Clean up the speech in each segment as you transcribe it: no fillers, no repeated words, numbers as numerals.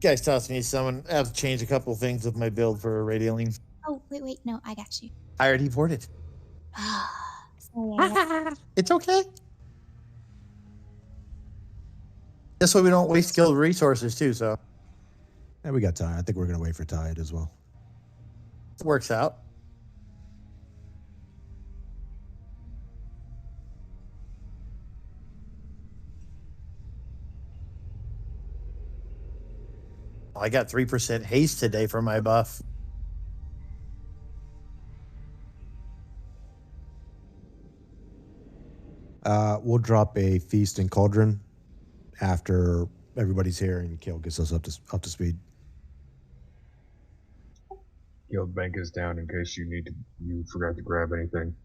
Guys tossed me someone. I have to change a couple things of my build for radioline. Oh, wait. No, I got you. I already ported. Sorry, It's okay. This way we don't waste skilled resources too, so And we got Tide. I think we're going to wait for Tide as well. it works out. I got 3% haste today for my buff. We'll drop a Feast and Cauldron after everybody's here and Kale gets us up to speed. Guild bank is down in case you forgot to grab anything.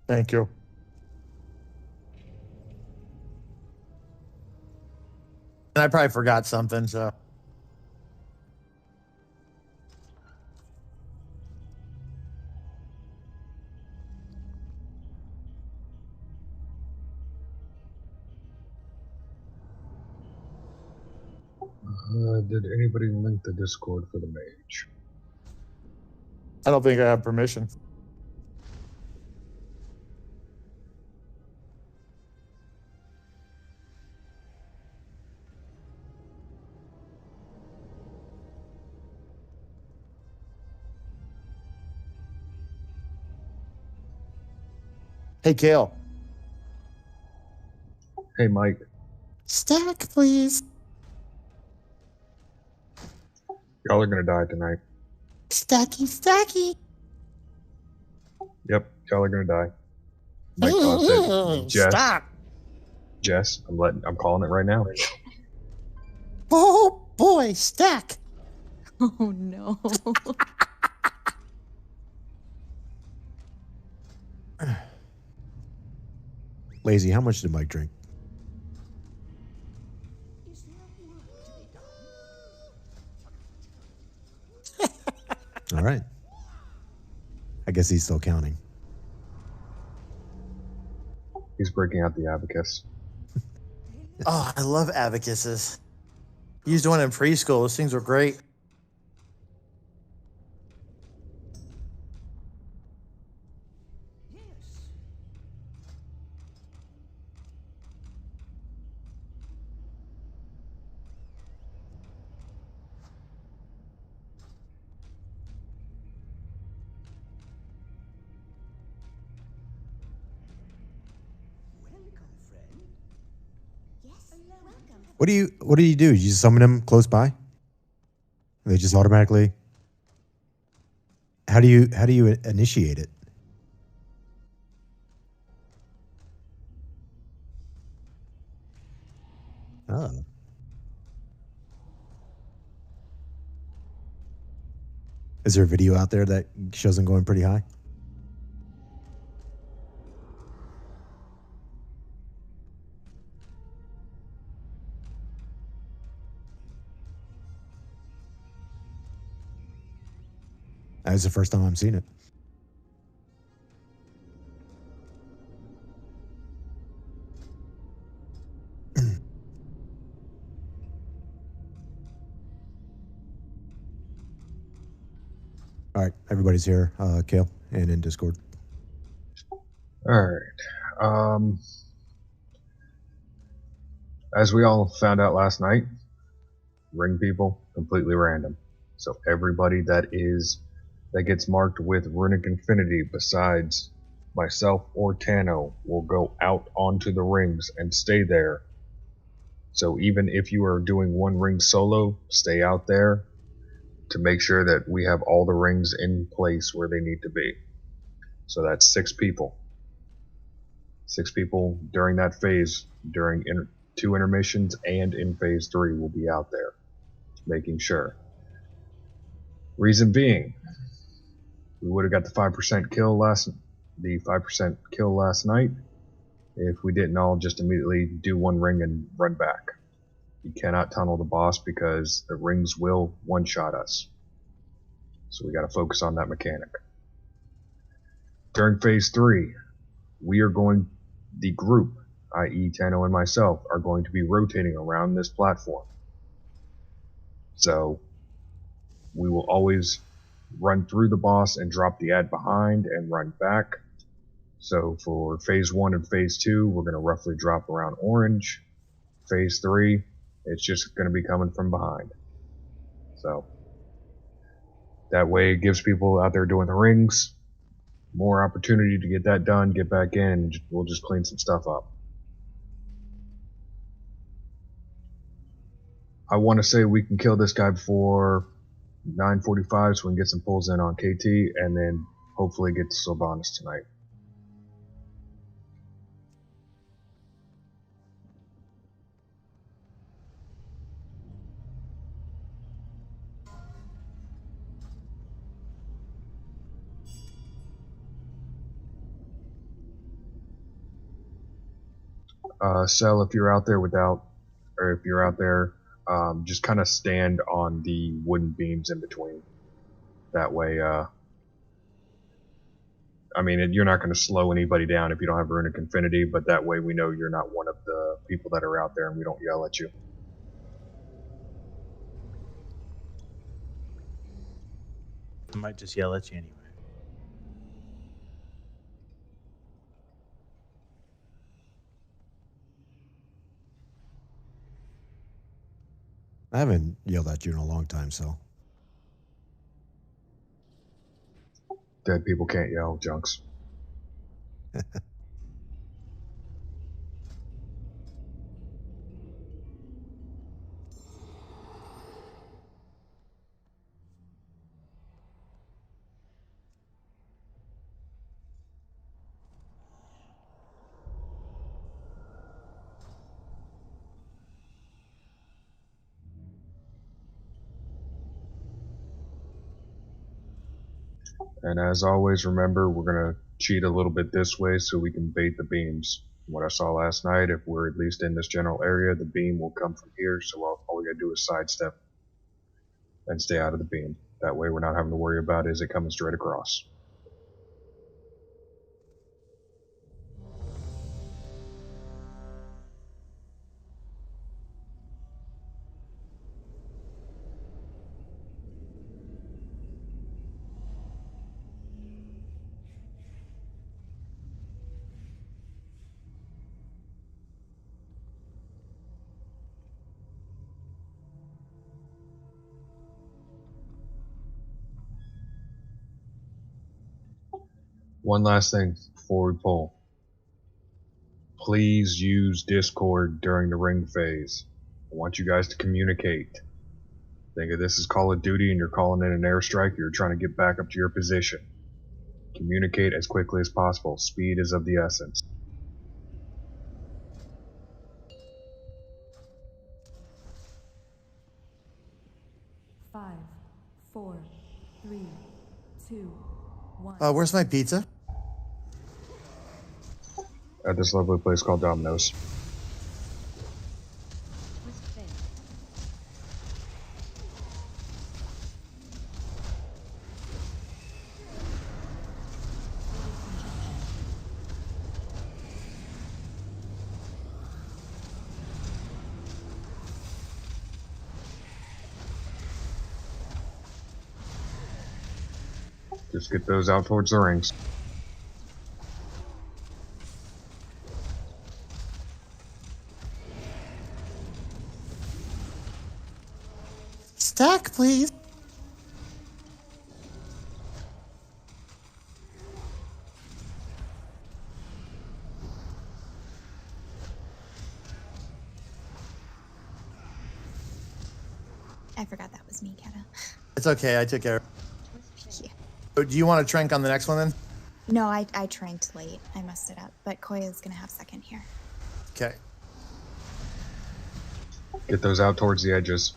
Thank you. And I probably forgot something, so. Did anybody link the Discord for the mage? I don't think I have permission. Hey, Kale. Hey, Mike. Stack, please. Y'all are gonna die tonight. Stacky. Yep, y'all are gonna die. Mike caused it. Jess. Stop. Jess, I'm calling it right now. Oh boy, Stack. Oh, no. Lazy, how much did Mike drink? All right. I guess he's still counting. He's breaking out the abacus. Oh, I love abacuses. Used one in preschool. Those things were great. What do you do? You just summon them close by? They just automatically. How do you initiate it? Oh. Is there a video out there that shows them going pretty high? That was the first time I've seen it. All right, everybody's here, Kale, and in Discord. All right. As we all found out last night, ring people completely random. So everybody that gets marked with runic infinity besides myself or Tano will go out onto the rings and stay there. So even if you are doing one ring solo, stay out there to make sure that we have all the rings in place where they need to be. So that's 6 people. 6 people during that phase, during 2 intermissions and in phase 3 will be out there, making sure. Reason being, we would have got the 5% kill last night if we didn't all just immediately do one ring and run back. You cannot tunnel the boss because the rings will one-shot us. So we got to focus on that mechanic. During phase 3, the group, i.e. Tano and myself, are going to be rotating around this platform. So we will always run through the boss and drop the ad behind and run back. So for phase 1 and phase 2, we're going to roughly drop around orange. Phase 3, it's just going to be coming from behind. So that way it gives people out there doing the rings more opportunity to get that done, get back in, and we'll just clean some stuff up. I want to say we can kill this guy before 9:45 so we can get some pulls in on KT and then hopefully get to Sylvanas tonight. Cell, if you're out there, just kind of stand on the wooden beams in between. That way, you're not going to slow anybody down if you don't have Runic Infinity, but that way we know you're not one of the people that are out there and we don't yell at you. I might just yell at you anyway. I haven't yelled at you in a long time, so. Dead people can't yell, Junks. And as always, remember, we're going to cheat a little bit this way so we can bait the beams. From what I saw last night, if we're at least in this general area, the beam will come from here, so all we got to do is sidestep and stay out of the beam. That way we're not having to worry about is it coming straight across. One last thing before we pull. Please use Discord during the ring phase. I want you guys to communicate. Think of this as Call of Duty and you're calling in an airstrike, you're trying to get back up to your position. Communicate as quickly as possible. Speed is of the essence. Five, 4, 3, 2, 1. Where's my pizza? At this lovely place called Domino's. Just get those out towards the rings. Stack, please. I forgot that was me, Kata. It's okay, I took care of it. Yeah. Oh, do you want to trank on the next one then? No, I tranked late. I messed it up. But Koya's gonna have second here. Okay. Get those out towards the edges.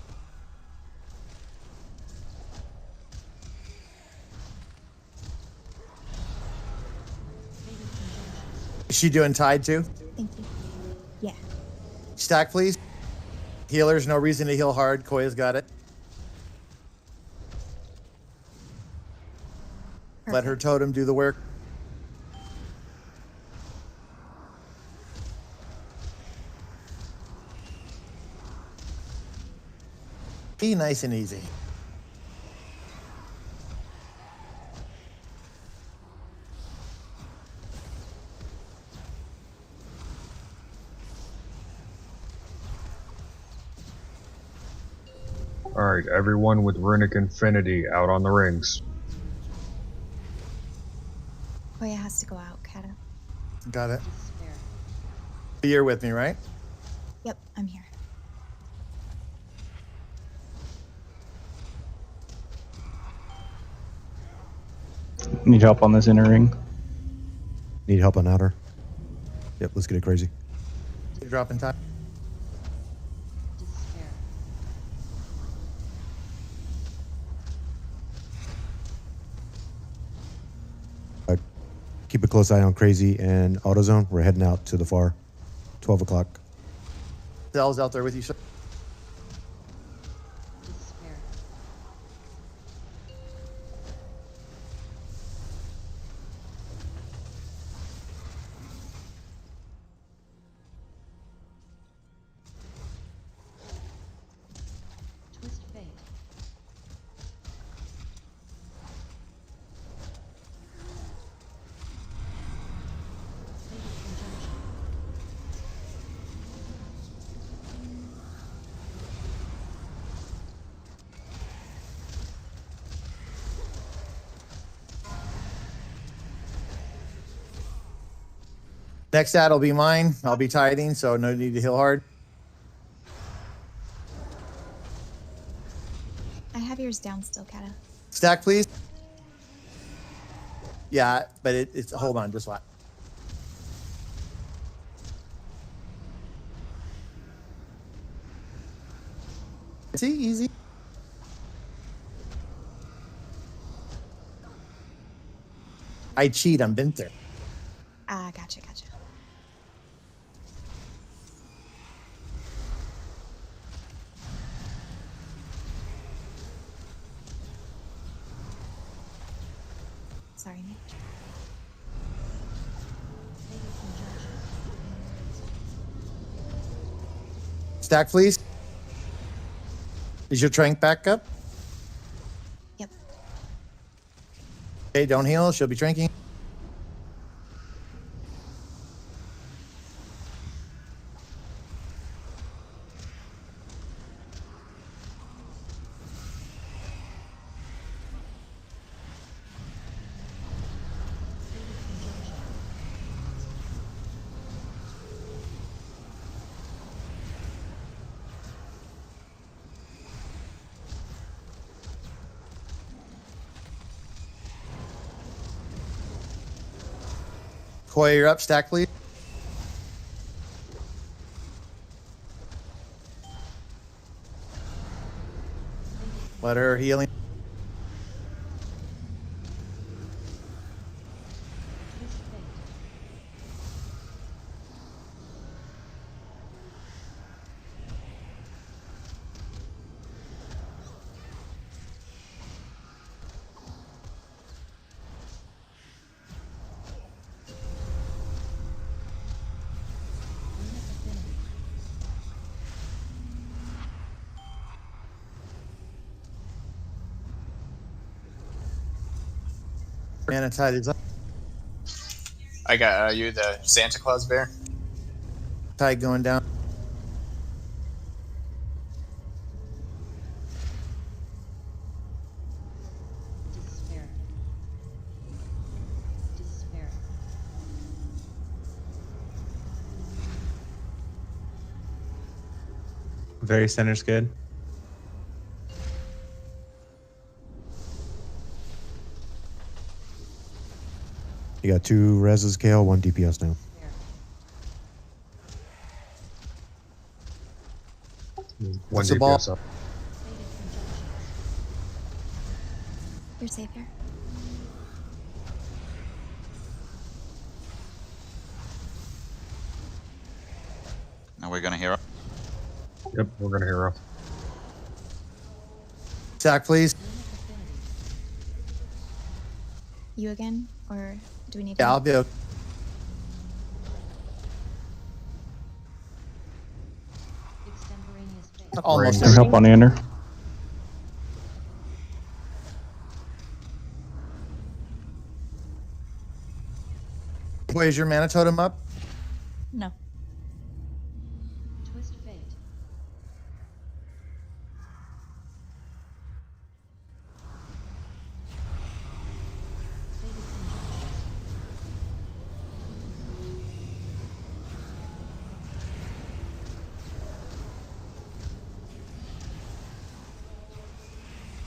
Is she doing tide too? Thank you. Yeah. Stack, please. Healers, no reason to heal hard. Koya's got it. Let her Perfect. totem do the work. Be nice and easy. Alright, everyone with Runic Infinity out on the rings. Koya has to go out, Kata. Got it. You're with me, right? Yep, I'm here. Need help on this inner ring. Need help on outer. Yep, let's get it crazy. You're dropping time. Keep a close eye on crazy and AutoZone. We're heading out to the far. 12 o'clock. Zell's out there with you, sir. Next ad will be mine. I'll be tithing, so no need to heal hard. I have yours down still, Kata. Stack, please. Yeah, but it's hold on, just what? See, easy. I cheat. I'm been there. Ah, gotcha. Sorry, Nick. Stack, please. Is your trank back up? Yep. Okay, don't heal. She'll be tranking. Koya, you're up. Stack, please. Let her healing. Mana tide is up. I got you, the Santa Claus bear. Tide going down. Very center's good. You got 2 reses, Kale, 1 DPS now. One What's the ball? DPS up. You're safe here. we going to hero? Yep, we're gonna hero. Attack, please. You again? Or do we need Yeah, him? I'll be okay. Almost. Can help on Ander. Wait, is your mana totem up? No. Twist fate.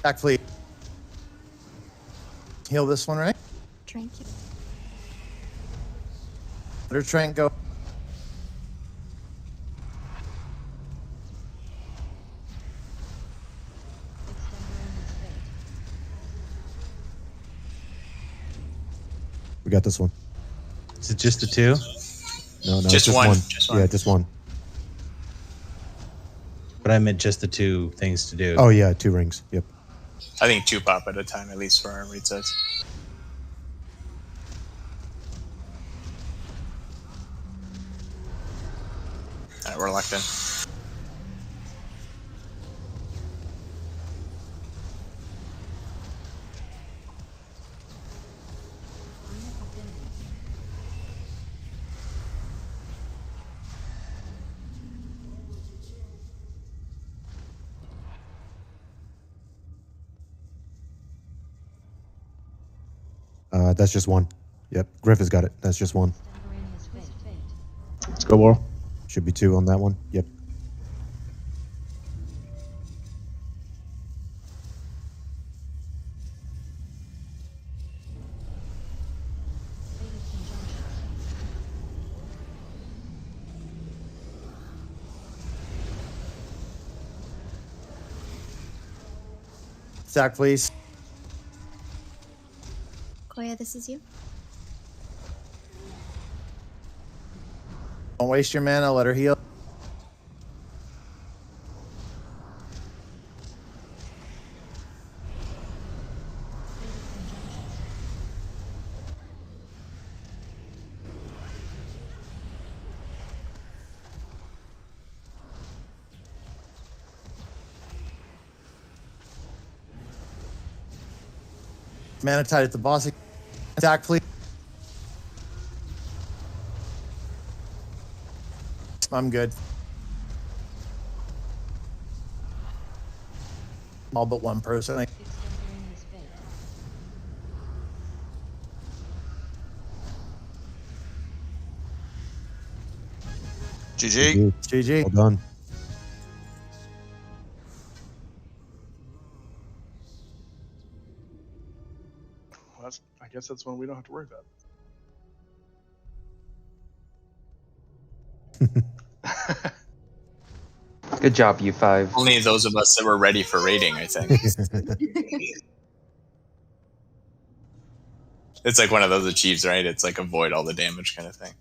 Attack, please. Heal this one, right? Drink. Let her Trank go. We got this one. Is it just the two? No, no, Just it's one. one. Just one. Yeah, just one. But I meant just the two things to do. Oh yeah, 2 rings. Yep. I think 2 pop at a time, at least for our read sets. Alright, we're locked in. That's just one. Yep. Griff has got it. That's just one. Let's go, Laurel. Should be 2 on that one. Yep. Attack, please. Koya, this is you. Don't waste your mana. Let her heal. Mana tied at the boss. Attack, please. I'm good. All but one person. GG. GG. Well done. Well, I guess that's one we don't have to worry about. Good job, you 5. Only those of us that were ready for raiding, I think. It's like one of those achieves, right? It's like avoid all the damage kind of thing.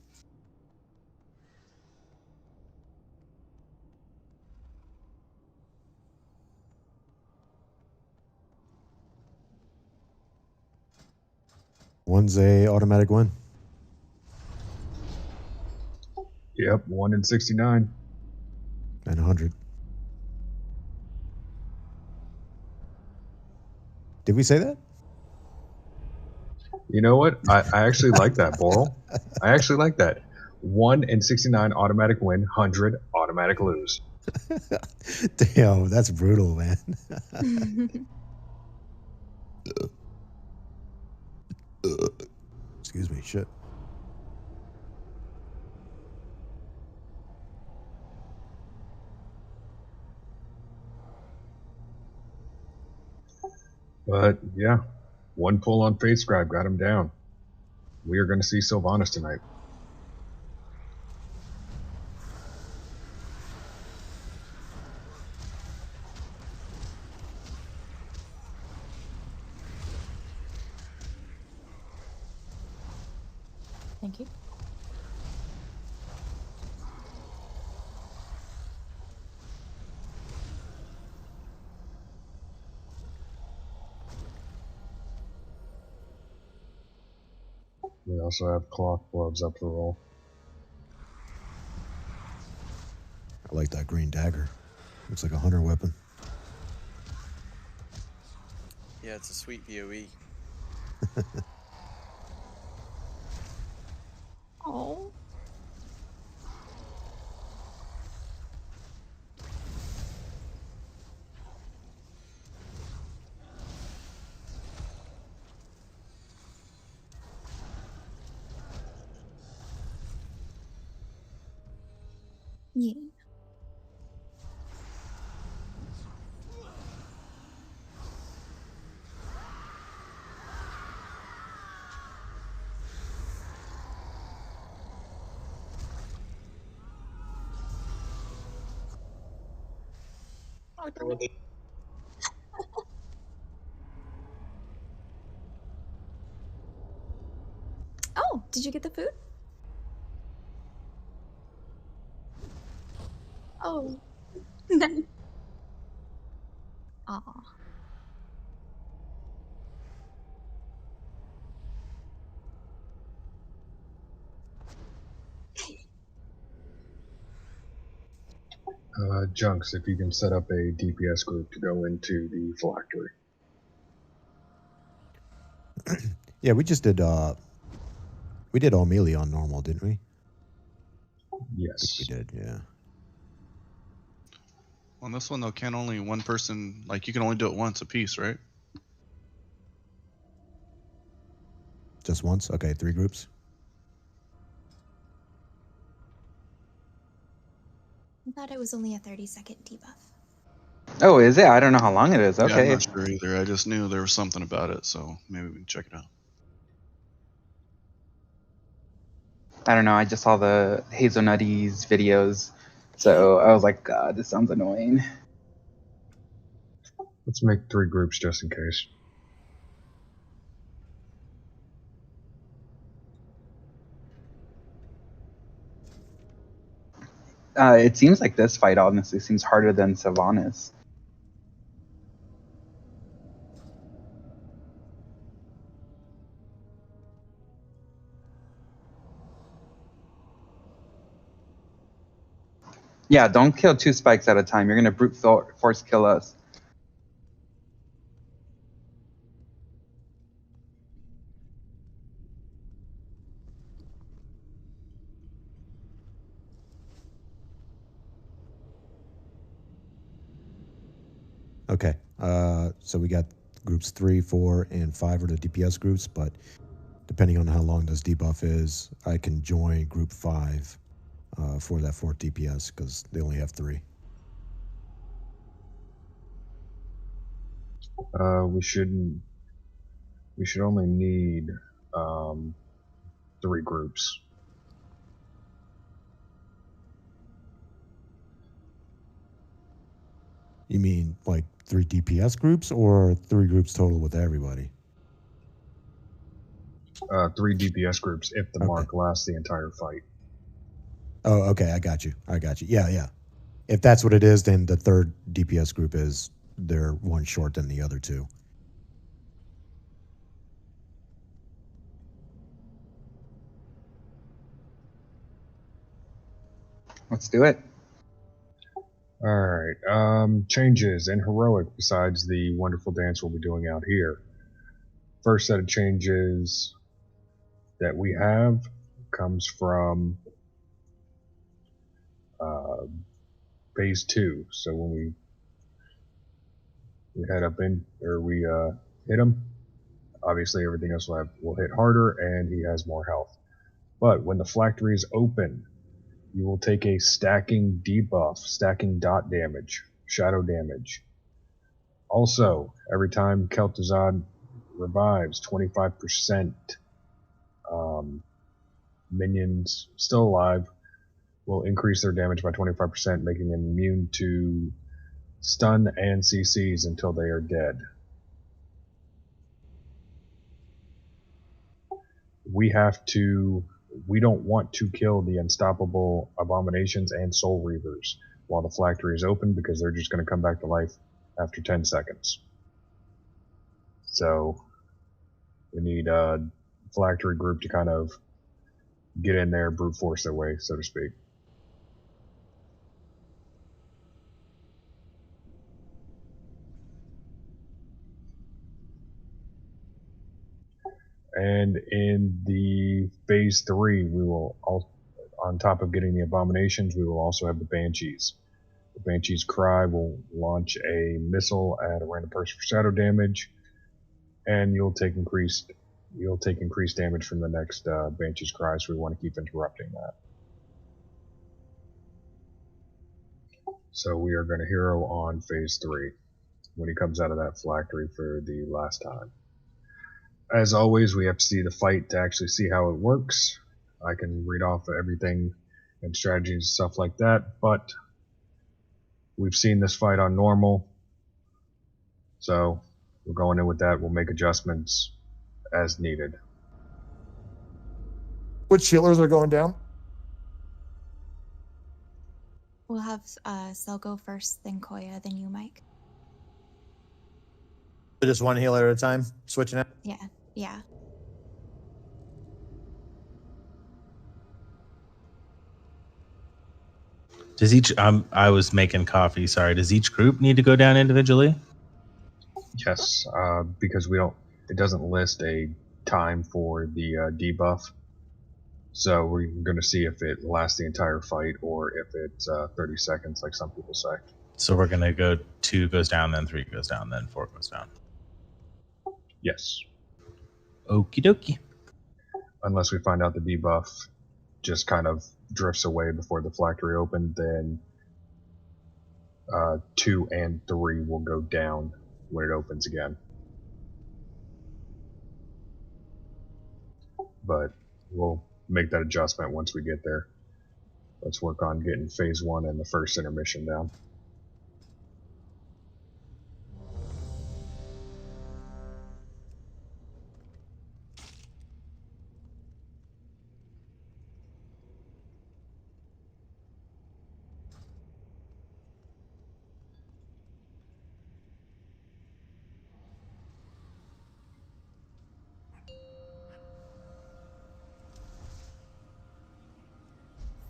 One's a automatic win. Yep, 1 in 69. And 100. Did we say that? You know what? I actually like that, Boral. I actually like that. 1 in 69 automatic win, 100 automatic lose. Damn, that's brutal, man. Excuse me, shit. But yeah, 1 pull on Fate Scribe got him down. We are going to see Sylvanas tonight. Thank you. We also have cloth gloves up for roll. I like that green dagger. Looks like a hunter weapon. Yeah, it's a sweet VOE. Oh. Yeah. Oh, darn it. Oh, did you get the food? Oh. Nice. Aw. Junks, if you can set up a DPS group to go into the phylactery. Yeah, we just did we did all melee on normal, didn't we? Yes. We did, yeah. On this one though, can only one person, like you can only do it once a piece, right? Just once? Okay, 3 groups. I thought it was only a 30-second debuff. Oh, is it? I don't know how long it is. Yeah, I'm Okay. not sure either. I just knew there was something about it, so maybe we can check it out. I don't know. I just saw the Hazelnutties videos, so I was like, God, this sounds annoying. Let's make 3 groups just in case. It seems like this fight honestly seems harder than Sylvanas. Yeah, don't kill 2 spikes at a time. You're gonna brute force kill us. Okay. So we got groups 3, 4, and 5 are the DPS groups, but depending on how long this debuff is, I can join group 5 for that 4th DPS because they only have 3. We should only need 3 groups. You mean like 3 DPS groups or 3 groups total with everybody? 3 DPS groups if the Okay. mark lasts the entire fight. Oh, okay. I got you. Yeah, yeah. If that's what it is, then the 3rd DPS group is they're one short than the other 2. Let's do it. Alright, changes in heroic besides the wonderful dance we'll be doing out here. First set of changes that we have comes from phase 2. So when we head up in, or we hit him, obviously everything else will hit harder and he has more health. But when the phylactery is open, you will take a stacking debuff, stacking dot damage, shadow damage. Also, every time Kel'Thuzad revives, 25% minions still alive will increase their damage by 25%, making them immune to stun and CCs until they are dead. We don't want to kill the unstoppable abominations and soul reavers while the phylactery is open because they're just going to come back to life after 10 seconds. So we need phylactery group to kind of get in there, brute force their way, so to speak. And in the phase 3, we will also, on top of getting the abominations, we will also have the banshees. The banshee's cry will launch a missile at a random person for shadow damage, and you'll take increased damage from the next banshee's cry. So we want to keep interrupting that. So we are going to hero on phase 3 when he comes out of that phylactery for the last time. As always, we have to see the fight to actually see how it works. I can read off everything and strategies and stuff like that, but we've seen this fight on normal, so we're going in with that. We'll make adjustments as needed. Which healers are going down? We'll have Cell go first, then Koya, then you, Mike. Just one healer at a time, switching out. Yeah, yeah. Does each I was making coffee, sorry. Does each group need to go down individually? Yes, because it doesn't list a time for the debuff. So we're going to see if it lasts the entire fight or if it's 30 seconds, like some people say. So we're gonna go 2 goes down, then 3 goes down, then 4 goes down. Yes. Okie dokie. Unless we find out the debuff just kind of drifts away before the phylactery opened, then 2 and 3 will go down when it opens again. But we'll make that adjustment once we get there. Let's work on getting phase 1 and the first intermission down.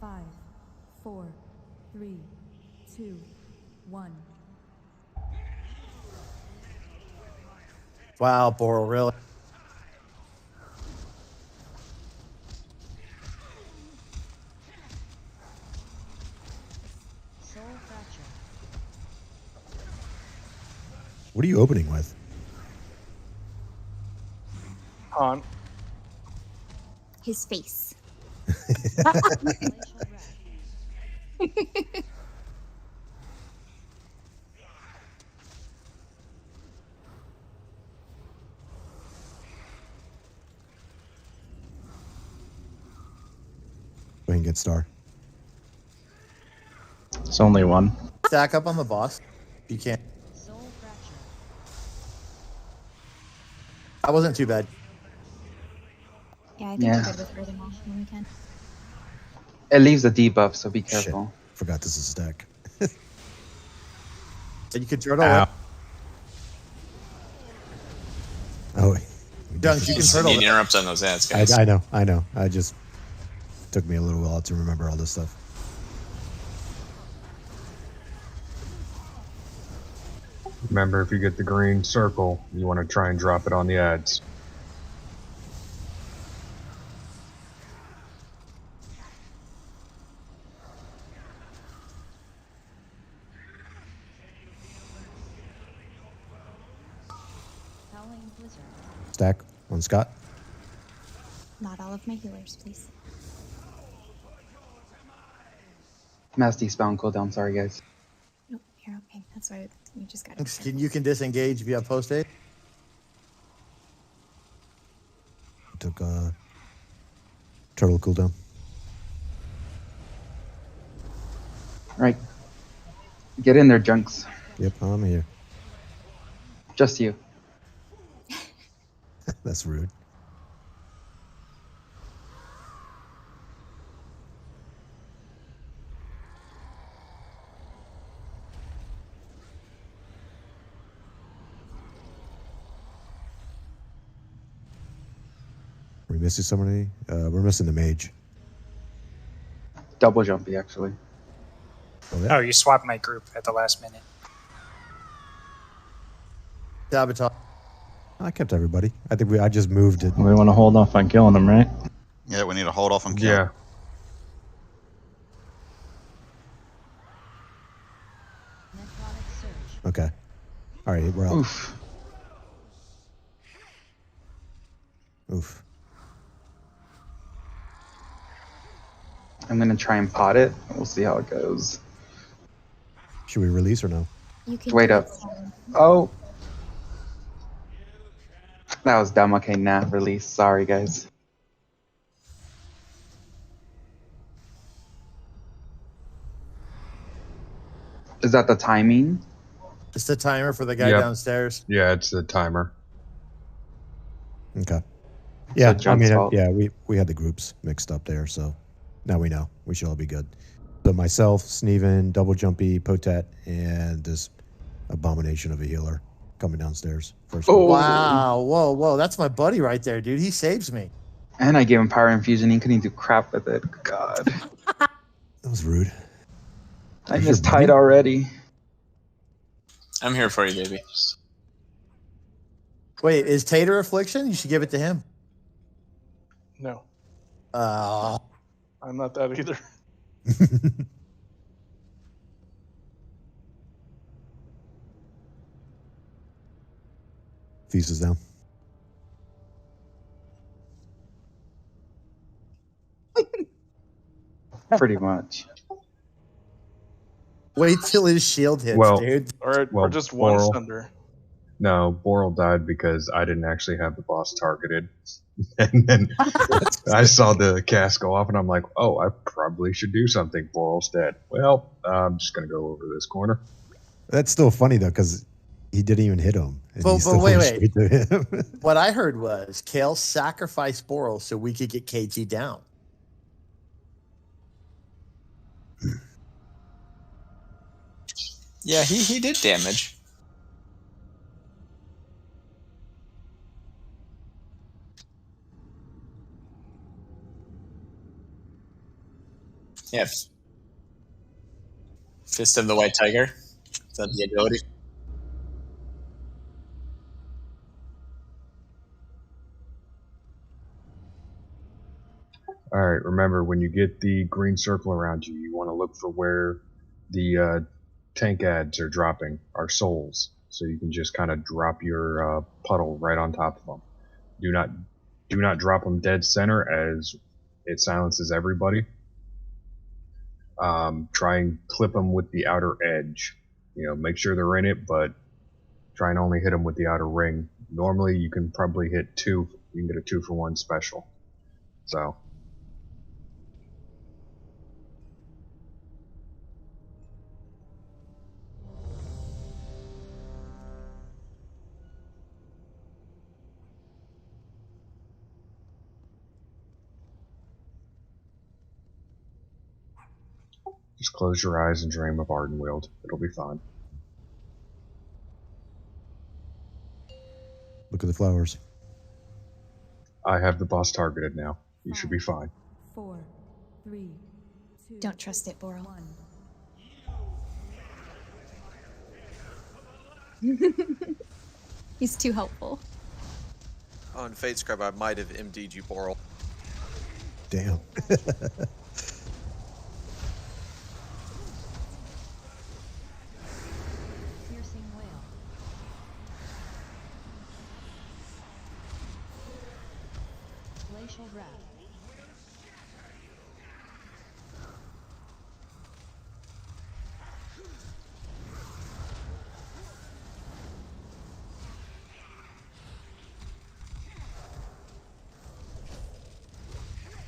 Five, 4, 3, 2, 1. Wow, Boral, really? What are you opening with? Han. His face. Go ahead and get star. It's only one. Stack up on the boss. You can't. That wasn't too bad. Yeah, I think Yeah. we're good with furthermore when we can. It leaves a debuff, so be careful. Shit. Forgot this is a stack. So you can turtle Ow. it. Oh, wait. Dunk, you can You turtle need it. interrupts on those ads, guys. I know. I just took me a little while to remember all this stuff. Remember, if you get the green circle, you want to try and drop it on the ads. Stack on Scott. Not all of my healers, please. Mass dispel and cooldown, sorry guys. Nope, you're okay. That's why we just got to. You can disengage if you have post haste. Took turtle cooldown. Right. Get in there, junks. Yep, I'm here. Just you. That's rude. we missing somebody? We're missing the mage. Double jumpy, actually. Oh, you swapped my group at the last minute. Sabotage. I kept everybody. I think I just moved it. We want to hold off on killing them, right? Yeah, we need to hold off on killing. Yeah. Okay. All right, we're out. Oof. Oof. I'm gonna try and pot it. We'll see how it goes. Should we release or no? You can Wait do up. it, Sam. Oh. That was dumb. Okay, nah, release. Sorry, guys. Is that the timing? It's the timer for the guy Yep. downstairs. Yeah, it's the timer. Okay. Yeah, I jump mean, salt. yeah, we had the groups mixed up there, so now we know. We should all be good. So myself, Sneven, Double Jumpy, Potet, and this abomination of a healer coming downstairs. First. Oh. Wow. Whoa. That's my buddy right there, dude. He saves me. And I gave him power infusion. He couldn't do crap with it. God. That was rude. I Is missed your Tide buddy? already. I'm here for you, baby. Wait, is Tater Affliction? You should give it to him. No, Uh, I'm not that either. Feast is down. Pretty much. wait till his shield hits, Well- dude. Or Well, just one Boral. Sunder. No, Boral died because I didn't actually have the boss targeted. And then I saw the cast go off, and I'm like, oh, I probably should do something. Boral's dead. Well, I'm just going to go over this corner. That's still funny though, because he didn't even hit him. And But- he but still wait, went straight to him. What I heard was Kale sacrificed Boral so we could get KG down. Yeah, he did damage. Yeah. Fist of the White Tiger. Is that the ability? All right, remember, when you get the green circle around you, you want to look for where the tank ads are dropping, our souls. So you can just kind of drop your puddle right on top of them. Do not drop them dead center, as it silences everybody. Try and clip them with the outer edge. You know, make sure they're in it, but try and only hit them with the outer ring. Normally, you can probably hit two. You can get a 2-for-1 special. So. Just close your eyes and dream of Ardenweald. It'll be fine. Look at the flowers. I have the boss targeted now. You should be fine. 4, 3, 2. Don't trust it, Boral. 1. He's too helpful. On Fate Scrub, I might have MD'd you, Boral. Damn. Piercing wail. Glacial wrath.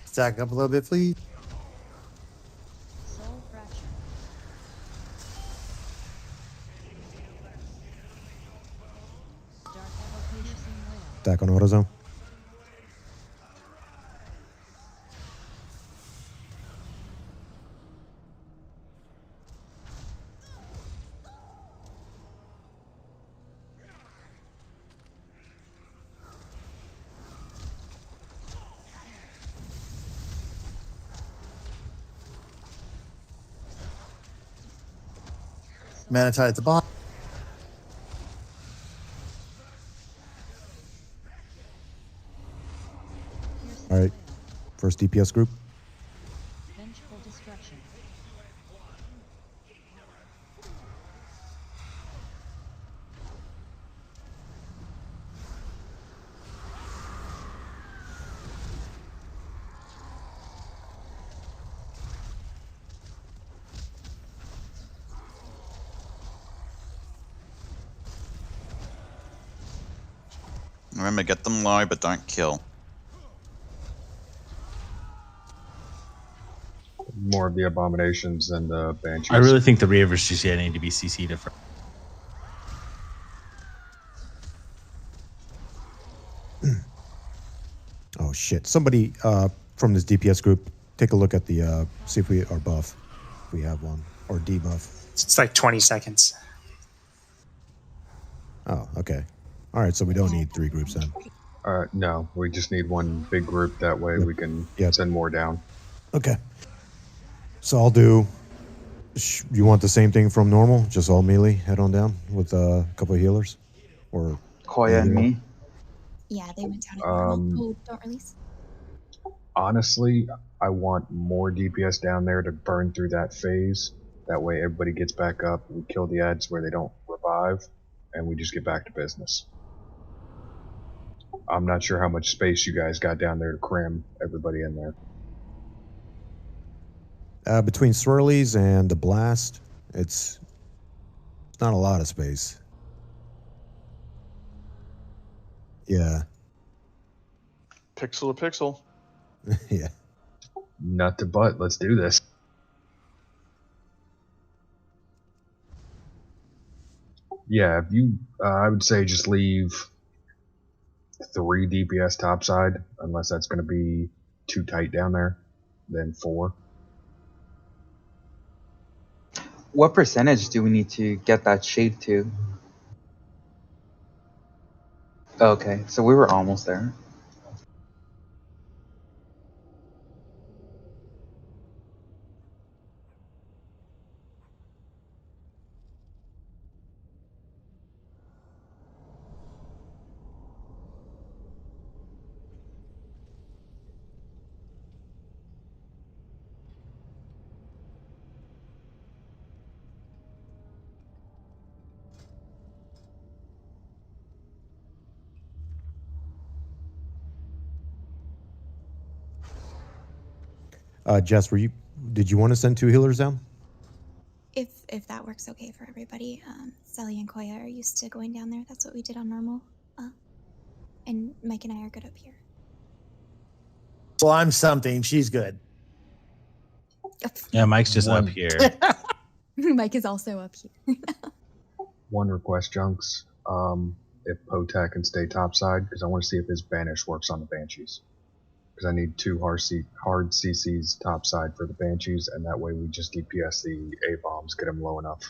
Stack up a little bit, please. Soul fracture. Dark evocation wail. Back on AutoZone. Manatide at the bottom. All right. First DPS group. Vengeful destruction. Remember, get them low, but don't kill. More of the abominations than the banshees. I really think the Reavers just yet need to be CC'd to front. Oh shit! Somebody from this DPS group, take a look at the see if we are buff, if we have one, or debuff. It's like 20 seconds. Oh, okay. All right, so we don't need 3 groups then. No, we just need one big group. That way we can send more down. Okay. So I'll do. You want the same thing from normal? Just all melee, head on down with a couple of healers, or Koya and me. Yeah, they went down at normal. Oh, don't release. Honestly, I want more DPS down there to burn through that phase. That way everybody gets back up, we kill the ads where they don't revive, and we just get back to business. I'm not sure how much space you guys got down there to cram everybody in there. Between swirlies and the blast, it's not a lot of space. Yeah. Pixel to pixel. Yeah. Nut to butt, let's do this. Yeah, if you, I would say just leave 3 DPS topside, unless that's going to be too tight down there, then 4. What percentage do we need to get that shade to? Okay, so we were almost there. Jess, did you want to send 2 healers down? If that works okay for everybody, Sally and Koya are used to going down there. That's what we did on normal. And Mike and I are good up here. Well, I'm something. She's good. Yeah, Mike's just up here. Mike is also up here. One request, Junks. If Potak can stay topside, because I want to see if his banish works on the banshees. Because I need 2 hard CCs topside for the banshees, and that way we just DPS the A bombs, get them low enough.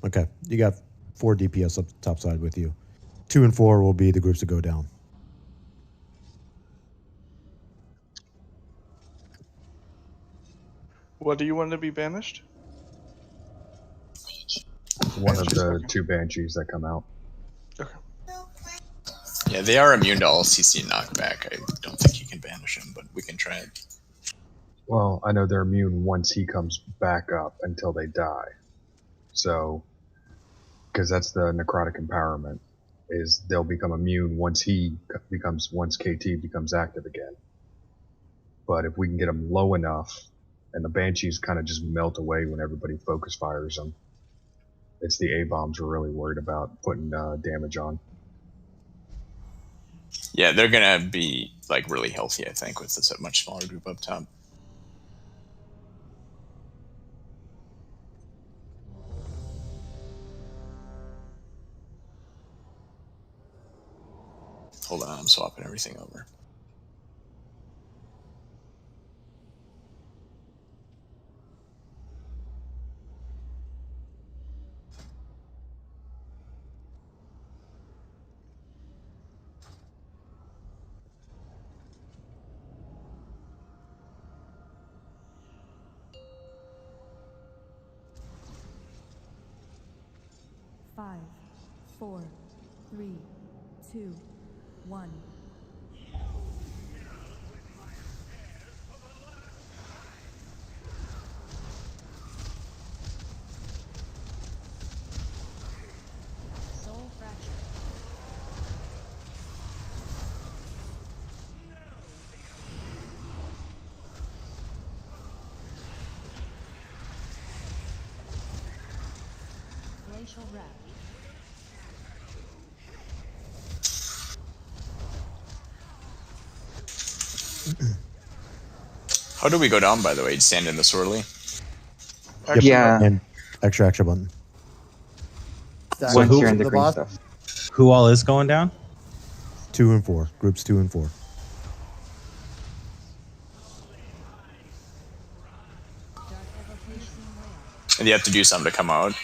Okay, you got 4 DPS up topside with you. 2 and 4 will be the groups that go down. What do you want to be banished? One of the 2 banshees that come out. Okay. Yeah, they are immune to all CC knockback. I don't think you can banish them, but we can try it. Well, I know they're immune once he comes back up until they die. So, because that's the necrotic empowerment, is they'll become immune once KT becomes active again. But if we can get them low enough, and the banshees kind of just melt away when everybody focus fires them, it's the A bombs we're really worried about putting damage on. Yeah, they're gonna be like really healthy, I think, with this much smaller group up top. Hold on, I'm swapping everything over. 5, 4, 3, 2, 1. Soul fracture. Glacial wrap. How do we go down, by the way? Stand in the swirly? Yep. Yeah. And extra button. That- Once who- you're in the green boss? stuff. Who all is going down? 2 and 4. Groups 2 and 4. Dark evocation whale. And you have to do something to come out.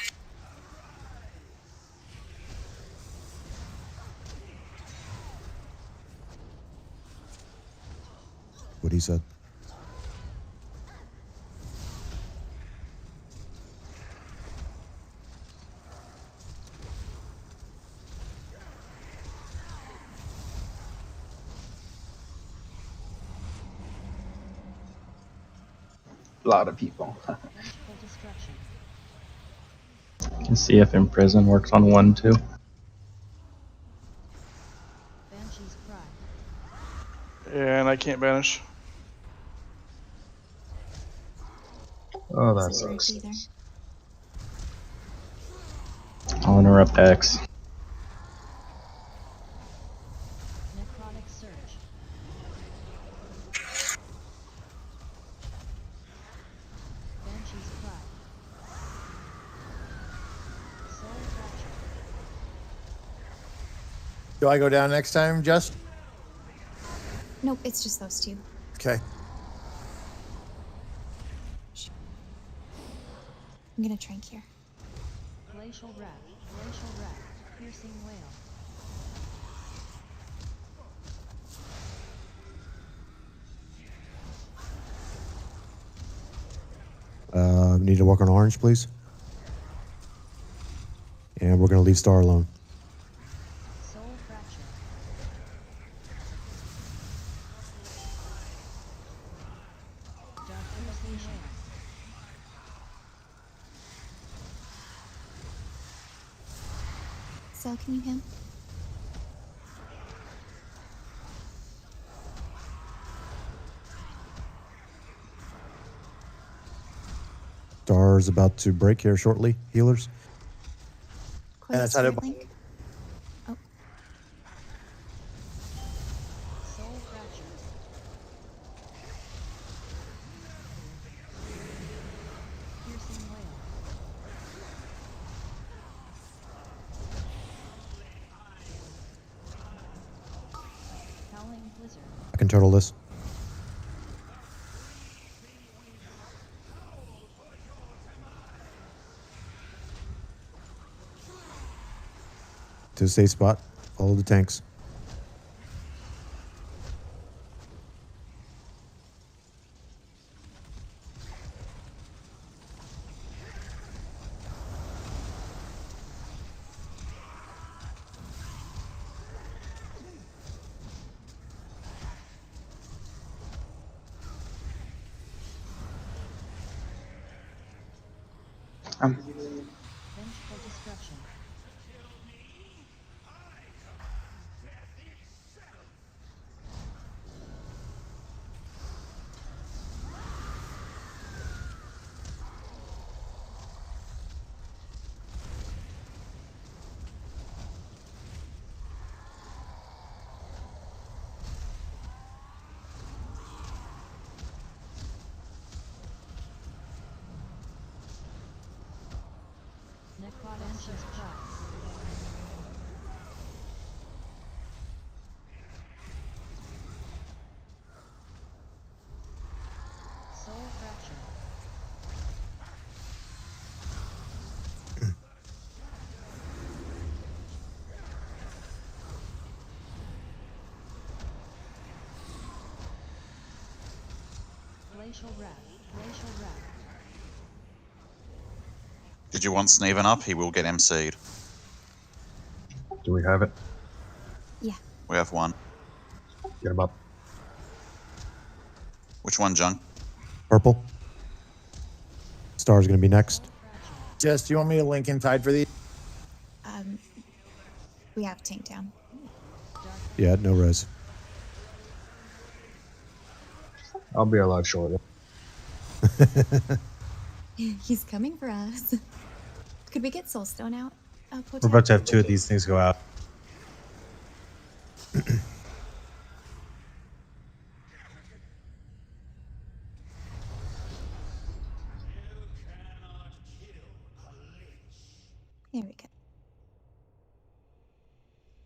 What he said. A lot of people. Vengeful destruction. Can see if imprison works on 1 too. Banshee's cry. And I can't banish. Oh, that Doesn't work sucks. either. I'll interrupt X. Necrotic surge. Banshee's cry. Soul fracture. Do I go down next time, Just? Nope, it's just those two. Okay. I'm gonna trank here. Glacial wrap. Glacial wrap. Piercing whale. Need to work on orange, please. And we're going to leave Star alone. Soul fracture. Dark piercing whale. Cell, can you him? Star's about to break here shortly. Healers. Coil that's how to- Sword Link? Oh, Soul fracture. Piercing whale. Howling blizzard. I can turtle this. To a safe spot. Follow the tanks. Vengeful destruction. Necrodance's cry. Soul fracture. Glacial wrap. Glacial wrap. Did you want Sneven up? He will get MC'd. We have it. Yeah. We have one. Get him up. Which one, Junk? Purple. Star's going to be next. Jess, do you want me to link in Tide for these? We have tank down. Yeah, no res. I'll be alive shortly. He's coming for us. Could we get Soulstone out? We're about to have 2 of these things go out. There we go.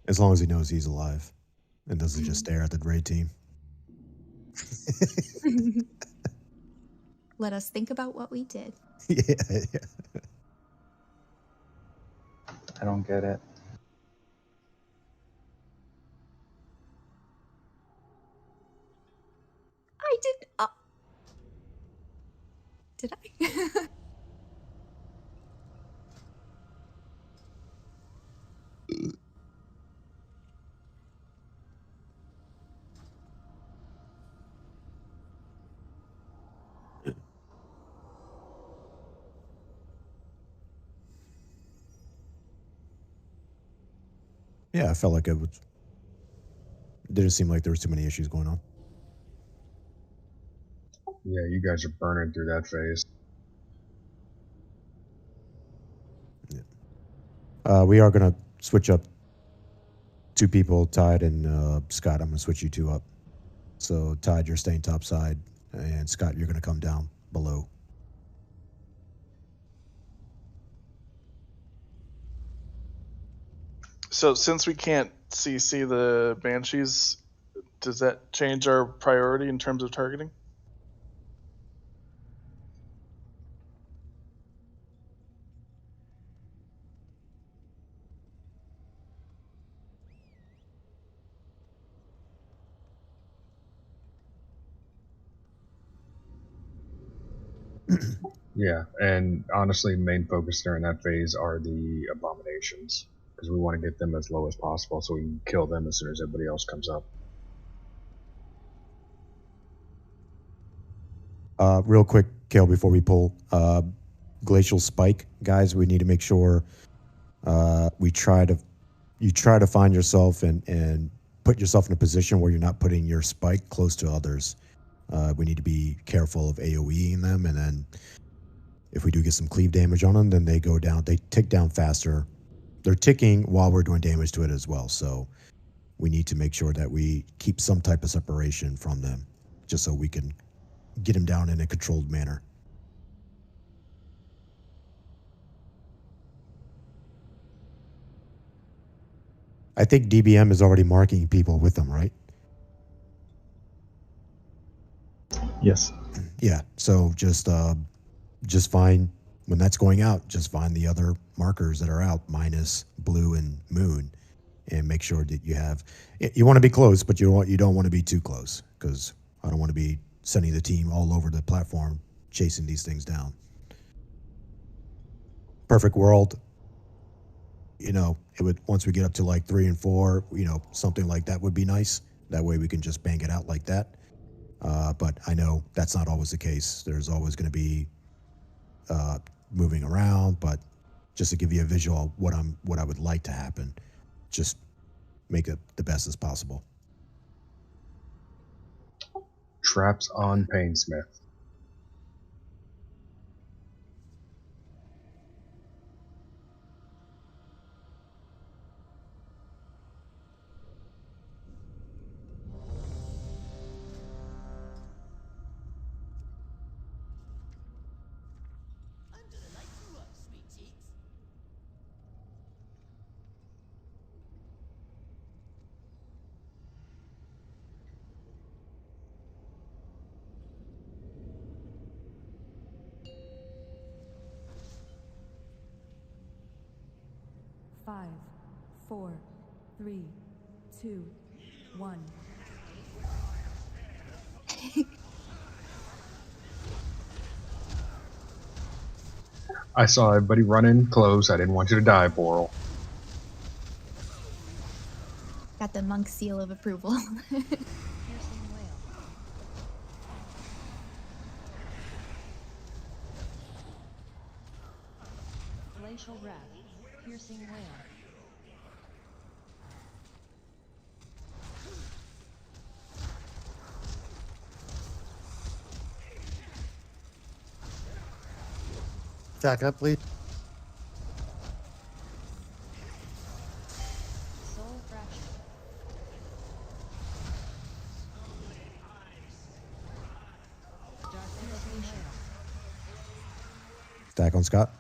As long as he knows he's alive and doesn't just stare at the raid team. Let us think about what we did. Yeah. I don't get it. I did. Did I? Yeah, I felt like it didn't seem like there was too many issues going on. Yeah, you guys are burning through that phase. We are going to switch up 2 people, Tide and Scott. I'm going to switch you 2 up. So, Tide, you're staying top side, and Scott, you're going to come down below. So since we can't CC the Banshees, does that change our priority in terms of targeting? Yeah, and honestly, main focus during that phase are the abominations, because we want to get them as low as possible so we can kill them as soon as everybody else comes up. Real quick, Kale, before we pull, Glacial Spike, guys, we need to make sure you try to find yourself and put yourself in a position where you're not putting your spike close to others. We need to be careful of AoEing them, and then if we do get some cleave damage on them, then they go down. They tick down faster. They're ticking while we're doing damage to it as well. So we need to make sure that we keep some type of separation from them, just so we can get them down in a controlled manner. I think DBM is already marking people with them, right? Yes. Yeah. So just find, when that's going out, just find the other markers that are out, minus blue and moon, and make sure that you want to be close, but you don't want to be too close, because I don't want to be sending the team all over the platform chasing these things down. Perfect world, it would, once we get up to like 3 and 4, something like that would be nice. That way we can just bang it out like that. But I know that's not always the case. There's always going to be moving around, but just to give you a visual of what I would like to happen, just make it the best as possible. Traps on Painsmith. Five, 4, 3, 2, 1. I saw everybody run in close. I didn't want you to die, Boral. Got the monk seal of approval. Piercing wail. Glacial wrath. Piercing wail. Back up, please. Soul fracture. Dark invocation. Stack on Scott.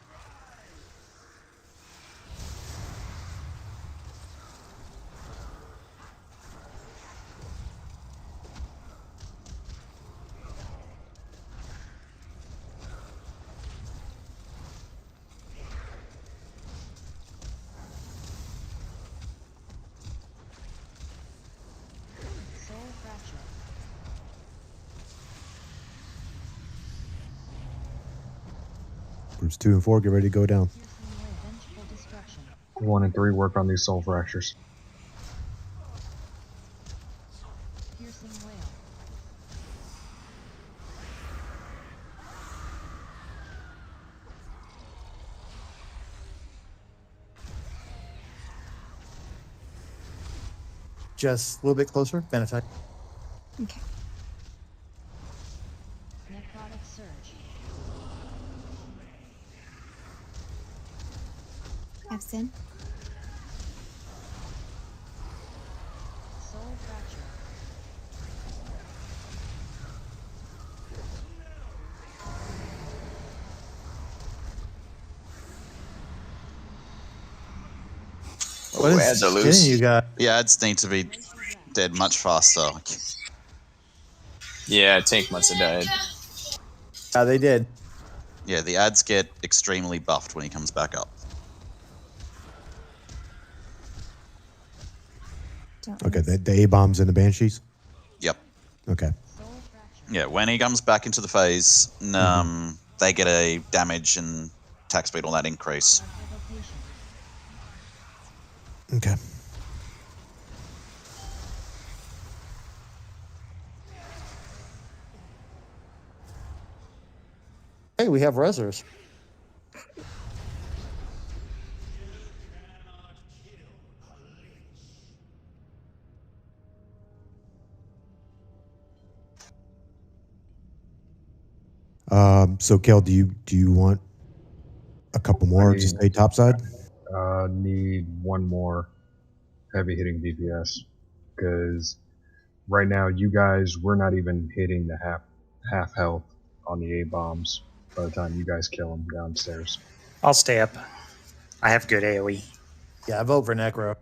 Soul fracture. Groups 2 and 4, get ready to go down. Piercing wail. Vengeful destruction. 1 and 3 work on these soul fractures. Piercing wail. Just a little bit closer. Benefit. Okay. Necrotic surge. Epson. Soul fracture. What is ads are skin loose. you got? The ads need to be dead much faster. Yeah, Tank must have died. They did. Yeah, the ads get extremely buffed when he comes back up. Okay, the A-bombs and the Banshees? Yep. Okay. Soul fracture. Yeah, when he comes back into the phase, they get a damage and attack speed, all that increase. Dark evocation. Okay. Hey, we have resers. So Kel, do you want a couple more to stay topside? Need 1 more heavy hitting DPS because right now you guys, we're not even hitting the half health on the A bombs by the time you guys kill them downstairs. I'll stay up. I have good AoE. Yeah, I vote for Necro.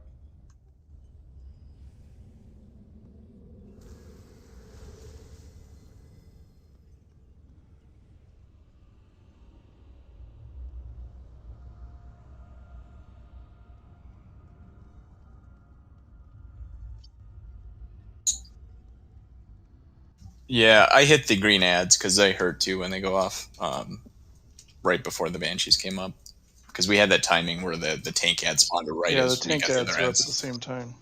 Yeah, I hit the green ads because they hurt too when they go off right before the Banshees came up. Because we had that timing where the tank ads spawned right Yeah, as the we tank got ads the are other up at ads. the same time.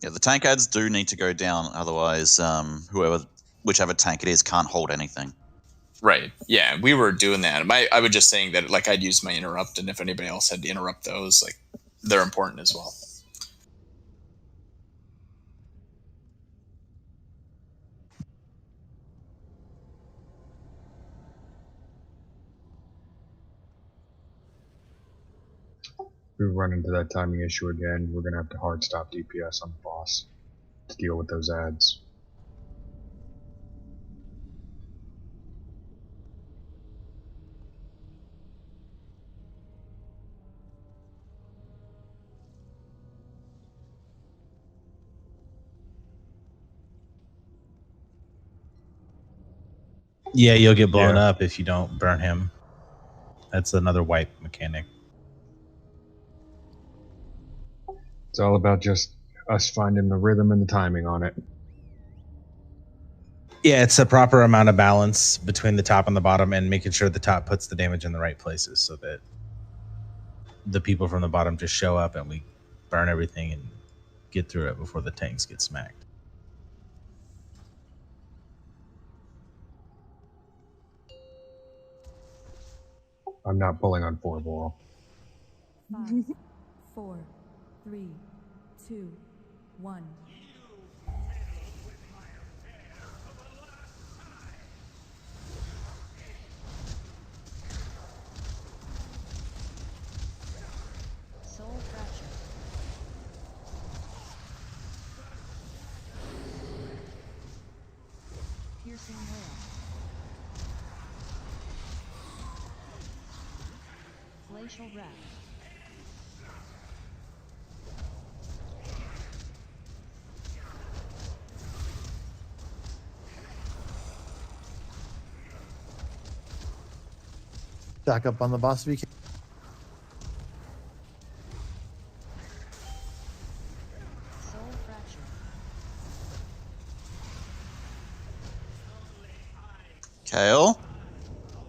Yeah, the tank ads do need to go down, otherwise whichever tank it is can't hold anything. Right. Yeah, we were doing that. I was just saying that like I'd use my interrupt, and if anybody else had to interrupt those, like they're important as well. If we run into that timing issue again, we're gonna have to hard stop DPS on the boss to deal with those ads. Yeah, you'll get blown Yeah. up if you don't burn him. That's another wipe mechanic. It's all about just us finding the rhythm and the timing on it. Yeah, it's a proper amount of balance between the top and the bottom, and making sure the top puts the damage in the right places so that the people from the bottom just show up and we burn everything and get through it before the tanks get smacked. I'm not pulling on 4 ball. 5, 4, 3, 2, 1. Soul fracture. Piercing wail. Glacial wrath. Stack up on the boss if you can. Soul fracture. Kale.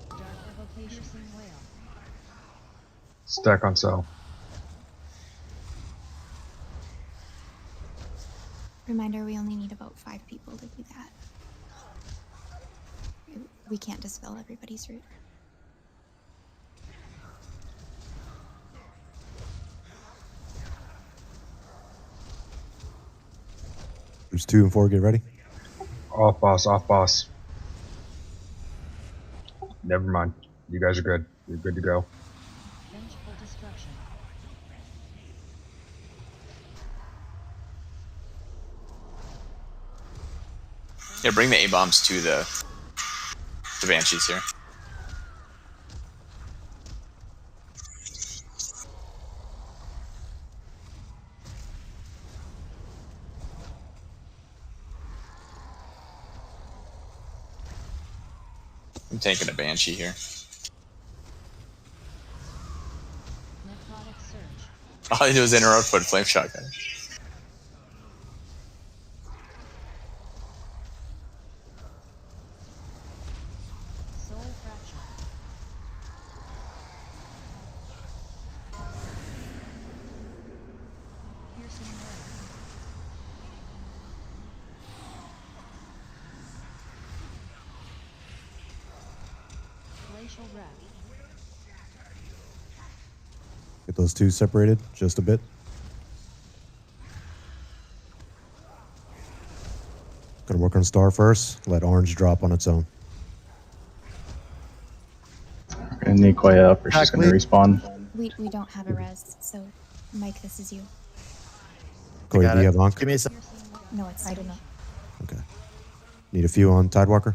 Dark evocation wail. Stack on cell. Reminder, we only need about 5 people to do that. We can't dispel everybody's root. Groups 2 and 4, get ready. Off boss, off boss. Never mind. You guys are good. You're good to go. Vengeful destruction. Yeah, bring the A-bombs to the Banshees here. I'm taking a Banshee here. Necrotic surge. All I do is interrupt with flame shotgun. Soul fracture. Piercing wail. Glacial wrath. Get those 2 separated just a bit. Gonna work on Star first. Let Orange drop on its own. And Nikoya up, or she's going to respawn. We don't have a res, so Mike, this is you. Koya, got do you it. have Ankh? Give me a sec. No, it's I don't know. Okay. Need a few on Tidewalker?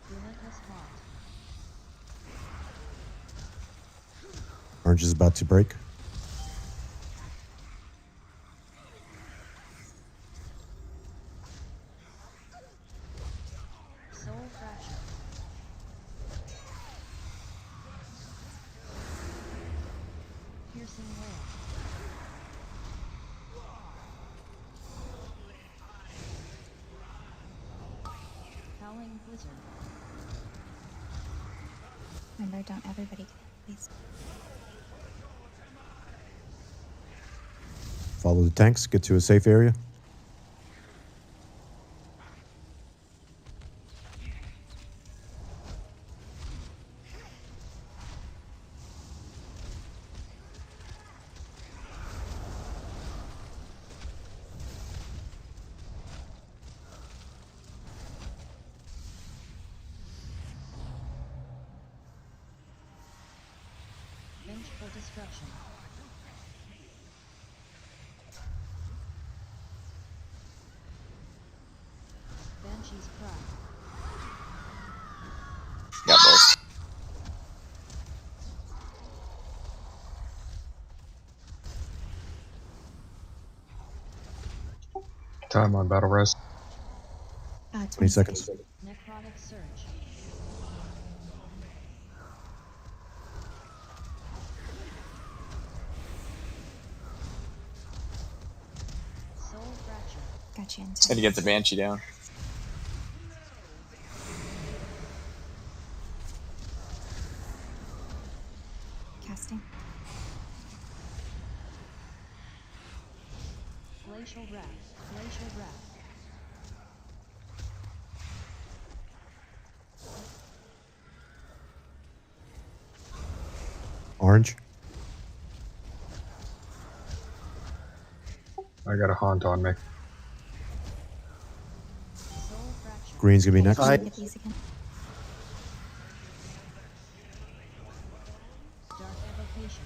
Relentless haunt. Orange is about to break. Soul fracture. Piercing wail. Howling blizzard. Remember, don't everybody get it, please. Follow the tanks. Get to a safe area. Vengeful destruction. Banshee's cry. Got both. Time on battle res. 20 seconds. Necrotic surge. Soul fracture. Gotcha. Had to get the Banshee down. casting. Glacial Wrath. Glacial Wrath. Orange. I got a haunt on me. Green's gonna be next. Let me get these again. Dark Evocation.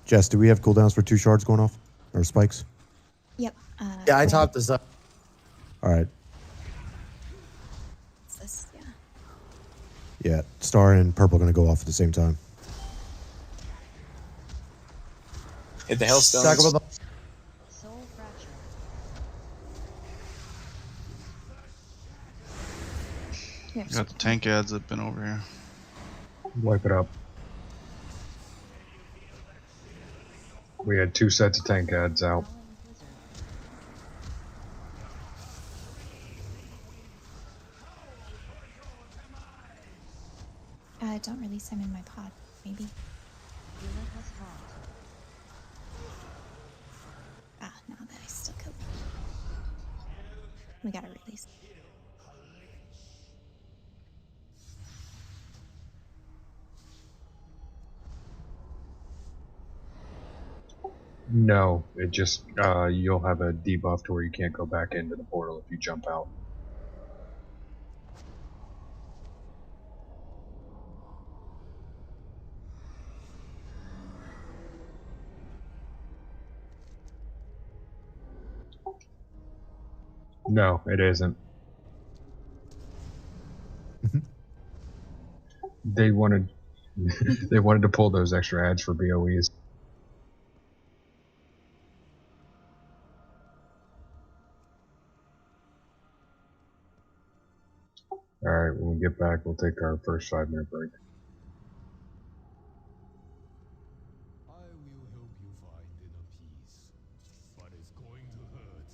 Jess, do we have cooldowns for 2 shards going off? Or spikes? Yep. Yeah, I red. topped this up. Alright. What's this? Yeah. Yeah, star and purple are gonna go off at the same time. Hit the hailstones. Talk about the Soul Fracture. Here, Got the tank ads up and over here. Wipe it up. We had 2 sets of tank ads out. Don't release him in my pod, maybe. Relentless Haunt. Ah, no, that I still killed him. We gotta release. No, it just you'll have a debuff to where you can't go back into the portal if you jump out. No, it isn't. They wanted they wanted to pull those extra ads for BOEs. Alright, when we get back, we'll take our first 5-minute break. I will help you find inner peace, but it's going to hurt.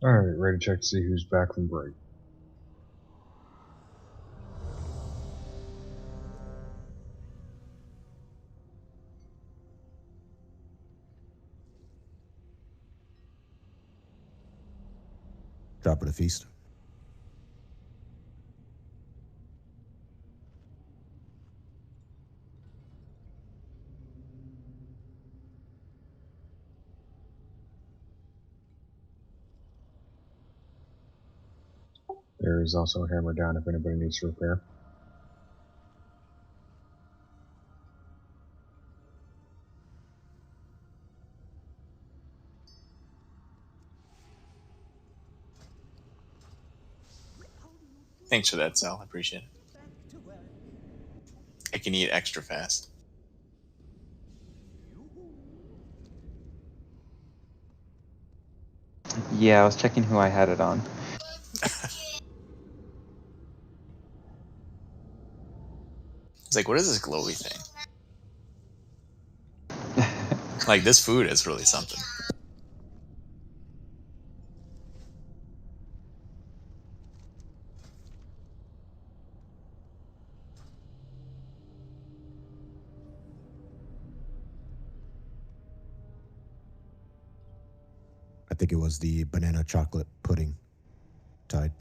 Alright, ready to check to see who's back from break. Top of the feast. There is also a hammer down if anybody needs to repair. Thanks for that, Sal. I appreciate it. I can eat extra fast. Yeah, I was checking who I had it on. It's like, what is this glowy thing? Like, this food is really something. I think it was the banana chocolate pudding tide.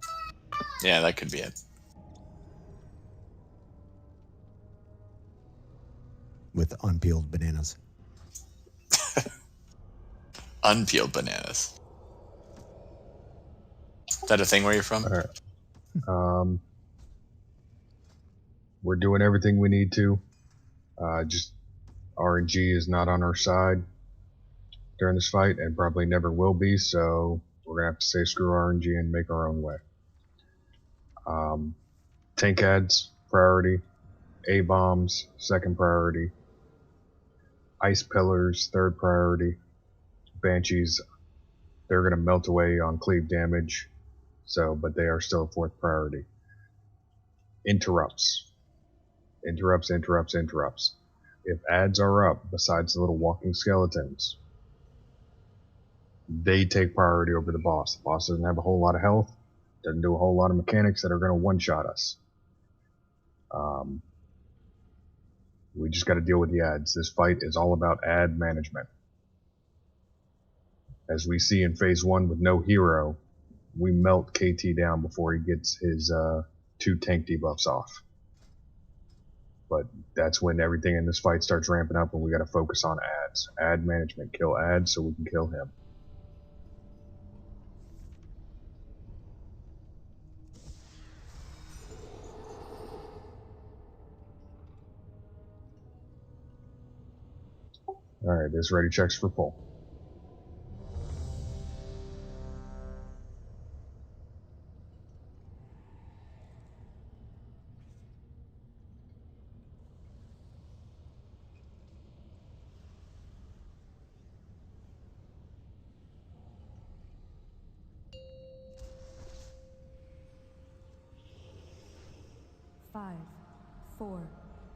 Yeah, that could be it. With unpeeled bananas. Unpeeled bananas. Is that a thing where you're from? Alright. We're doing everything we need to. Just RNG is not on our side during this fight and probably never will be, so we're gonna have to say screw RNG and make our own way. Tank ads, priority. A-bombs, second priority. Ice pillars, third priority. Banshees, they're gonna melt away on cleave damage, but they are still fourth priority. Interrupts. Interrupts. If ads are up, besides the little walking skeletons, they take priority over the boss. The boss doesn't have a whole lot of health, doesn't do a whole lot of mechanics that are going to one-shot us. We just got to deal with the ads. This fight is all about ad management. As we see in phase 1 with no hero, we melt KT down before he gets his 2 tank debuffs off. But that's when everything in this fight starts ramping up and we gotta focus on ads. Ad management. Kill ads so we can kill him. Alright, this ready checks for pull. Five, 4,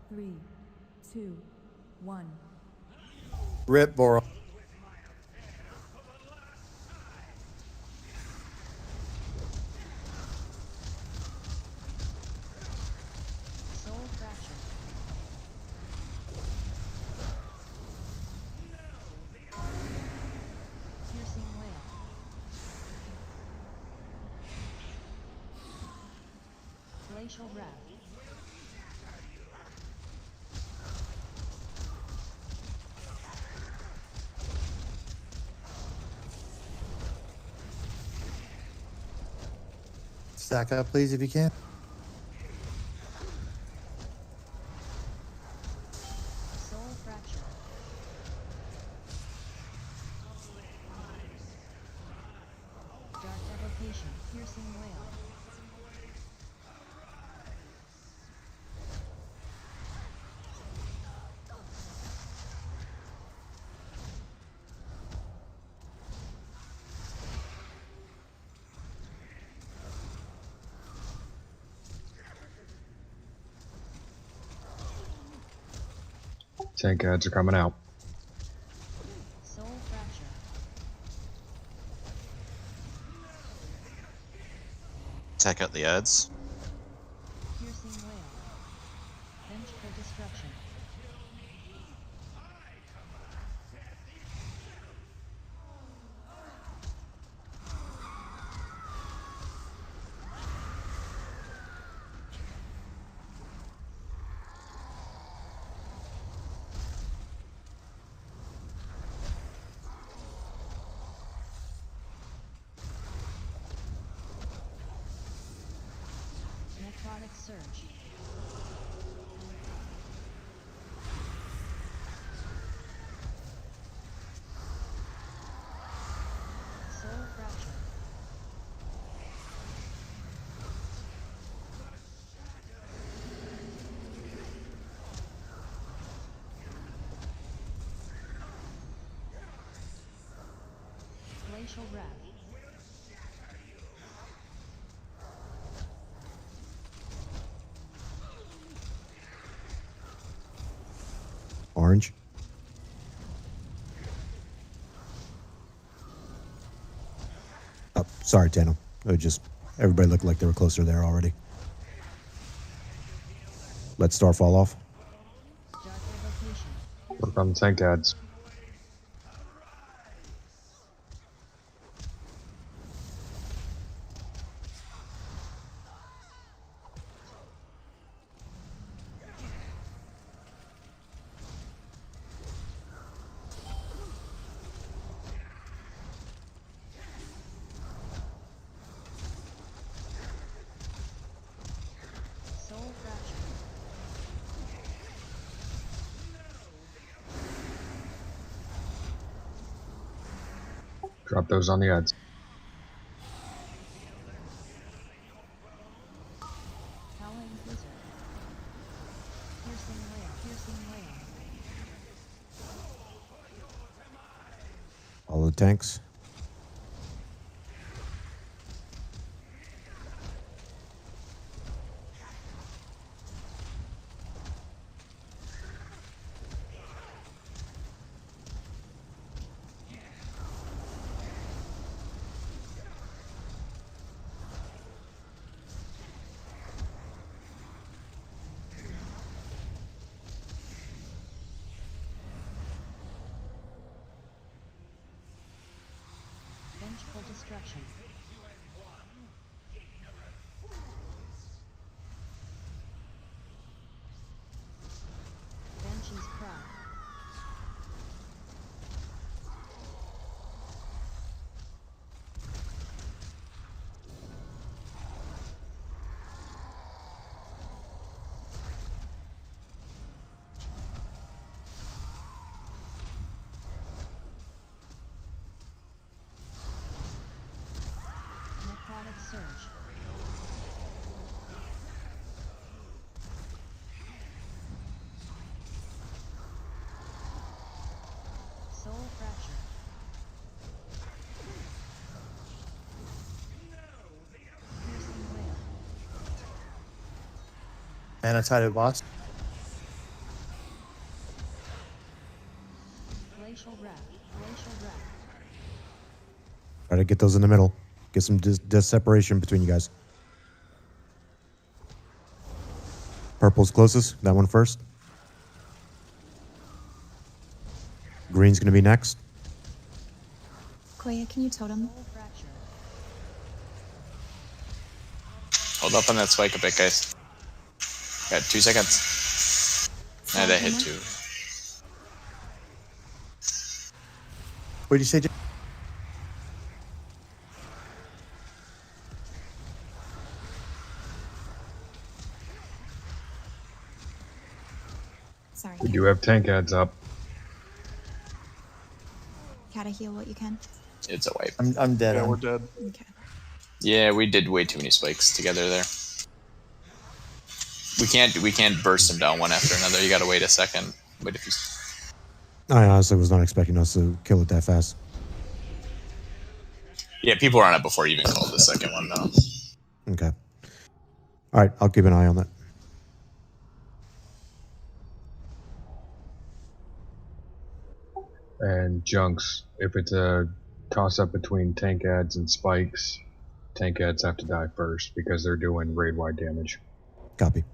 3, 2, 1. Rip, Boral. Soul fracture. Piercing wail. Glacial wrath. Stack up, please, if you can. Soul fracture. Dark evocation. Piercing wail. Tank ads are coming out. Soul fracture. Attack out the ads. Piercing wail. Vengeful destruction. Necrotic surge. Soul fracture. Glacial wrath. Orange. Oh, sorry, Tano. It just everybody looked like they were closer there already. Let Star fall off. Dark evocation. Work on the tank ads. Soul fracture. Drop those on the ads. Howling blizzard. Piercing wail. Piercing wail. All the tanks. Vengeful destruction. Banshee's cry. Necrotic surge. Soul fracture. Piercing wail. Annotated boss. Glacial wrath. Glacial wrath. Try to get those in the middle. Get some separation between you guys. Purple's closest. That one first. Green's going to be next. Koya, can you totem? Soul fracture. Hold up on that spike a bit, guys. Got 2 seconds. Nah, that hit 2. What did you say, Jay? Sorry. We do have tank ads up. Gotta heal what you can. It's a wipe. I'm dead. Yeah, on. we're dead. Okay. Yeah, we did way too many spikes together there. We can't burst them down one after another. You gotta wait a second. Wait if you. I honestly was not expecting us to kill it that fast. Yeah, people were on it before you even called the second one though. Okay. All right, I'll keep an eye on that. And junks, if it's a toss up between tank ads and spikes, Tank heads have to die first because they're doing raid-wide damage. Copy.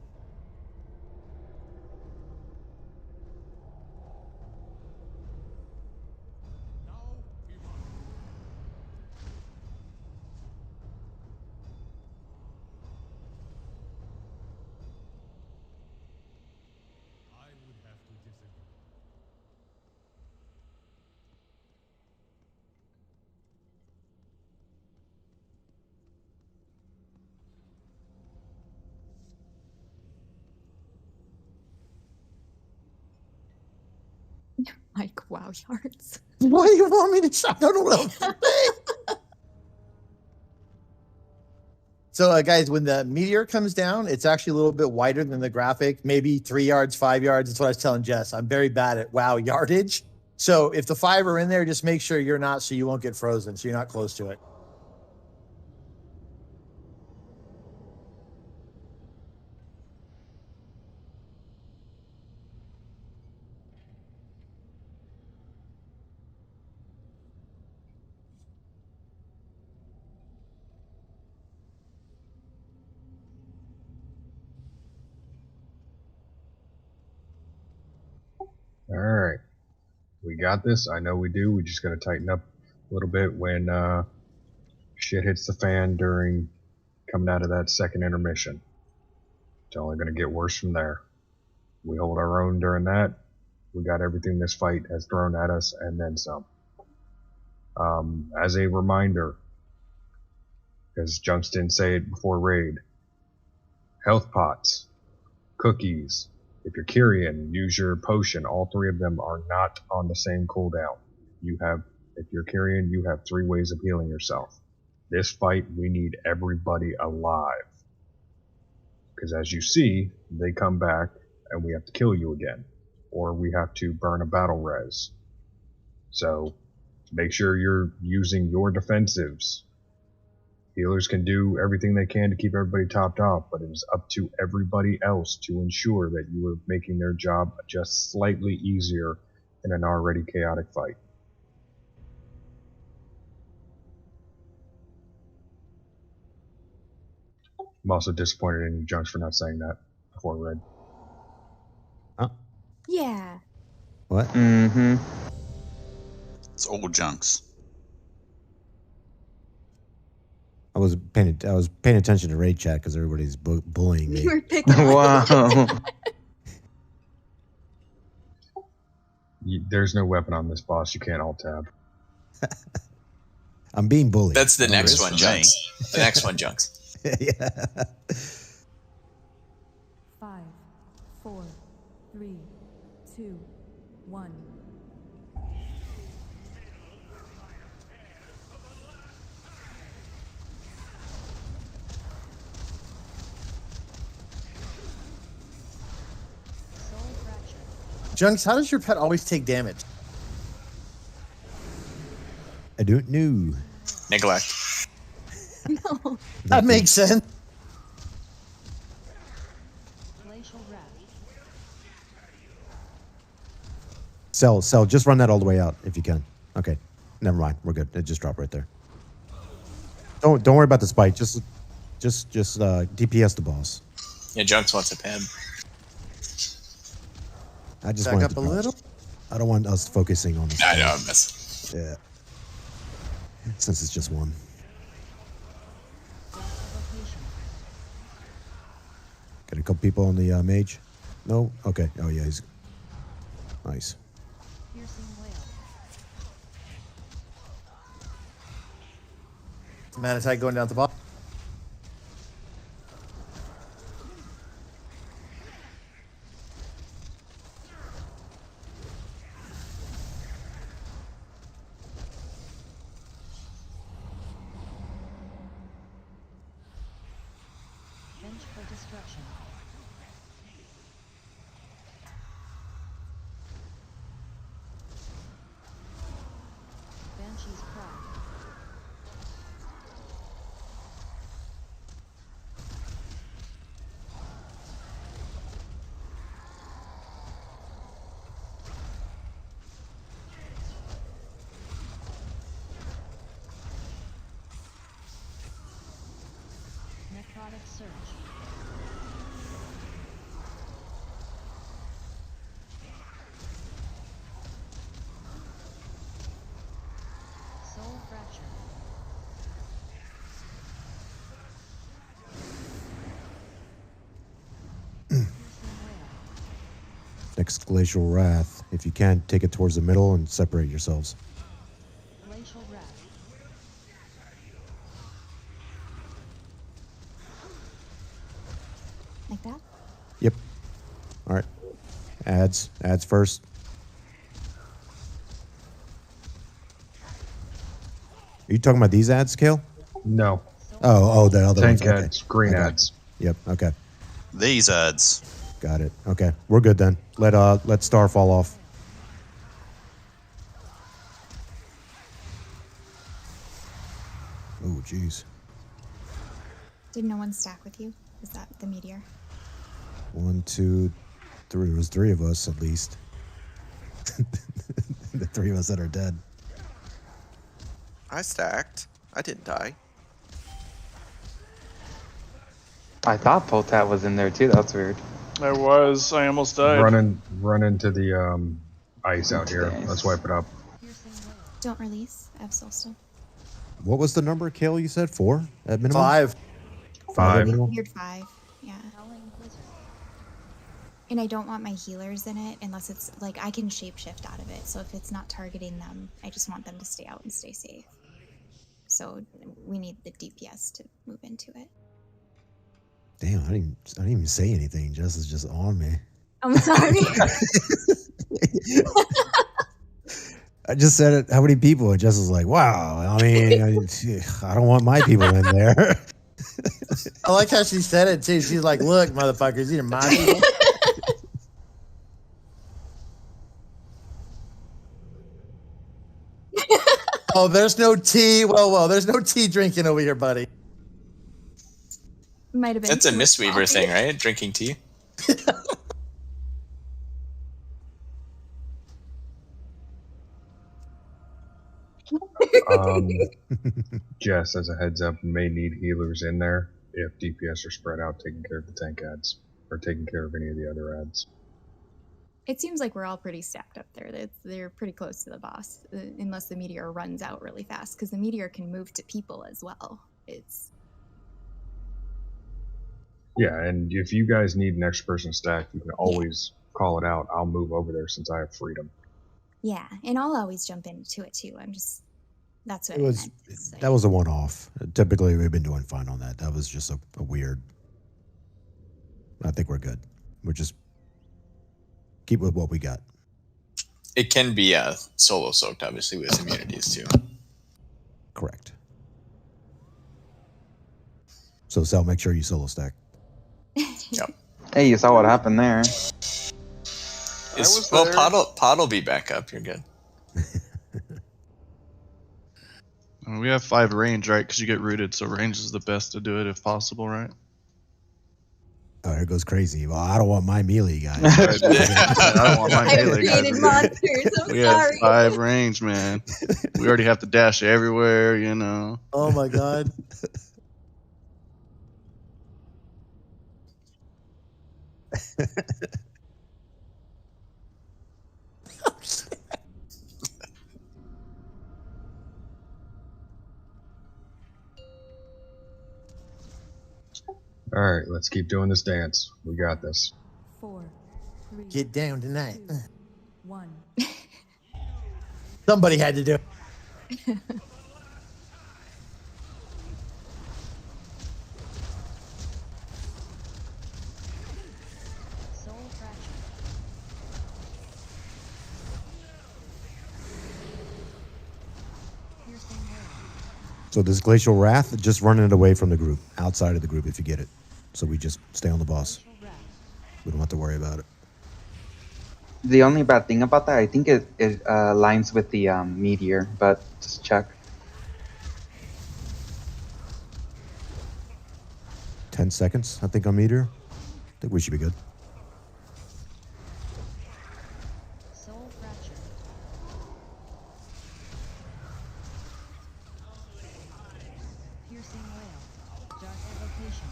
Like, wow, yards. Why do you want me to? I don't know what else to say. So, guys, when the meteor comes down, it's actually a little bit wider than the graphic, maybe 3 yards, 5 yards. That's what I was telling Jess. I'm very bad at wow yardage. So, if the 5 are in there, just make sure you're not, so you won't get frozen, so you're not close to it. Alright. We got this. I know we do. We just gotta tighten up a little bit when shit hits the fan during coming out of that second intermission. It's only gonna get worse from there. We hold our own during that. We got everything this fight has thrown at us and then some. As a reminder, because Junks didn't say it before raid, health pots, cookies, if you're Kyrian, use your potion. All 3 of them are not on the same cooldown. If you're Kyrian, you have 3 ways of healing yourself. This fight, we need everybody alive. Because as you see, they come back and we have to kill you again. Or we have to burn a battle res. So, make sure you're using your defensives. Healers can do everything they can to keep everybody topped off, but it is up to everybody else to ensure that you are making their job just slightly easier in an already chaotic fight. I'm also disappointed in you, Junks, for not saying that before Red. Yeah. What? Mm-hmm. It's all Junks. I was paying attention to raid chat because everybody's bullying me. You were picking Wow. There's no weapon on this boss. You can't alt-tab. I'm being bullied. That's the next is one, for Junks. The next one, Junks. Yeah. 5, 4, 3, 2, 1. Soul fracture. Junks, how does your pet always take damage? I don't know. Neglect. No. That makes sense. Glacial wrath. Cell, just run that all the way out if you can. Okay. Never mind. We're good. It just dropped right there. Don't worry about the spike. Just DPS the boss. Yeah, Junks wants a pad. I just Back want up a little. I don't want us focusing on this. I know, I'm messing. Yeah. Since it's just one. Got a couple people on the mage. No. Okay. Oh yeah, he's nice. Piercing wail. Manatite going down at the bottom. Bench for destruction. Banshee's cry. Chaotic Surge. Soul Fracture. Next Glacial Wrath. If you can, take it towards the middle and separate yourselves. Glacial Wrath. Like that? Yep. All right. Ads first. Are you talking about these ads, Kale? No. Oh, the other Tank ones. Okay. ads, green Okay. ads. Yep. Okay. These ads. Got it. Okay. We're good then. Let Star fall off. Oh, jeez. Did no one stack with you? Is that the meteor? 1, 2, 3. There was 3 of us at least. The 3 of us that are dead. I stacked. I didn't die. I thought Potat was in there too. That's weird. I was. I almost died. Run into the ice out here. Let's wipe it up. Don't release. I have soul stone. What was the number, Kale? You said 4 at minimum. 5. 5 at minimum. Weird 5. Yeah. And I don't want my healers in it unless it's like I can shapeshift out of it. So if it's not targeting them, I just want them to stay out and stay safe. So we need the DPS to move into it. Damn, I didn't even say anything. Jess is just on me. I'm sorry. I just said it. How many people? And Jess was like, "Wow." I mean, I don't want my people in there. I like how she said it too. She's like, "Look, motherfuckers, these are my people." Oh, there's no tea. Well, there's no tea drinking over here, buddy. Might have been. That's a too much Mistweaver coffee. thing, right? Drinking tea. Jess, as a heads up, may need healers in there if DPS are spread out taking care of the tank ads or taking care of any of the other ads. It seems like we're all pretty stacked up there. They're pretty close to the boss, unless the meteor runs out really fast, because the meteor can move to people as well. Yeah, and if you guys need an extra person stack, you can always call it out. I'll move over there since I have freedom. Yeah, and I'll always jump into it too. That's what It was I meant. that was a one-off. Typically, we've been doing fine on that. That was just a weird. I think we're good. We're just keep with what we got. It can be solo soaked, obviously, with immunities too. Correct. So, Sal, make sure you solo stack. Yep. Hey, you saw what happened there. Pod'll be back up. You're good. We have 5 range, right? Because you get rooted, so range is the best to do it if possible, right? Oh, here goes crazy. Well, I don't want my melee guy. I don't want my melee guy. created monsters. I'm We sorry. have 5 range, man. We already have to dash everywhere, you know. Oh my god. Alright, let's keep doing this dance. We got this. 4, 3, Get down tonight. 1. Somebody had to do it. Soul Fracture. Piercing Wail. So this Glacial Wrath, just running it away from the group, outside of the group if you get it. So we just stay on the boss. Glacial Wrath. We don't have to worry about it. The only bad thing about that, I think it aligns with the meteor, but just check. 10 seconds, I think, on meteor. I think we should be good. Soul Fracture. Piercing Wail. Dark Evocation.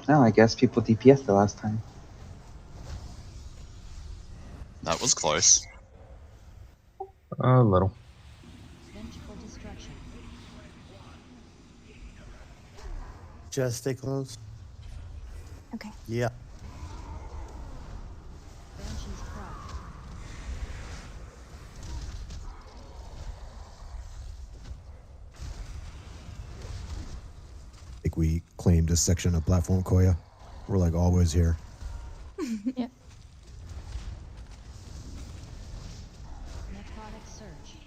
Oh, I guess people DPS the last time. That was close. A little. Vengeful destruction. Just stay close. Okay. Yeah. Banshee's cry. I think we claimed a section of platform Koya. We're like always here. Yeah. Necrotic surge.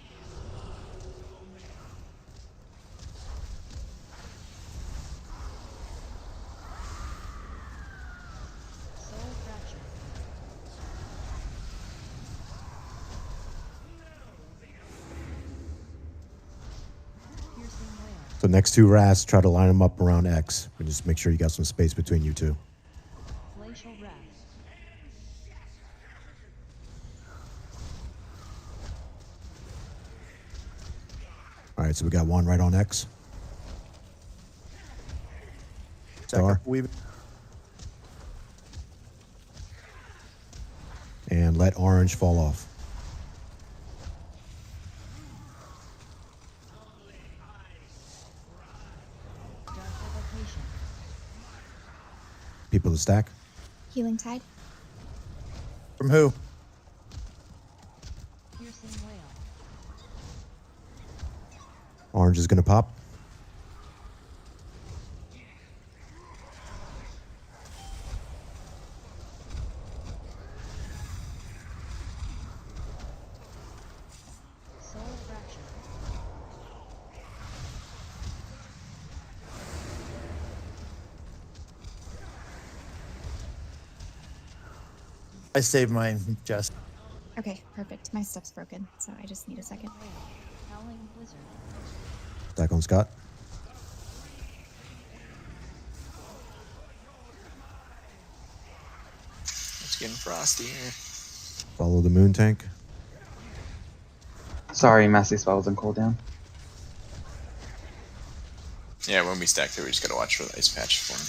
Soul fracture. Piercing wail. So next two Ras, try to line them up around X. And just make sure you got some space between you two. Glacial wrath. All right, so we got one right on X. Star. And let orange fall off. Dark evocation. People to stack. Healing tide. From who? Piercing wail. Orange is going to pop. Soul fracture. I saved mine, Jess. Okay, perfect. My stuff's broken, so I just need a second. Wail. Howling blizzard. Stack on Scott. It's getting frosty here. Follow the moon tank. Sorry, Massey Spells and cooldown. Yeah, when we stack there, we just gotta watch for the ice patch form.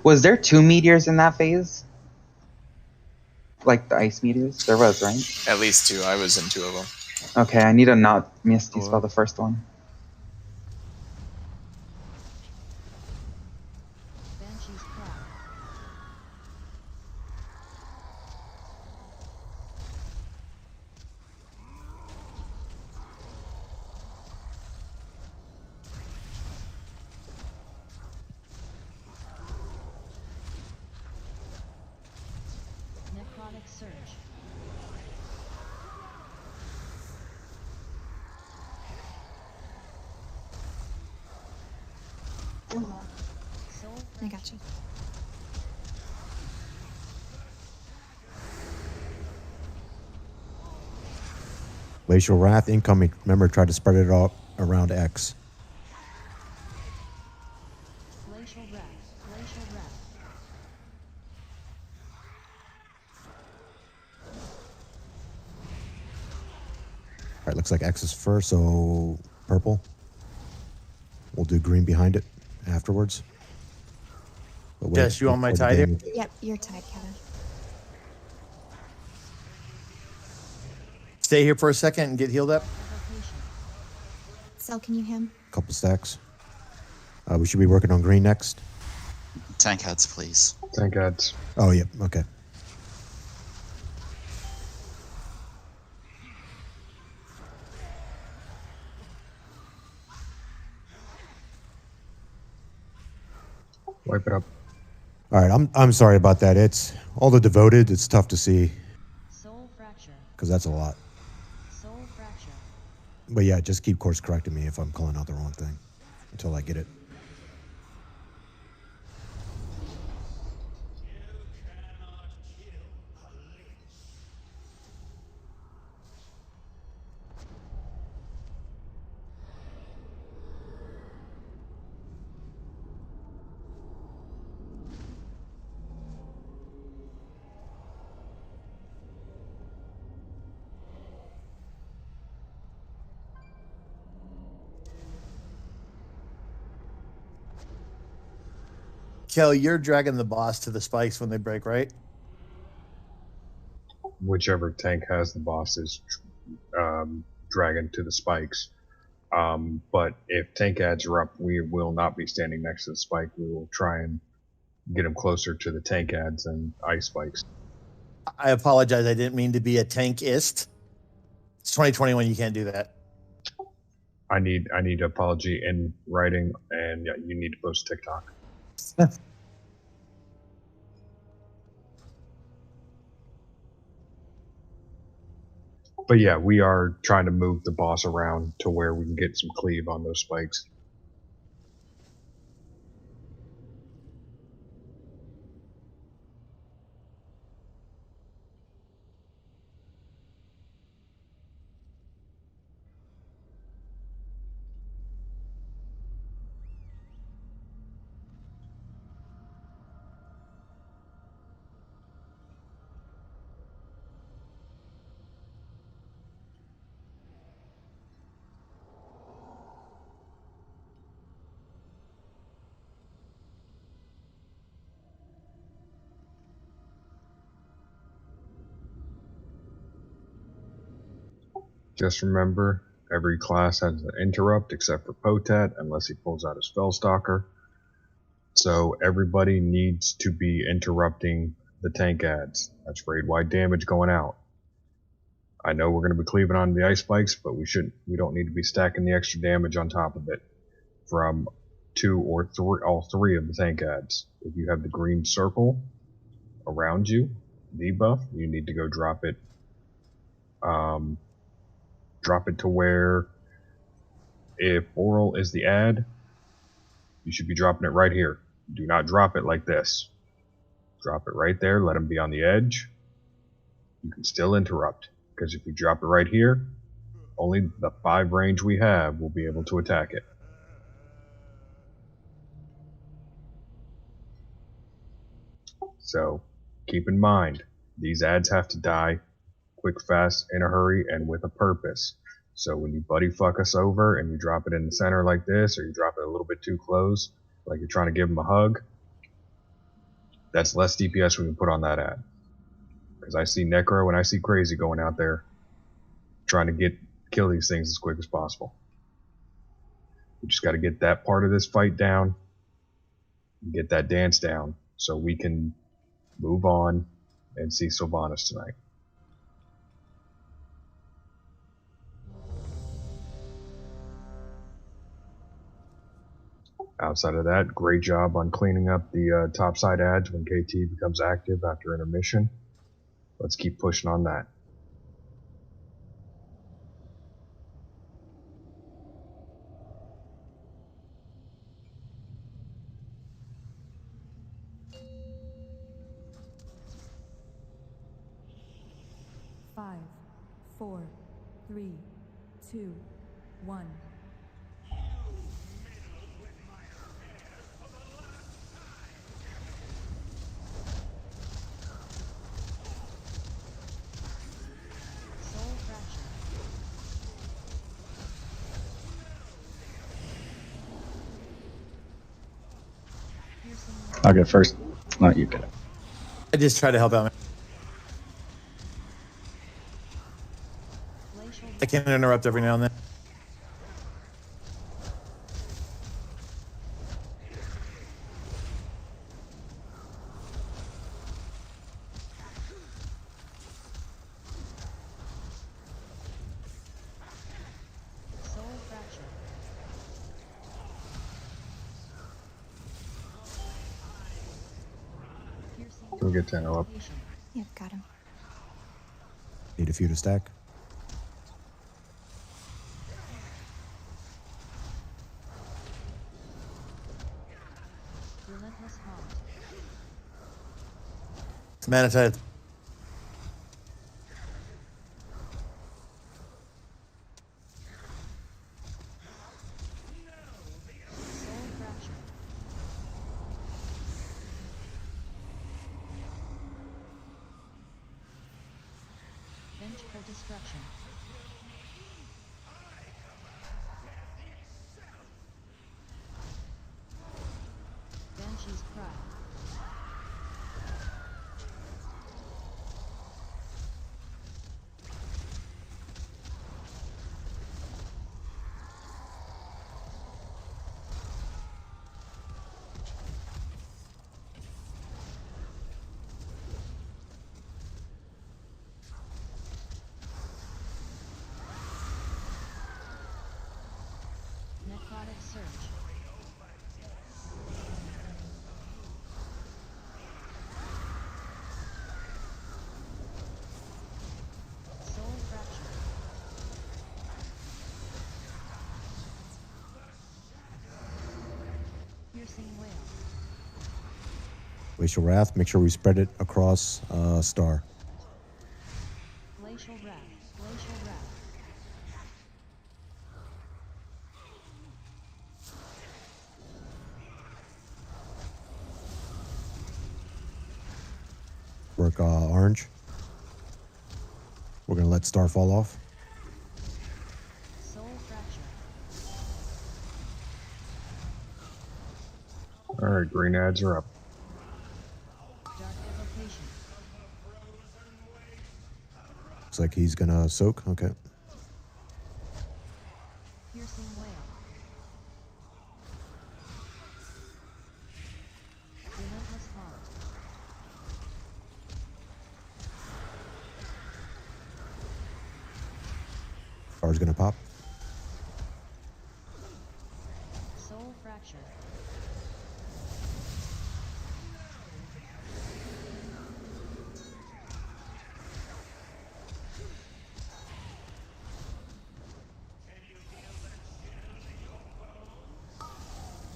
Was there 2 meteors in that phase? Like the ice meteors? There was, right? At least 2. I was in 2 of them. Okay, I need to not Misty Spell the first one. Banshee's cry. Necrotic surge. Soul I got you. Glacial Wrath incoming. Remember, try to spread it out around X. glacial wrath. Glacial wrath. All right, looks like X is first, so purple. We'll do green behind it afterwards. But wait Jess, you on my before the tide here? damage- Yep, you're tied, Kevin. Stay here for a second and get healed up. Evocation. Cell, can you him? Couple stacks. We should be working on green next. Tank heads, please. Tank ads. Oh, yep. Okay. Wipe it up. All right. I'm sorry about that. It's all the devoted. It's tough to see Soul fracture. because that's a lot. Soul fracture. But yeah, just keep course correcting me if I'm calling out the wrong thing until I get it. Kel, you're dragging the boss to the spikes when they break, right? Whichever tank has the boss is dragging to the spikes. But if tank ads are up, we will not be standing next to the spike. We will try and get them closer to the tank ads and ice spikes. I apologize. I didn't mean to be a tankist. It's 2021. You can't do that. I need an apology in writing, and yeah, you need to post TikTok. But yeah, we are trying to move the boss around to where we can get some cleave on those spikes. Just remember, every class has an interrupt except for Potat, unless he pulls out his Spellstalker. So everybody needs to be interrupting the tank ads. That's raid-wide damage going out. I know we're going to be cleaving on the ice spikes, but we don't need to be stacking the extra damage on top of it from 2 or 3, all 3 of the tank ads. If you have the green circle around you, debuff, you need to go drop it. Drop it to where, if oral is the ad, you should be dropping it right here. Do not drop it like this. Drop it right there, let them be on the edge. You can still interrupt, because if you drop it right here, only the 5 range we have will be able to attack it. So, keep in mind, these ads have to die quick, fast, in a hurry, and with a purpose. So when you buddy fuck us over and you drop it in the center like this, or you drop it a little bit too close, like you're trying to give them a hug, that's less DPS we can put on that ad. Because I see Necro and I see Crazy going out there trying to kill these things as quick as possible. We just got to get that part of this fight down, get that dance down, so we can move on and see Sylvanas tonight. Outside of that, great job on cleaning up the topside ads when KT becomes active after intermission. Let's keep pushing on that. Five, 4, 3, 2, 1. Soul fracture. I'll go first. No, you get it. I just try to help out. I can interrupt every now and then. Soul fracture. We'll get 10 up. Yep, got him. Need a few to stack. Relentless heart. Manatite. Soul fracture. Bench for destruction. Banshee's cry. surge. Soul fracture. Piercing wail. Glacial Wrath. Make sure we spread it across Star. Glacial wrath. Glacial wrath. Work Orange. We're gonna let Star fall off. Soul fracture. Alright, green ads are up. Dark evocation. Looks like he's gonna soak. Okay. Piercing wail. Relentless heart. Star's gonna pop. Soul fracture.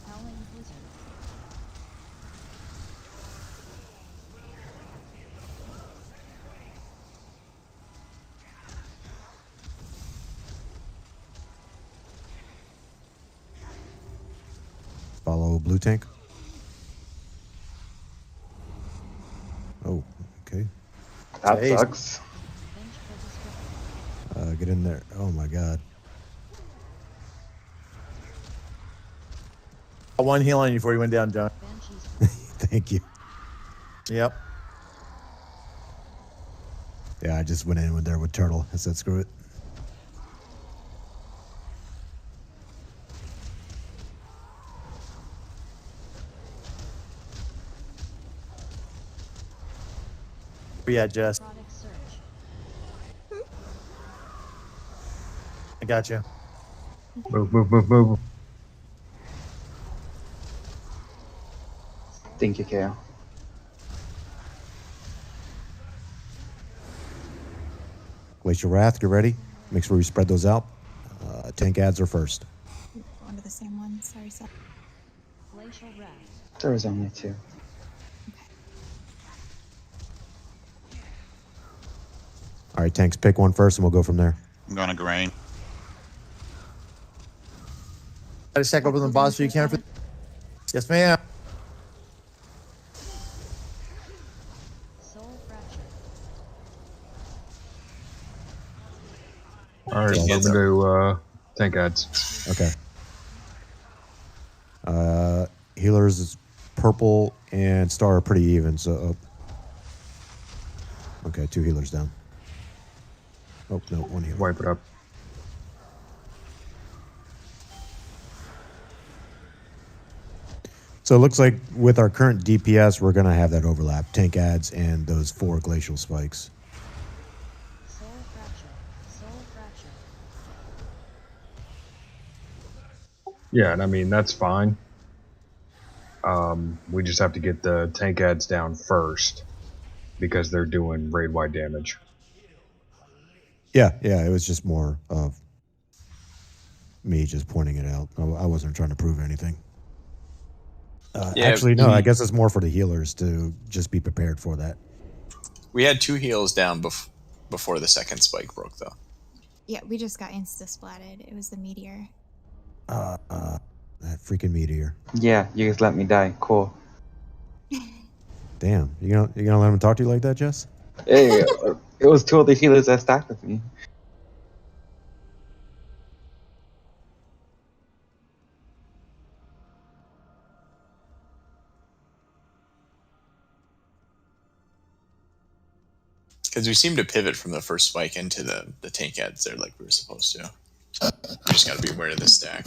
Howling blizzard. Follow blue tank. Oh, okay. That Jeez. sucks. Vengeful destruction. Get in there. Oh my god. One heal on you before you went down, John. Banshee's Thank you. Yep. Yeah, I just went in with there with Turtle. I said screw it. Where you at, Jess? product surge. I got you. Move, move, move, move. Thank you, KO. Glacial Wrath, get ready. Make sure we spread those out. Tank ads are first. One of the same ones. Sorry, Seth. Glacial wrath. There was only two. All right, tanks, pick one first and we'll go from there. I'm going to green. Try to stack open the boss so you can. Yes, ma'am. Soul fracture. Alright, Tank ads moving to tank ads. Okay. Healers is purple and Star are pretty even, so. Oh. Okay, 2 healers down. Oh, no, 1 healer. Wipe it up. So it looks like with our current DPS, we're going to have that overlap. Tank ads and those 4 glacial spikes. Soul fracture. Soul fracture. Yeah, and I mean, that's fine. We just have to get the tank ads down first because they're doing raid-wide damage. Yeah, it was just more of me just pointing it out. I wasn't trying to prove anything. Yeah, Actually, no, I guess it's more for the healers to just be prepared for that. We had 2 heals down before the second spike broke, though. Yeah, we just got insta-splatted. It was the meteor. That freaking meteor. Yeah, you guys let me die. Cool. Damn, you gonna let him talk to you like that, Jess? Hey, it was 2 of the healers that stacked with me. Because we seemed to pivot from the first spike into the tank ads there like we were supposed to. We just got to be aware of this stack.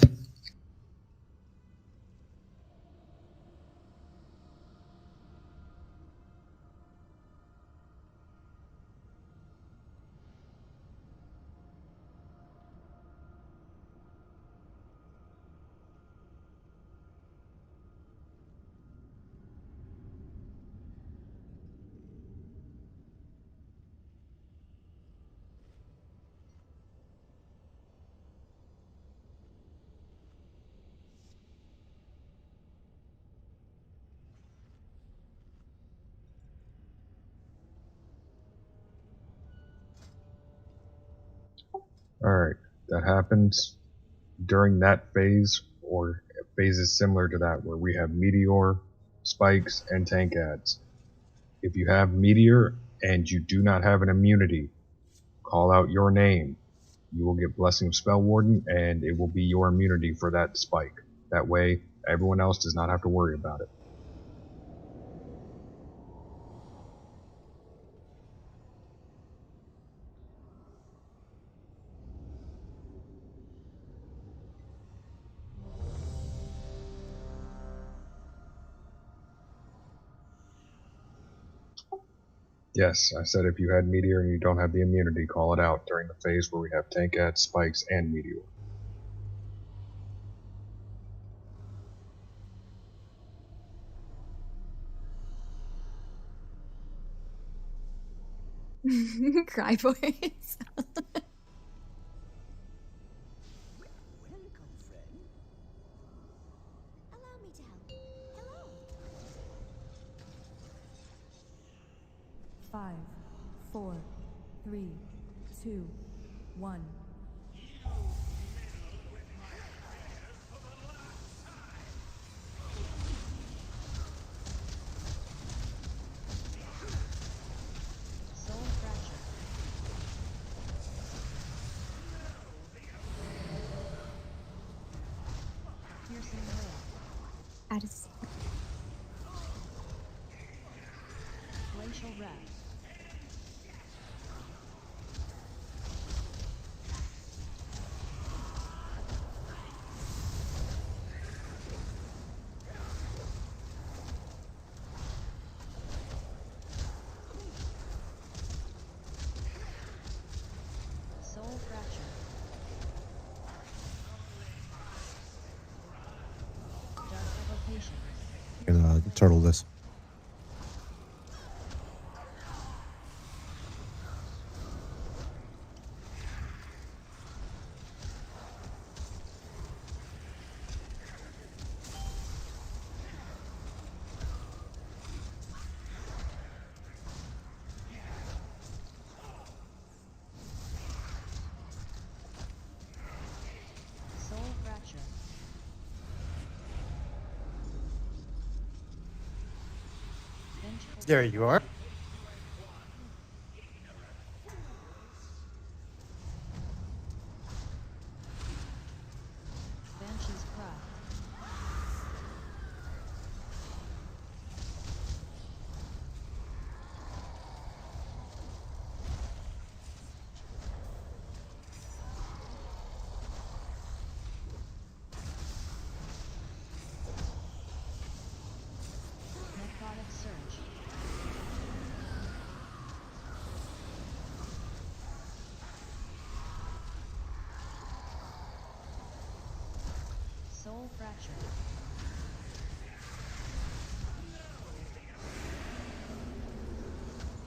Alright, that happens during that phase, or phases similar to that, where we have meteor, spikes, and tank ads. If you have meteor and you do not have an immunity, call out your name. You will get Blessing of Spell Warden, and it will be your immunity for that spike. That way, everyone else does not have to worry about it. Yes, I said if you had meteor and you don't have the immunity, call it out during the phase where we have tank ads, spikes, and meteor. Cry boys. Five, 4, 3, 2, 1. Soul fracture. Piercing wail. Addis. Glacial wrath. Soul fracture. Dark evocation. Gonna turtle this. Soul fracture. Vengeful. There you are. Banshee's cry. Necrotic surge. Soul fracture.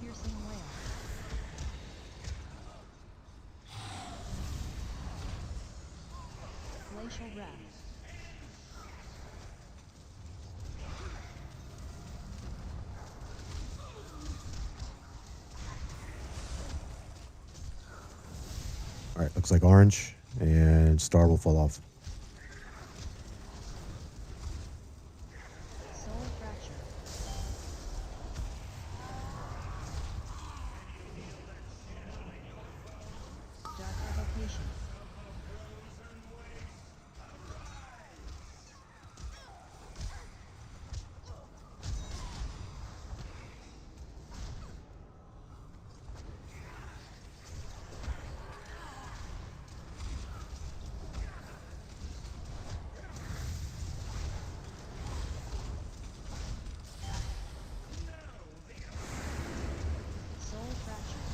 Piercing wail. Glacial wrath. All right, looks like orange, and star will fall off. Soul fracture. Dark evocation. Soul fracture.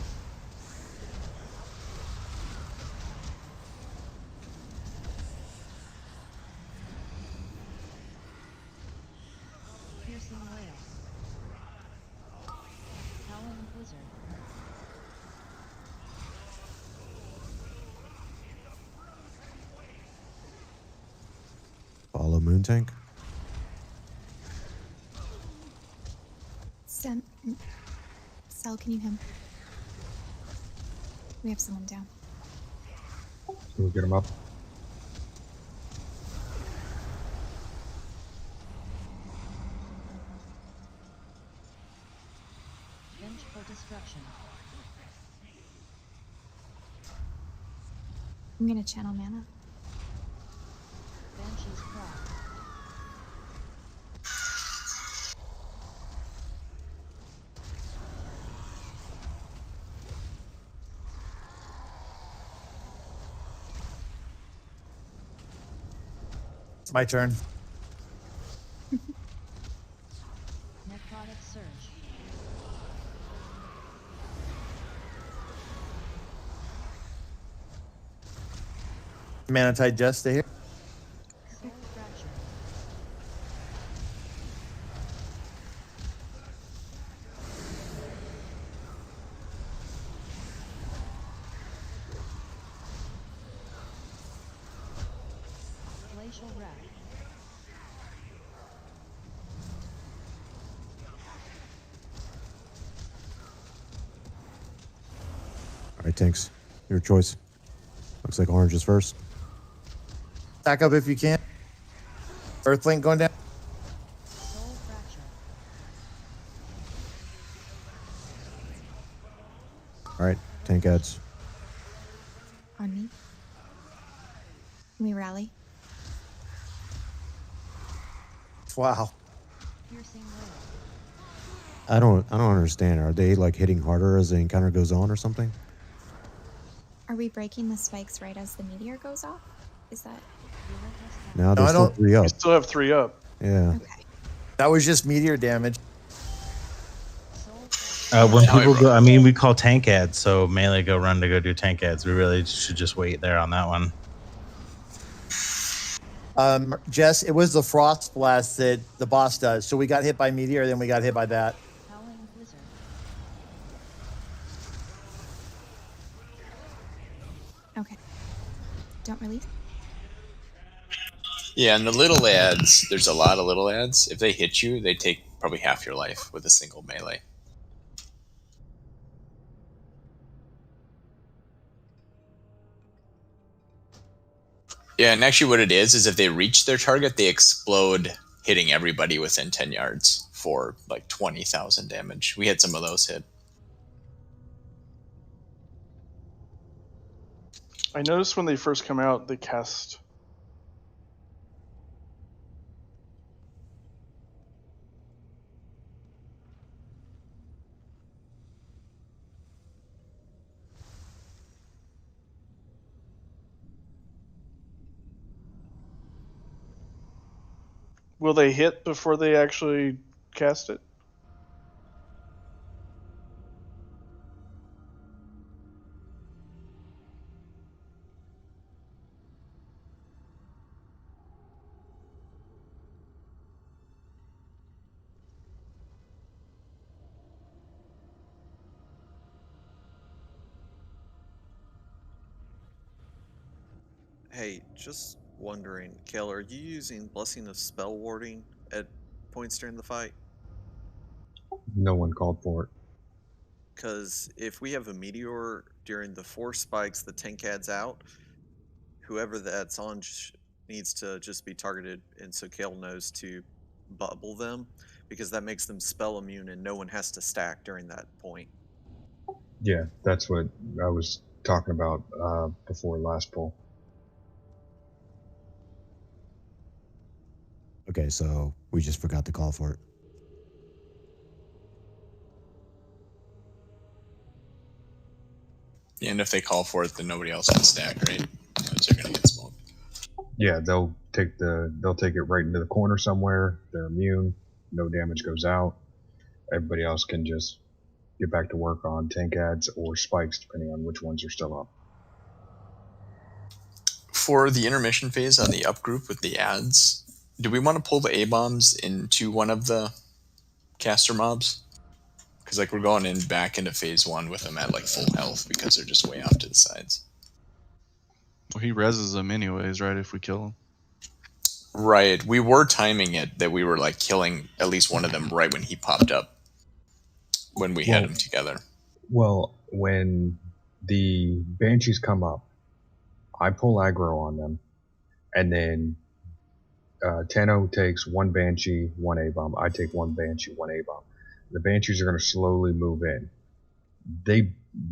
Piercing wail. Howling blizzard. Follow moon tank. Cell, can you him? We have someone down. We'll get him up. Vengeful destruction. I'm gonna channel mana. Banshee's cry. It's my turn. Necrotic surge. Mana Tide Just stay here. Soul fracture. Glacial wrath. All right, Tanks. Your choice. Looks like orange is first. Stack up if you can. Earthlink going down. Soul fracture. All right, tank adds. On me. Can we rally? Wow. Piercing wail. I don't understand. Are they like hitting harder as the encounter goes on or something? Are we breaking the spikes right as the meteor goes off? Is that Now No, there's I still don't- 3 up. We still have 3 up. Yeah. okay? That was just meteor damage. Soul fracture. When Now I people run. go, I mean, we call tank ads, so melee go run to go do tank ads. We really should just wait there on that one. Jess, it was the frost blast that the boss does. So we got hit by meteor, then we got hit by that. Howling blizzard. Okay. Don't release. Yeah, and the little ads, there's a lot of little ads. If they hit you, they take probably half your life with a single melee. Yeah, and actually what it is if they reach their target, they explode, hitting everybody within 10 yards for like 20,000 damage. We had some of those hit. I noticed when they first come out, they cast. Will they hit before they actually cast it? Hey, just wondering, Kale, are you using Blessing of Spell Warding at points during the fight? No one called for it. Because if we have a meteor during the 4 spikes, the tank adds out, whoever that's on needs to just be targeted, and so Kale knows to bubble them, because that makes them spell immune and no one has to stack during that point. Yeah, that's what I was talking about before last poll. Okay, so we just forgot to call for it. And if they call for it, then nobody else can stack, right? Because they're going to get smoked. Yeah, they'll take it right into the corner somewhere. They're immune. No damage goes out. Everybody else can just get back to work on tank ads or spikes, depending on which ones are still up. For the intermission phase on the up group with the ads, do we want to pull the A-bombs into one of the caster mobs? Because like we're going in back into phase 1 with them at like full health because they're just way off to the sides. Well, he reses them anyways, right? If we kill him. Right. We were timing it that we were like killing at least one of them right when he popped up. When we had them together. Well, when the Banshees come up, I pull aggro on them, and then Tenno takes one Banshee, one A-bomb. I take one Banshee, one A-bomb. The Banshees are going to slowly move in.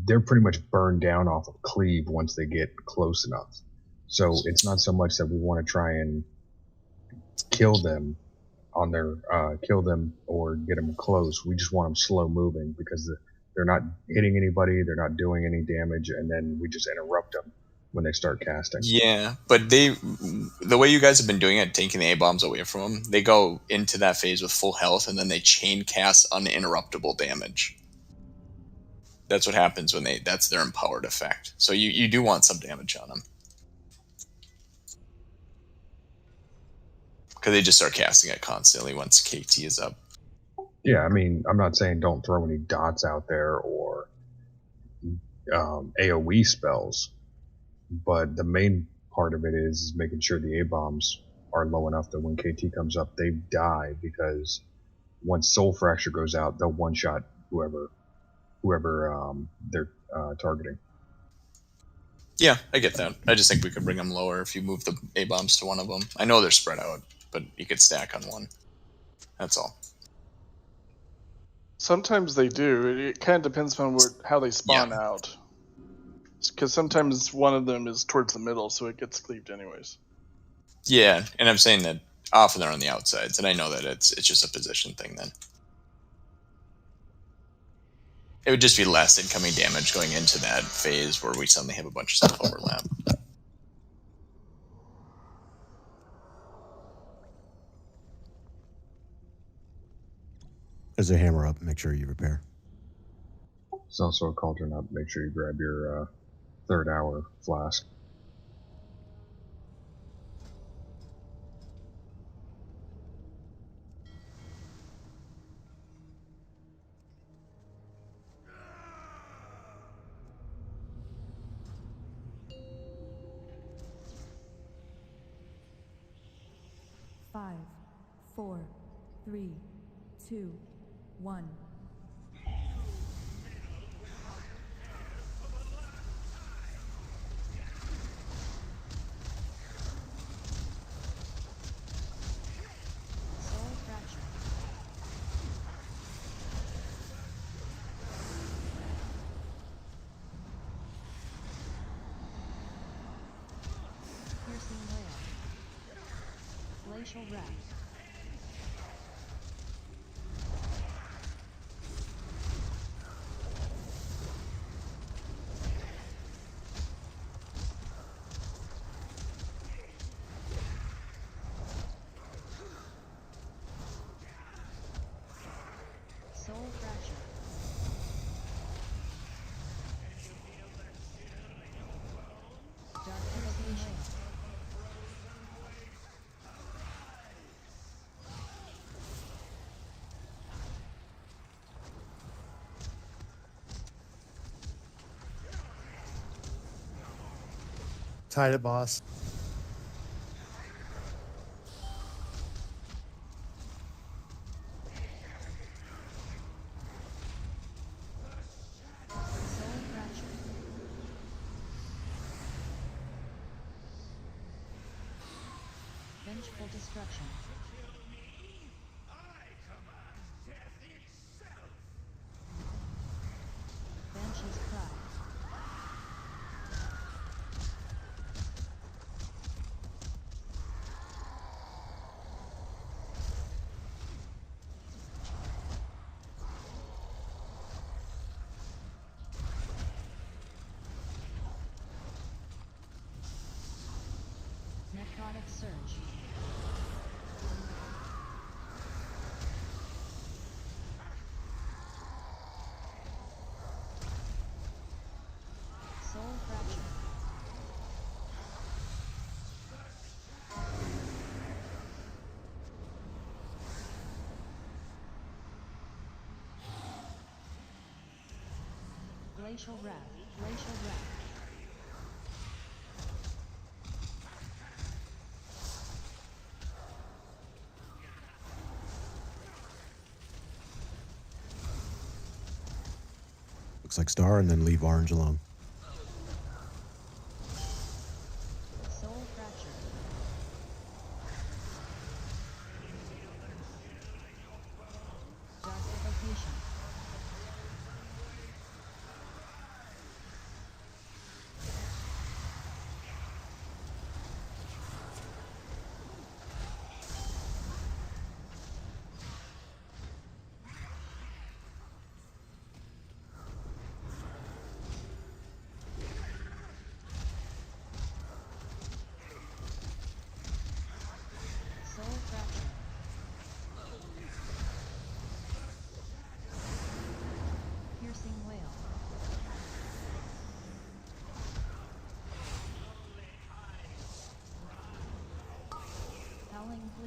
They're pretty much burned down off of cleave once they get close enough. So it's not so much that we want to try and kill them on their kill them or get them close. We just want them slow moving because they're not hitting anybody, they're not doing any damage, and then we just interrupt them when they start casting. Yeah, but the way you guys have been doing it, taking the A-bombs away from them, they go into that phase with full health, and then they chain cast uninterruptible damage. That's what happens when that's their empowered effect. So you do want some damage on them. Because they just start casting it constantly once KT is up. Yeah, I mean, I'm not saying don't throw any dots out there or AoE spells, but the main part of it is making sure the A-bombs are low enough that when KT comes up, they die, because once Soul Fracture goes out, they'll one-shot whoever they're targeting. Yeah, I get that. I just think we could bring them lower if you move the A-bombs to one of them. I know they're spread out, but you could stack on one. That's all. Sometimes they do. It kind of depends on how they spawn out. Because sometimes one of them is towards the middle, so it gets cleaved anyways. Yeah, and I'm saying that often they're on the outsides, and I know that it's just a position thing then. It would just be less incoming damage going into that phase where we suddenly have a bunch of stuff overlap. There's a hammer up. Make sure you repair. It's also a cauldron up. Make sure you grab your third hour flask. Five, 4, 3, 2, 1. Soul Fracture. Piercing Wail. Glacial Wrath. Soul Fracture. Dark Invocation. Tied it, boss. Soul Fracture. Vengeful Destruction. Banshee's Cry. Necrotic Surge. Soul Fracture. Glacial Wrath. Glacial Wrath. Looks like star, and then leave orange alone.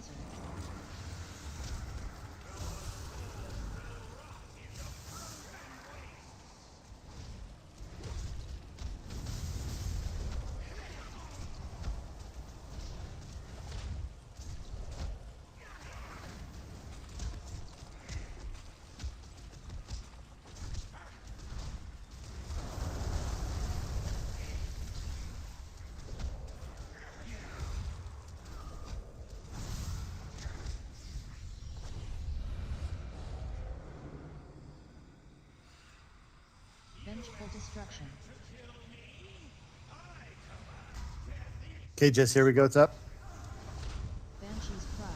blizzard. Vengeful destruction. Okay, Jess, here we go. What's up? Banshee's cry.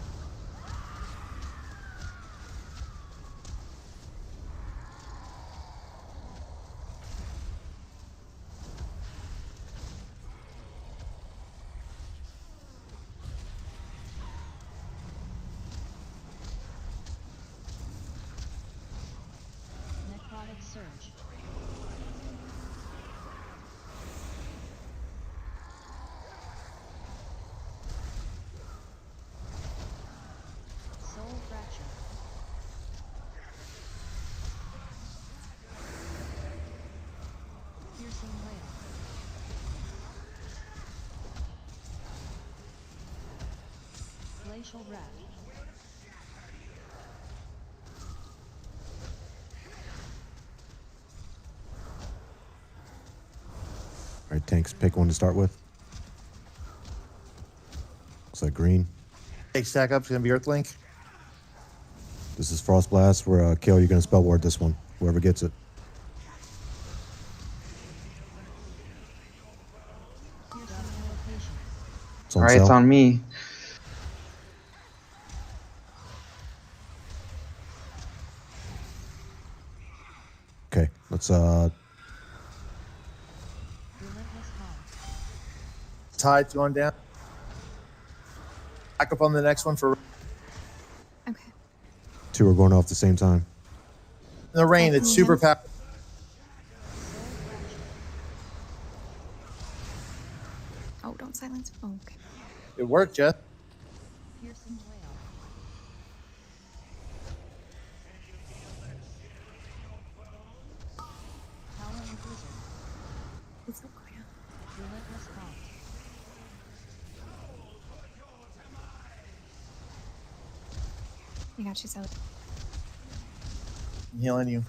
Necrotic surge. Soul fracture. Piercing wail. Glacial wrath. All right, tanks, pick one to start with. Looks like green. Take stack up. It's gonna be Earthlink. This is Frost Blast. Where Kill, you're gonna spell ward this one. Whoever gets it. Piercing allocation. It's on All right, it's cell. on me. Okay, let's Relentless heart. Tide's going down. Back up on the next one for Okay. two are going off at the same time. the rain. It's super powerful. Oh, don't silence. Oh, okay. It worked, Jess. Piercing wail. Howling blizzard. It's okay. Relentless haunt. I got you, Sally. I'm healing you.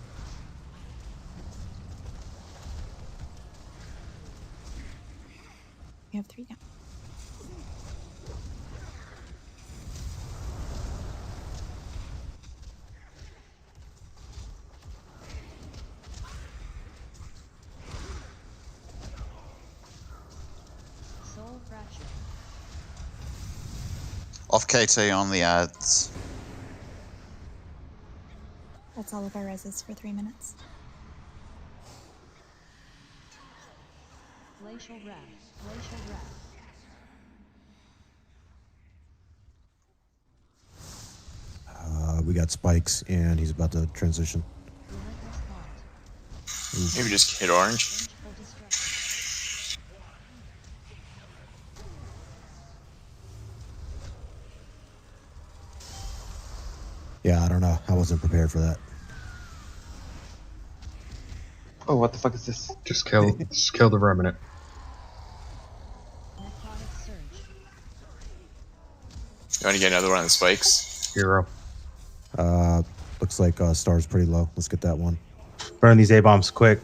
We have 3 now. Soul fracture. Off KT on the ads. That's all of our reses for 3 minutes. Glacial wrath. Glacial wrath. We got spikes, and he's about to transition. Relentless haunt. Maybe just hit orange. Vengeful destruction. Yeah, I don't know. I wasn't prepared for that. Oh, what the fuck is this? Just kill the remnant. Necrotic surge. You want to get another one of the spikes? Hero. Looks like Star's pretty low. Let's get that one. Burn these A-bombs quick.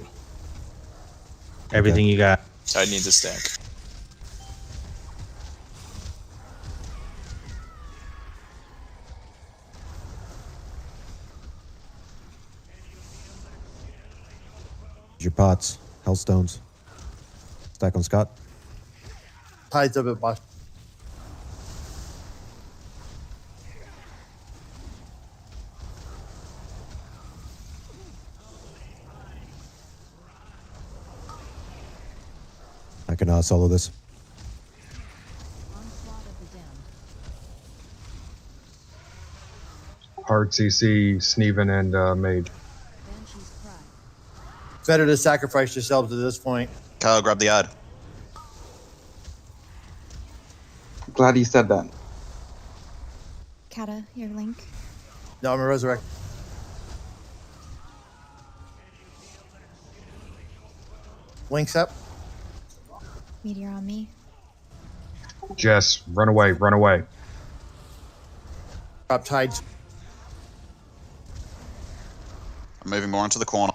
Everything you got. Tide needs a stack. Your pots, Hellstones. Stack on Scott. Tide's up at boss. I can solo this. Onslaught of the damned. Hard CC, Sneven, and Mage. Banshee's cry. It's better to sacrifice yourselves at this point. Kyle, grab the ad. Glad you said that. Kata, your link. No, I'm a resurrect. Links up. Meteor on me. Jess, run away, run away. Drop tides. I'm moving more into the corner.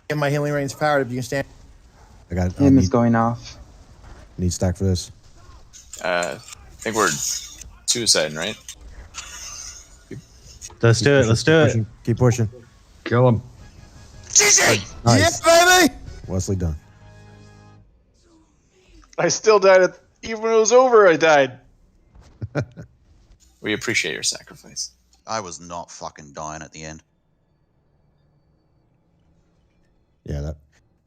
Get my healing range powered if you can stand. I got Him is going off. Need stack for this. I think we're suiciding, right? Let's do it. Let's do it. Keep pushing. Kill him. GG! Nice. Yeah, baby! Wesley done. I still died. Even when it was over, I died. We appreciate your sacrifice. I was not fucking dying at the end. Yeah, that.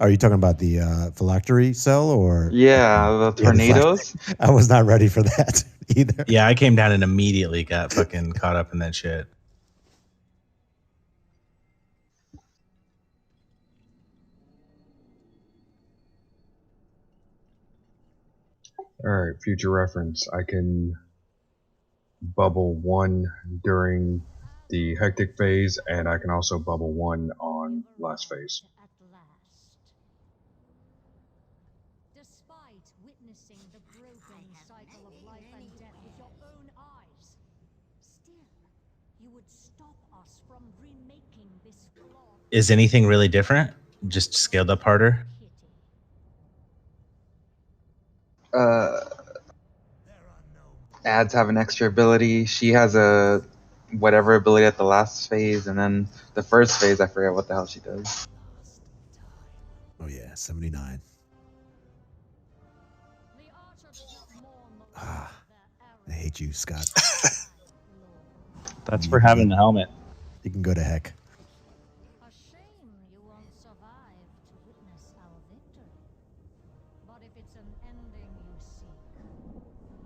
Are you talking about the phylactery cell or? Yeah, the tornadoes. I was not ready for that either. Yeah, I came down and immediately got fucking caught up in that shit. Alright, future reference. I can bubble 1 during the hectic phase, and I can also bubble 1 on last phase. Despite witnessing the broken cycle of life and death with your own eyes, still, you would stop us from remaking this flawed. Is anything really different? Just scaled up harder? Ads have an extra ability. She has a whatever ability at the last phase, and then the first phase, I forget what the hell she does. Oh yeah, 79. Ah, I hate you, Scott. That's for having the helmet. You can go to heck. A shame you won't survive to witness our victory. But if it's an ending you seek,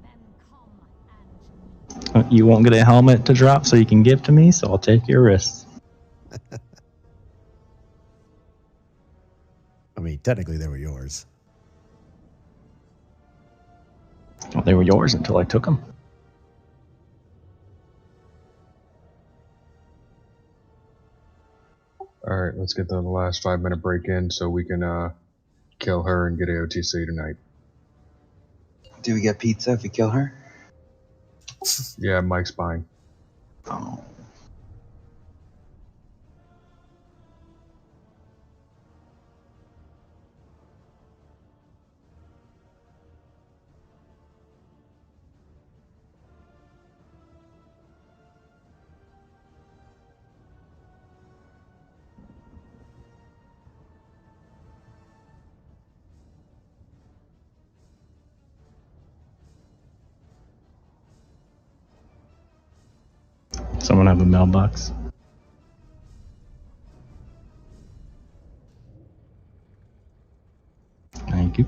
then come and meet. You won't get a helmet to drop so you can give to me, so I'll take your risks. I mean, technically they were yours. Well, they were yours until I took them. Alright, let's get the last 5-minute break in so we can kill her and get AOTC tonight. Do we get pizza if we kill her? Yeah, Mike's buying. Oh. Someone have a mailbox. Thank you.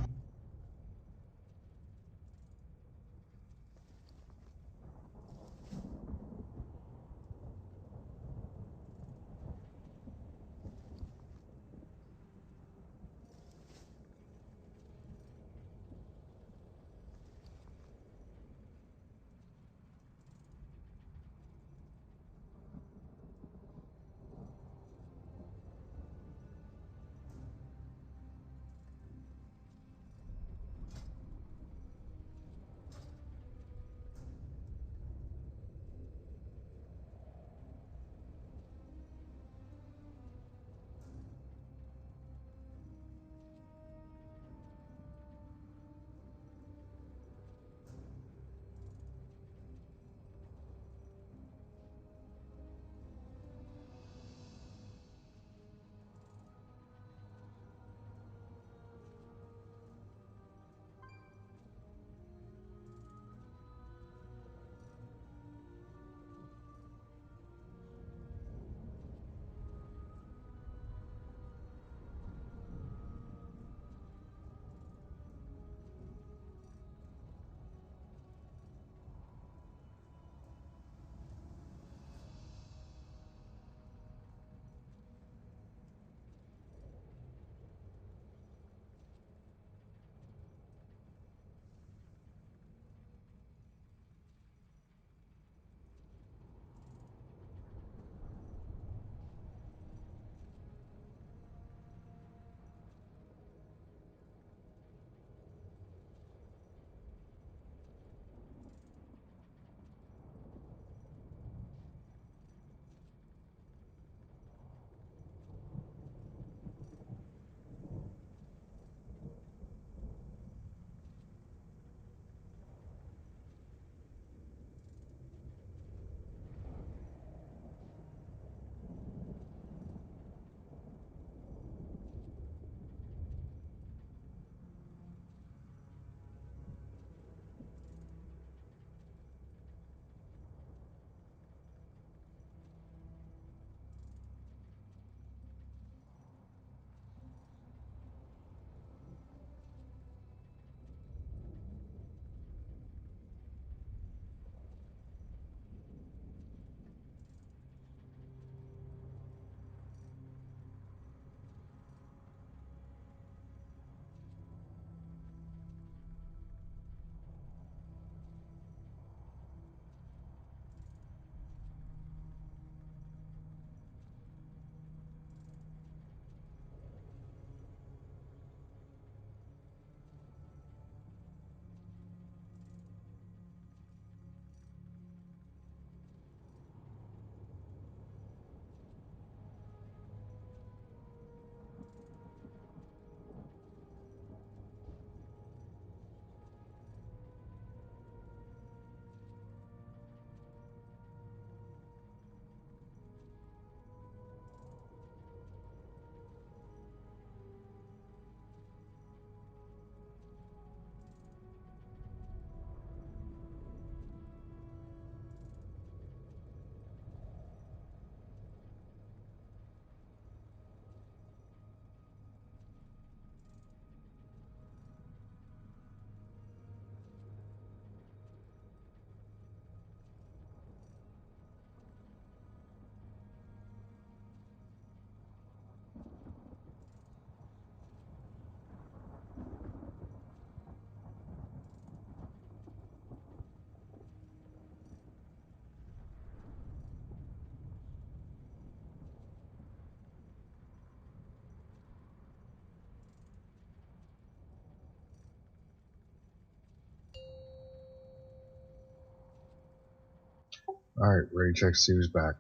Alright, ready to check to see who's back.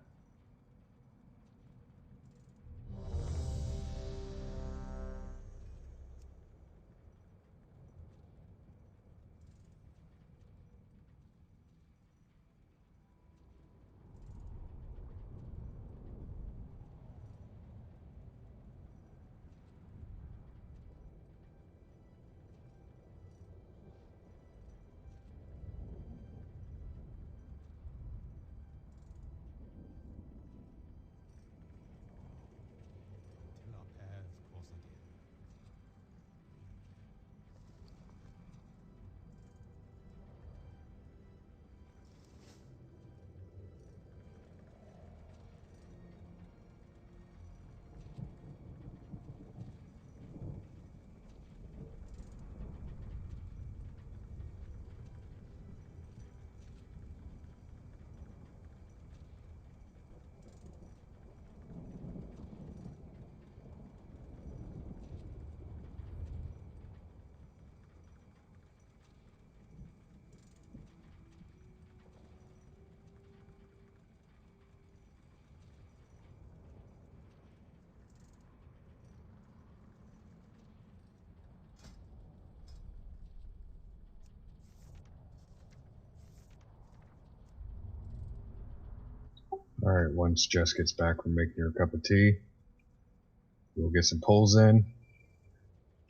Till our paths cross again. Alright, once Jess gets back from making her a cup of tea, we'll get some polls in.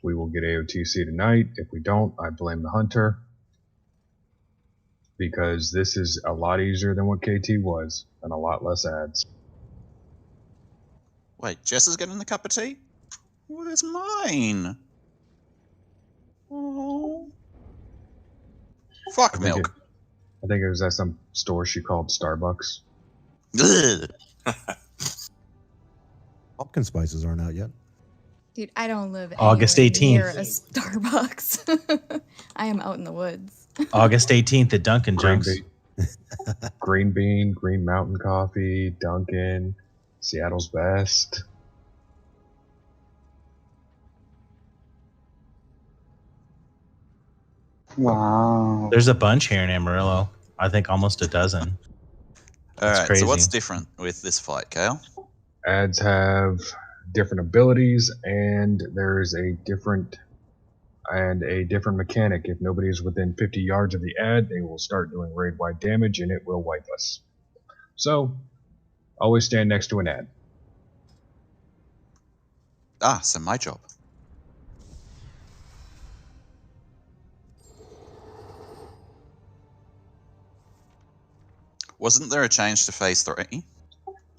We will get AOTC tonight. If we don't, I blame the hunter. Because this is a lot easier than what KT was, and a lot less ads. Wait, Jess is getting the cup of tea? Where's mine? Oh. Fuck milk. I think it was at some store she called Starbucks. Ugh. Pumpkin spices aren't out yet. Dude, I don't live August anywhere 18th. near a Starbucks. I am out in the woods. August 18th at Dunkin' Junks. Green Bean, Green Mountain Coffee, Dunkin', Seattle's Best. Wow. There's a bunch here in Amarillo. I think almost a dozen. Alright, crazy. so what's different with this fight, Kale? Ads have different abilities, and there's a different mechanic. If nobody is within 50 yards of the ad, they will start doing raid-wide damage, and it will wipe us. So, always stand next to an ad. Ah, so my job. Wasn't there a change to phase 3?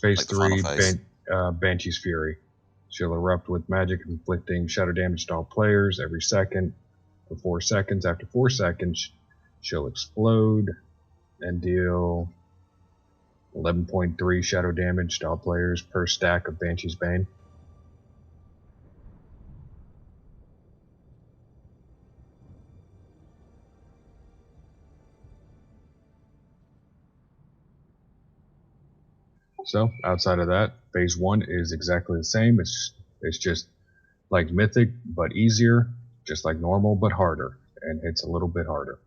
Phase Like the final 3, phase. Banshee's Fury. She'll erupt with magic, inflicting shadow damage to all players every second for 4 seconds. After 4 seconds, she'll explode and deal 11.3 shadow damage to all players per stack of Banshee's Bane. So, outside of that, phase 1 is exactly the same. It's just like Mythic, but easier, just like normal, but harder, and it's a little bit harder.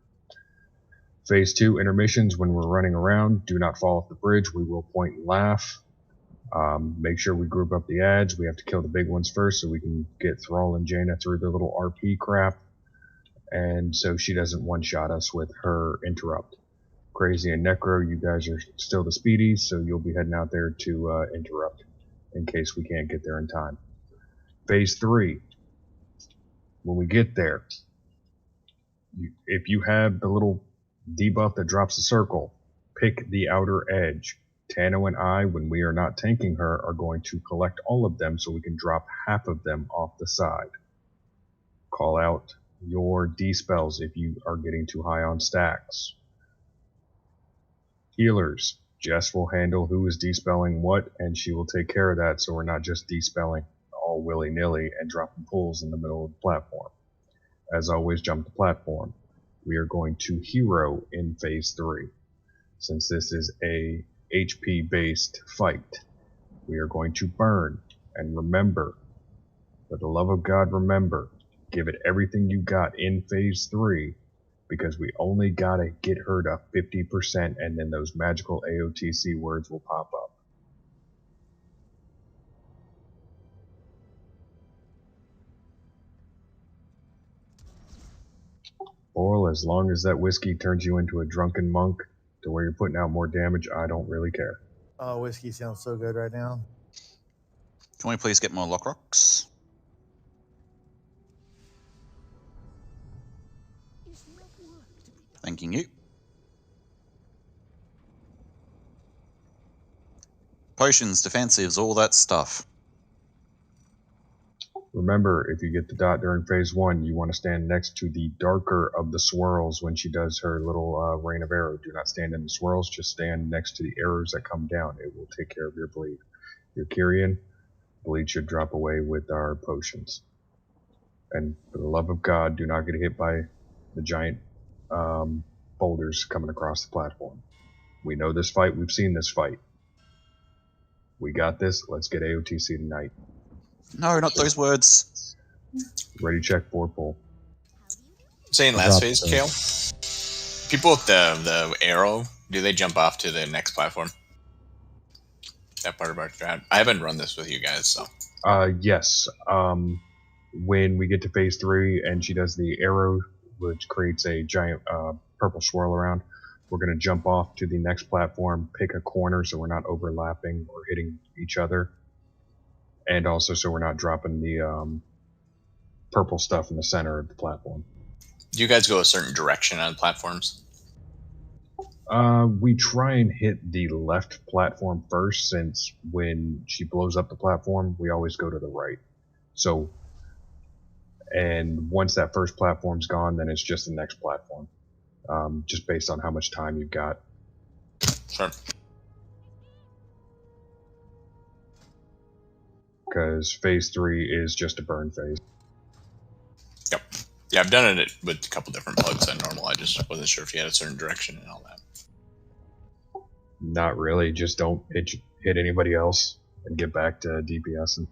Phase 2 intermissions, when we're running around, do not fall off the bridge. We will point and laugh. Make sure we group up the ads. We have to kill the big ones first so we can get Thrall and Jaina through the little RP crap, and so she doesn't one-shot us with her interrupt. Crazy and Necro, you guys are still the speedies, so you'll be heading out there to interrupt in case we can't get there in time. Phase 3, when we get there, if you have the little debuff that drops a circle, pick the outer edge. Tano and I, when we are not tanking her, are going to collect all of them so we can drop half of them off the side. Call out your D-spells if you are getting too high on stacks. Healers, Jess will handle who is D-spelling what, and she will take care of that so we're not just D-spelling all willy-nilly and dropping pulls in the middle of the platform. As always, jump the platform. We are going to hero in phase 3. Since this is a HP based fight, we are going to burn. And remember, for the love of God, remember, give it everything you got in phase 3 because we only gotta get her to 50%, and then those magical AOTC words will pop up. Oral, as long as that whiskey turns you into a drunken monk to where you're putting out more damage, I don't really care. Oh, whiskey sounds so good right now. Can we please get more lock rocks? Thanking you. Potions, defensives, all that stuff. Remember, if you get the dot during phase 1, you want to stand next to the darker of the swirls when she does her little rain of arrow. Do not stand in the swirls, just stand next to the arrows that come down. It will take care of your bleed. Your Kyrian, bleed should drop away with our potions. And for the love of God, do not get hit by the giant boulders coming across the platform. We know this fight. We've seen this fight. We got this. Let's get AOTC tonight. No, not those words. Ready, check, 4 pull. Saying last phase, Kale. People with the arrow, do they jump off to the next platform? That part of our strat. I haven't run this with you guys, so. Yes. When we get to phase 3 and she does the arrow, which creates a giant purple swirl around, we're going to jump off to the next platform, pick a corner so we're not overlapping or hitting each other. And also so we're not dropping the purple stuff in the center of the platform. Do you guys go a certain direction on platforms? We try and hit the left platform first, since when she blows up the platform, we always go to the right. So, and once that first platform's gone, then it's just the next platform. Just based on how much time you've got. Sure. Because phase 3 is just a burn phase. Yep. Yeah, I've done it with a couple different plugs on normal. I just wasn't sure if you had a certain direction and all that. Not really. Just don't hit anybody else and get back to DPSing.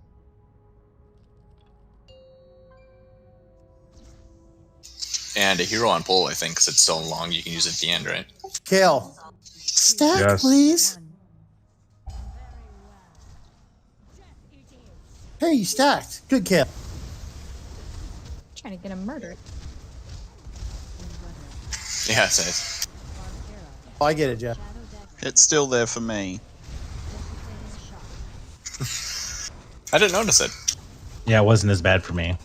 And a hero on pull, I think, because it's so long, you can use it at the end, right? Kale, stack, Yes. please. Hey, you stacked. Good, Kale. Trying to get him murdered. Yeah, it's nice. Oh, I get it, Jeff. It's still there for me. I didn't notice it. Yeah, it wasn't as bad for me.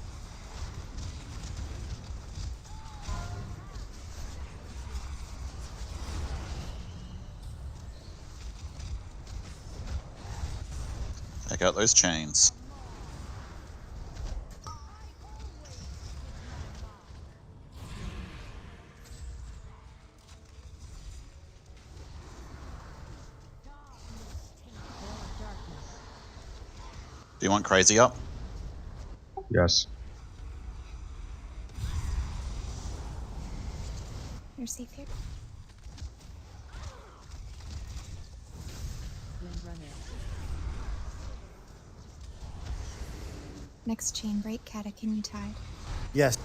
Take out those chains. Do you want crazy up? Yes. You're safe here. Next chain break, Kata, can you tide? Yes.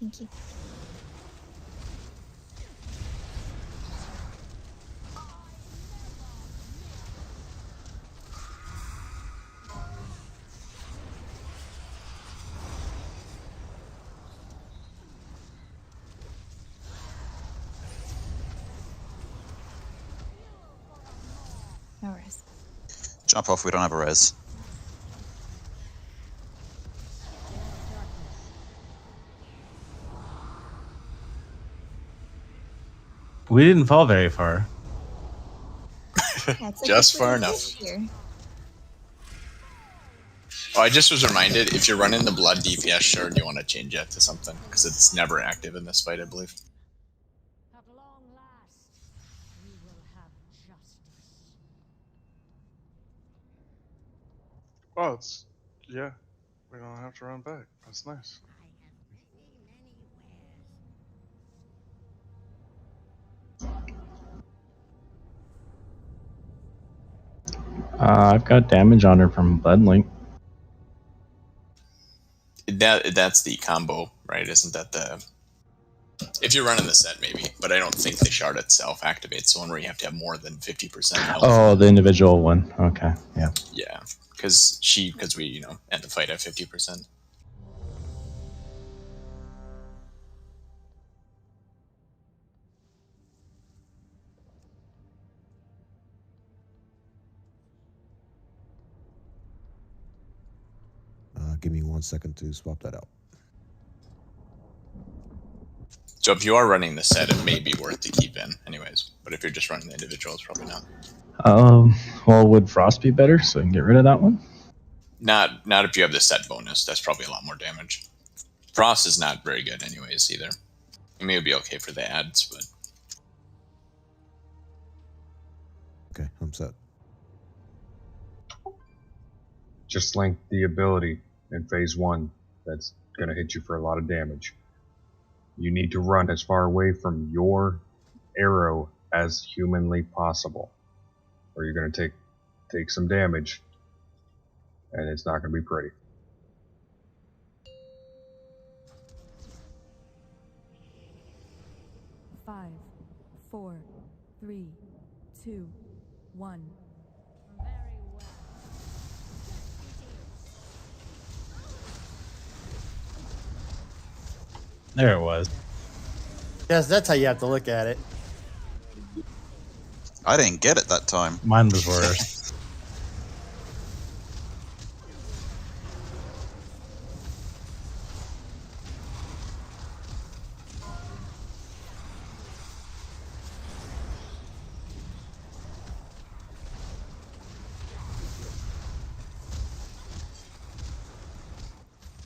Thank you. No res. Jump off, we don't have a res. We didn't fall very far. Just far enough. Here. Oh, I just was reminded, if you're running the blood DPS shard, you want to change that to something, because it's never active in this fight, I believe. At long last, we will have justice. Oh, it's yeah. We don't have to run back. That's nice. I've got damage on her from Bloodlink. That's the combo, right? Isn't that the If you're running the set, maybe, but I don't think the shard itself activates the one where you have to have more than 50% health. Oh, the individual one. Okay, yeah. Yeah, because we end the fight at 50%. Give me 1 second to swap that out. So if you are running the set, it may be worth to keep in, anyways. But if you're just running the individual, it's probably not. Well, would Frost be better so I can get rid of that one? Not if you have the set bonus. That's probably a lot more damage. Frost is not very good, anyways, either. It may be okay for the ads, but Okay, I'm set. Just link the ability in phase 1 that's going to hit you for a lot of damage. You need to run as far away from your arrow as humanly possible, or you're going to take some damage, and it's not going to be pretty. Five, 4, 3, 2, 1. There it was. Yes, that's how you have to look at it. I didn't get it that time. Mine was worse.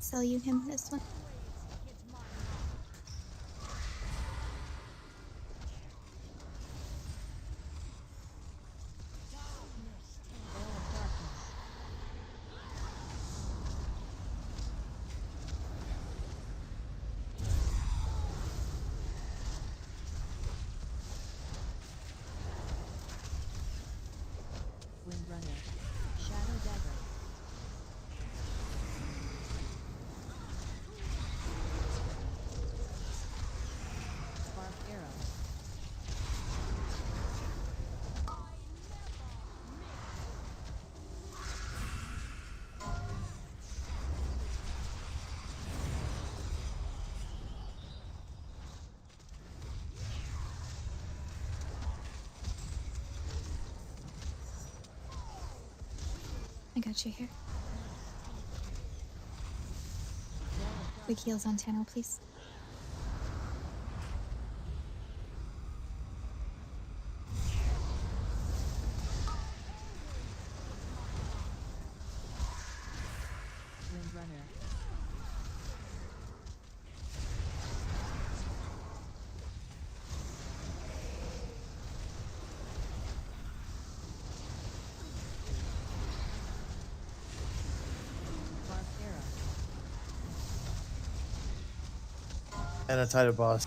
Sell you him this one. Windrunner. Shadow Dagger. Spark Arrow. I got you here. Quick heals on Tano, please. Windrunner. Spark Arrow. And a title boss.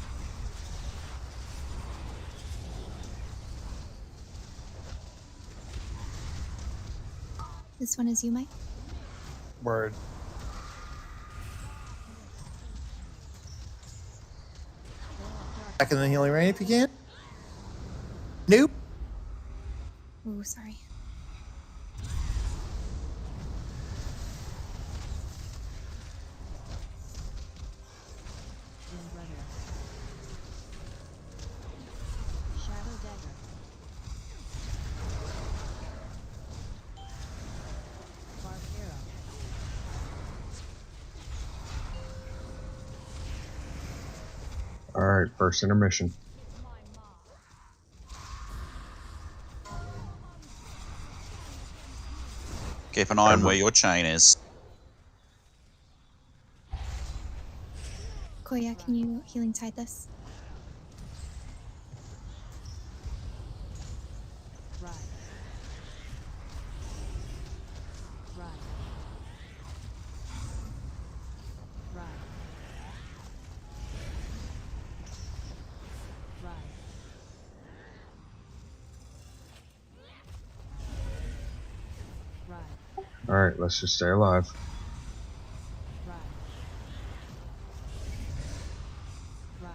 This one is you, Mike. Word. Back in the healing rain if you can. Nope. Ooh, sorry. Windrunner. Shadow Dagger. Spark Arrow. Alright, first intermission. Keep an eye on where your chain is. Koya, can you healing tide this? Rise. Rise. Rise. Rise. Rise. Alright, let's just stay alive. Rise. Rise.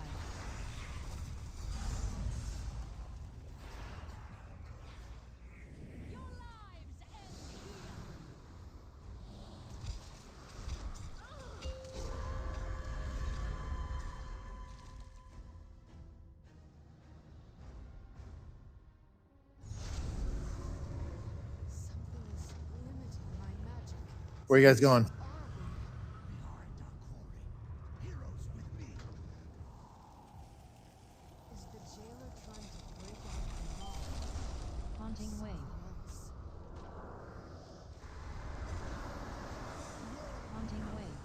Where you guys going? Is the jailer trying to break out the law? Haunting wave. Haunting wave.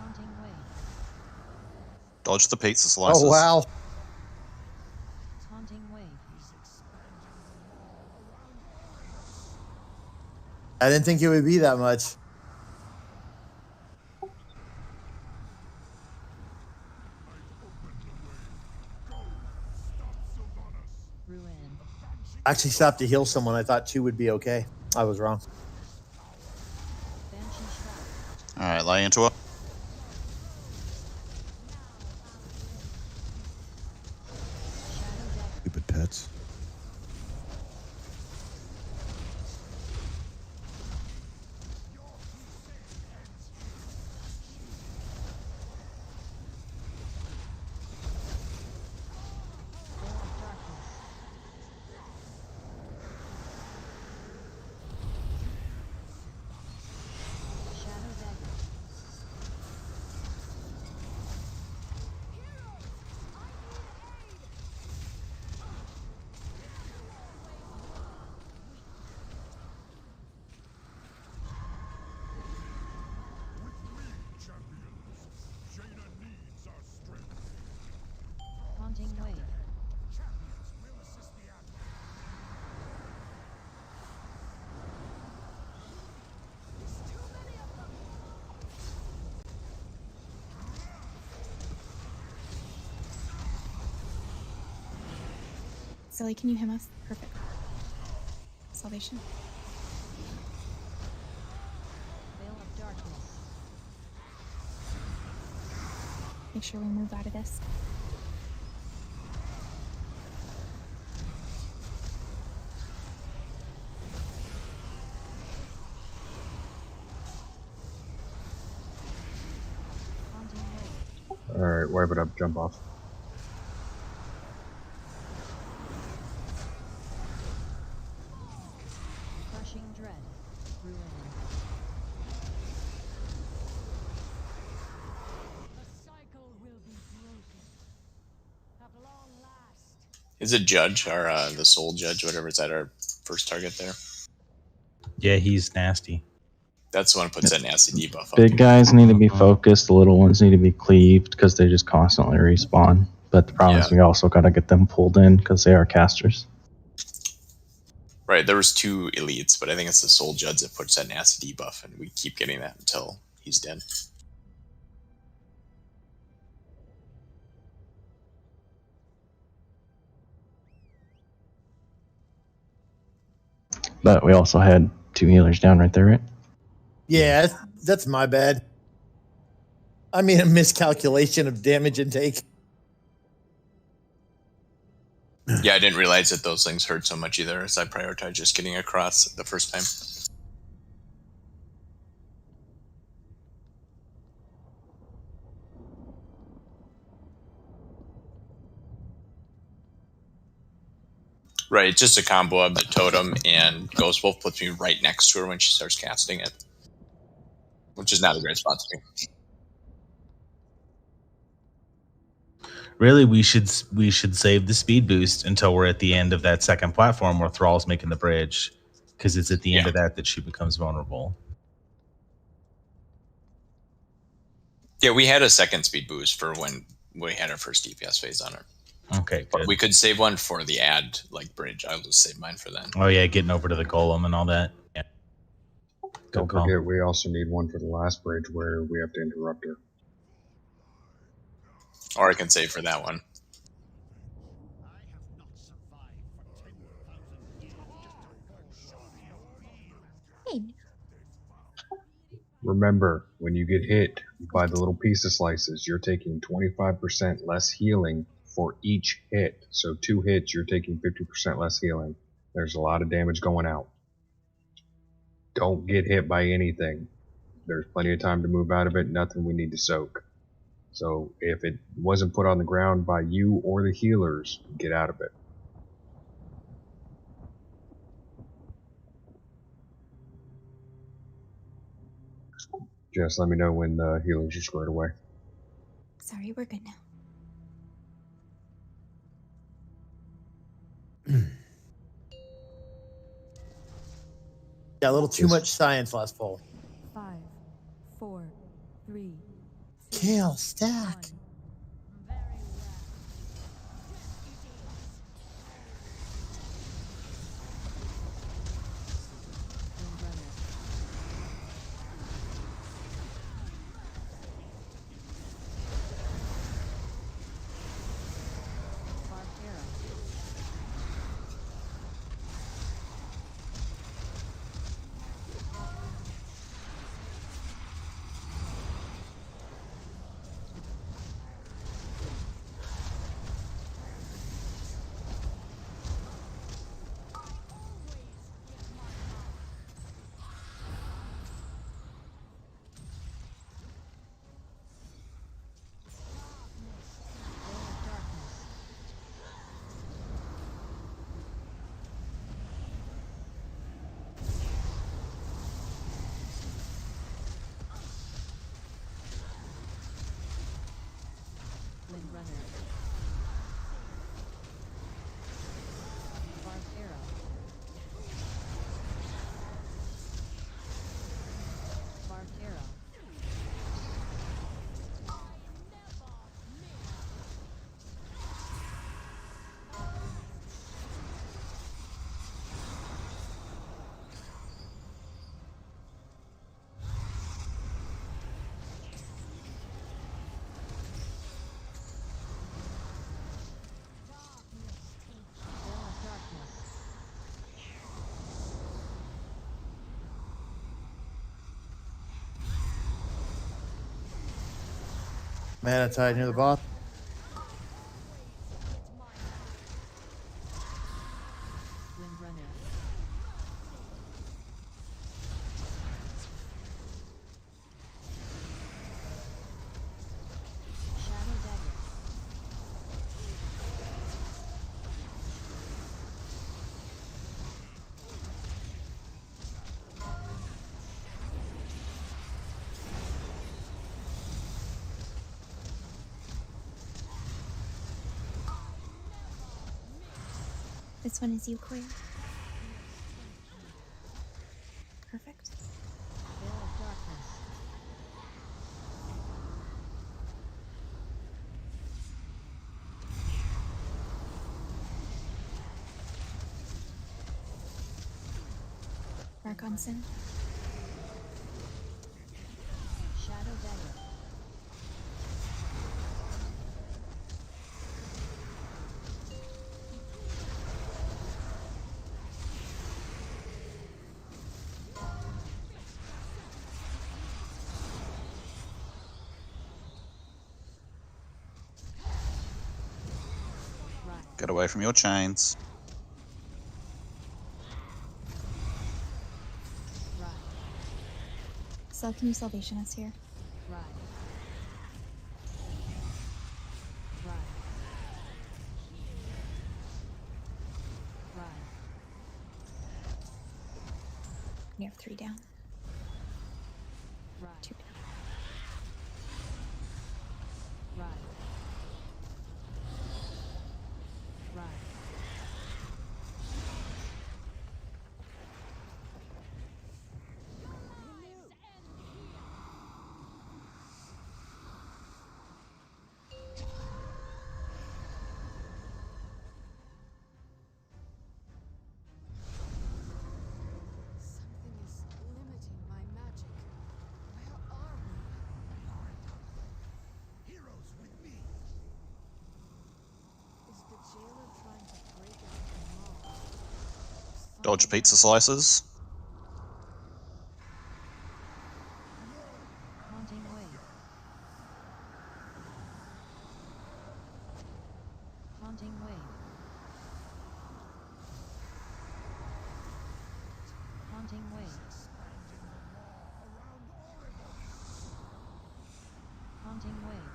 Haunting wave. Dodge the pizza slices. Oh, wow. Haunting wave. I didn't think it would be that much. Ruin. I actually stopped to heal someone. I thought 2 would be okay. I was wrong. Banshee shroud. All right, lay into it. Shadow dagger. Stupid pets. Veil of darkness. Shadow dagger. Haunting wave. Silly, can you him us? Perfect. Salvation. Veil of darkness. Make sure we move out of this. Haunting wave. Alright, wipe it up, jump off. Crushing dread. Ruin. The cycle will be broken. At long last. Is it Judge or the Soul Judge, whatever? Is that our first target there? Yeah, he's nasty. That's the one who puts that nasty debuff on. Big guys need to be focused. The little ones need to be cleaved because they just constantly respawn. But the problem is we also got to get them pulled in because they are casters. Right, there was 2 elites, but I think it's the Soul Judge that puts that nasty debuff, and we keep getting that until he's dead. But we also had 2 healers down right there, right? Yeah, that's my bad. I made a miscalculation of damage intake. Yeah, I didn't realize that those things hurt so much either, as I prioritized just getting across the first time. Right, it's just a combo of the totem and Ghost Wolf puts me right next to her when she starts casting it, which is not a great spot to be. Really, we should save the speed boost until we're at the end of that second platform where Thrall's making the bridge, because it's at the end of that she becomes vulnerable. Yeah, we had a second speed boost for when we had our first DPS phase on her. Okay, But good. we could save one for the ad bridge. I'll just save mine for then. Oh yeah, getting over to the golem and all that. Yeah. Don't call. forget, we also need one for the last bridge where we have to interrupt her. Or I can save for that one. Hey, Remember, when you get hit by the little pizza slices, you're taking 25% less healing for each hit. So 2 hits, you're taking 50% less healing. There's a lot of damage going out. Don't get hit by anything. There's plenty of time to move out of it. Nothing we need to soak. So if it wasn't put on the ground by you or the healers, get out of it. Just let me know when the healers are squared away. Sorry, we're good now. Yeah, a little too much science last poll. 5, 4, 3. Kale, stack. Mana Tide near the bot. This one is you, Clear. Perfect. Dark on Sin. Shadow Dagger. Get away from your chains. So can you salvation us here? You have 3 down. 2 down. Something is limiting my magic. Where are we? Heroes with me. Is the jailer trying to break out the mob? Dodge pizza slices. Haunting wave. Haunting wave. Haunting wave. Haunting wave.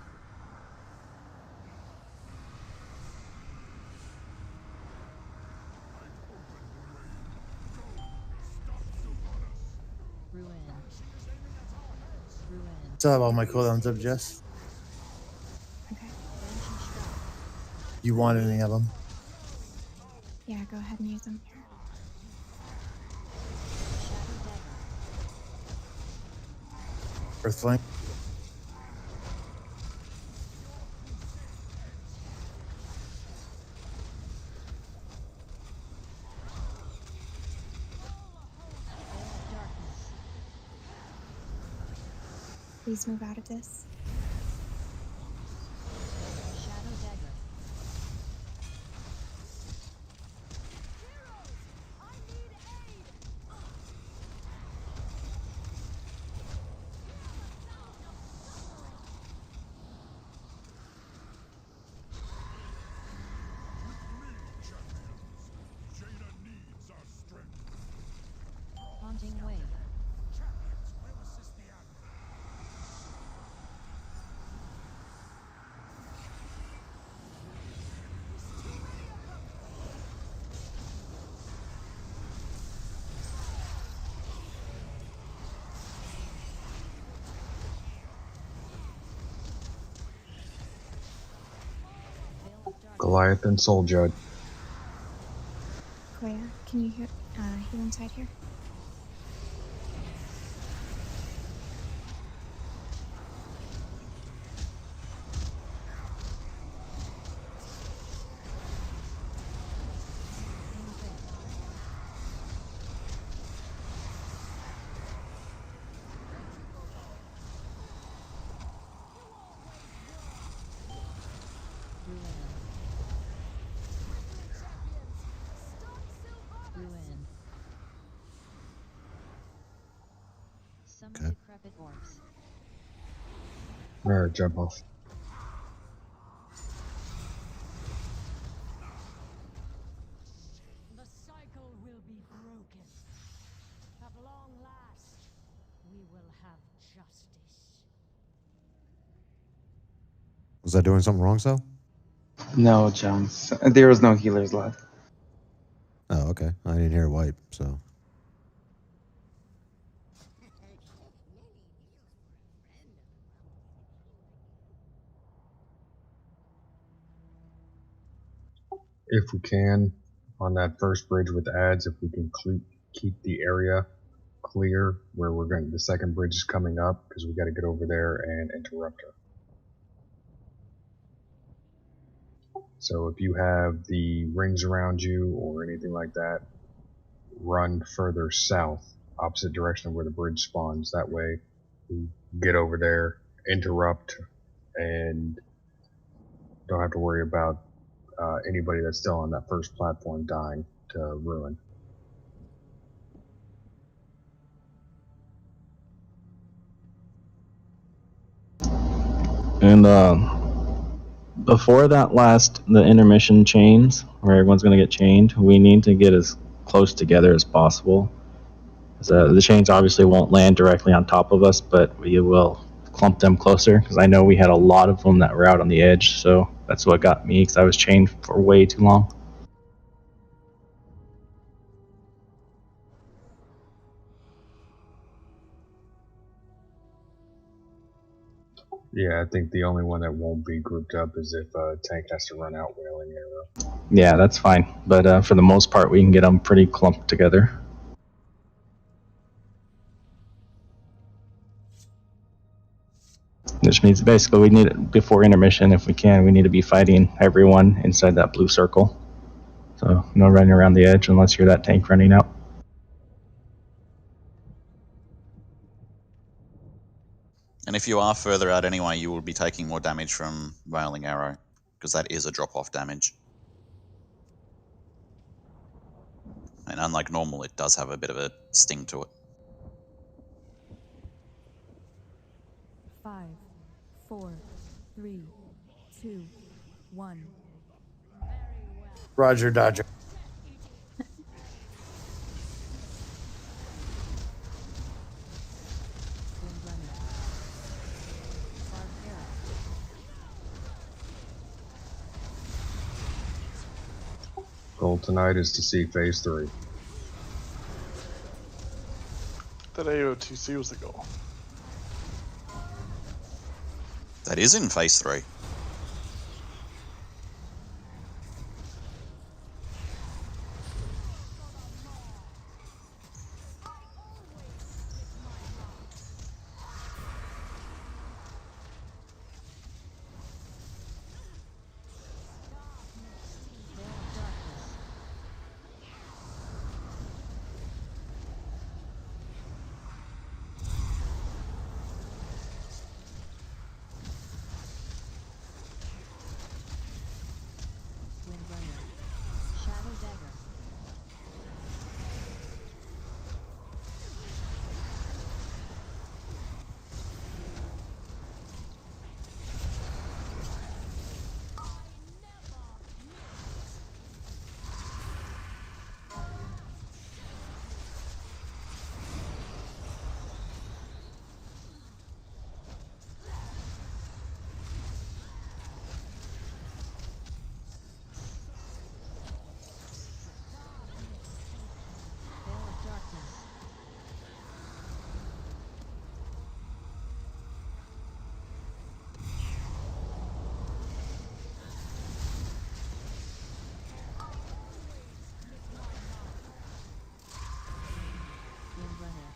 Ruin. Still have all my cooldowns up, Jess. Okay. You want any of them? Yeah, go ahead and use them. Earthflame. Please move out of this. Haunting wave. Goliath and Soul Judge. Koya, can you heal inside here? Ruin. Summon Okay. decrepit orbs. Alright, jump off. The cycle will be broken. At long last, we will have justice. Was I doing something wrong, so? No, Jones. There was no healers left. Oh, okay. I didn't hear wipe, so. If we can, on that first bridge with ads, if we can keep the area clear where we're going, the second bridge is coming up, because we got to get over there and interrupt her. So if you have the rings around you or anything like that, run further south, opposite direction of where the bridge spawns. That way, we get over there, interrupt, and don't have to worry about anybody that's still on that first platform dying to ruin. And before the intermission chains, where everyone's going to get chained, we need to get as close together as possible. So the chains obviously won't land directly on top of us, but we will clump them closer, because I know we had a lot of them that were out on the edge, so that's what got me, because I was chained for way too long. Yeah, I think the only one that won't be grouped up is if tank has to run out Wailing Arrow. Yeah, that's fine, but for the most part, we can get them pretty clumped together. Which means basically we need, before intermission, if we can, we need to be fighting everyone inside that blue circle. So no running around the edge unless you're that tank running out. And if you are further out anyway, you will be taking more damage from Wailing Arrow, because that is a drop-off damage. And unlike normal, it does have a bit of a sting to it. 5, 4, 3, 2, 1. Roger, Dodger. Goal tonight is to see Phase 3. That AOTC was the goal. That is in phase 3. Windrunner. Shadow Dagger. Veil of Darkness. Windrunner.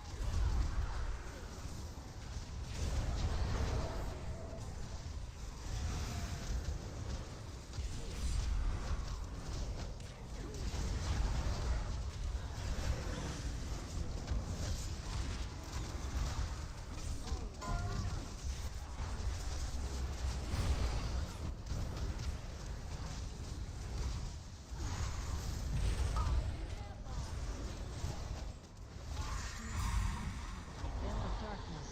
Veil of Darkness.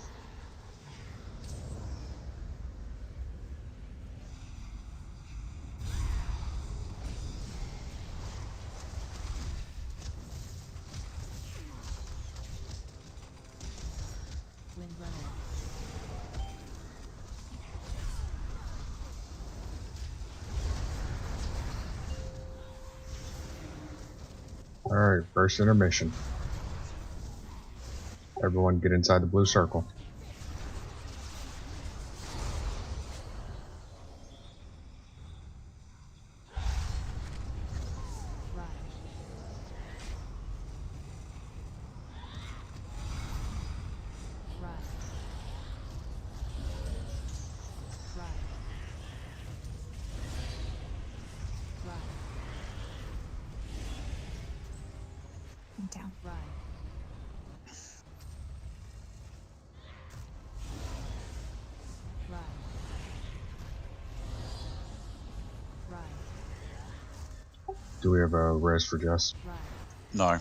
Windrunner. Alright, first intermission. Everyone get inside the blue circle. Rise. Rise. Rise. Rise. I'm down. Rise. Rise. Rise. Do we have a res for Jess? Rise. No.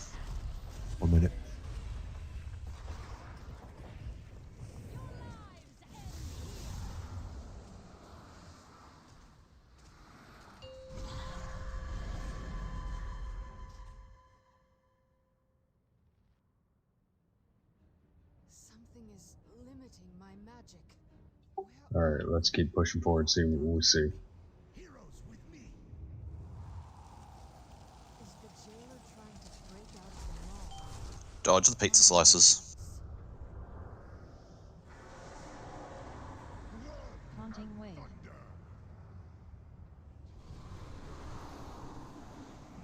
1 minute. Something is limiting my magic. Alright, let's keep pushing forward, see what we see. Is the jailer trying to break out of the maw? Dodge the pizza slices. Haunting wave.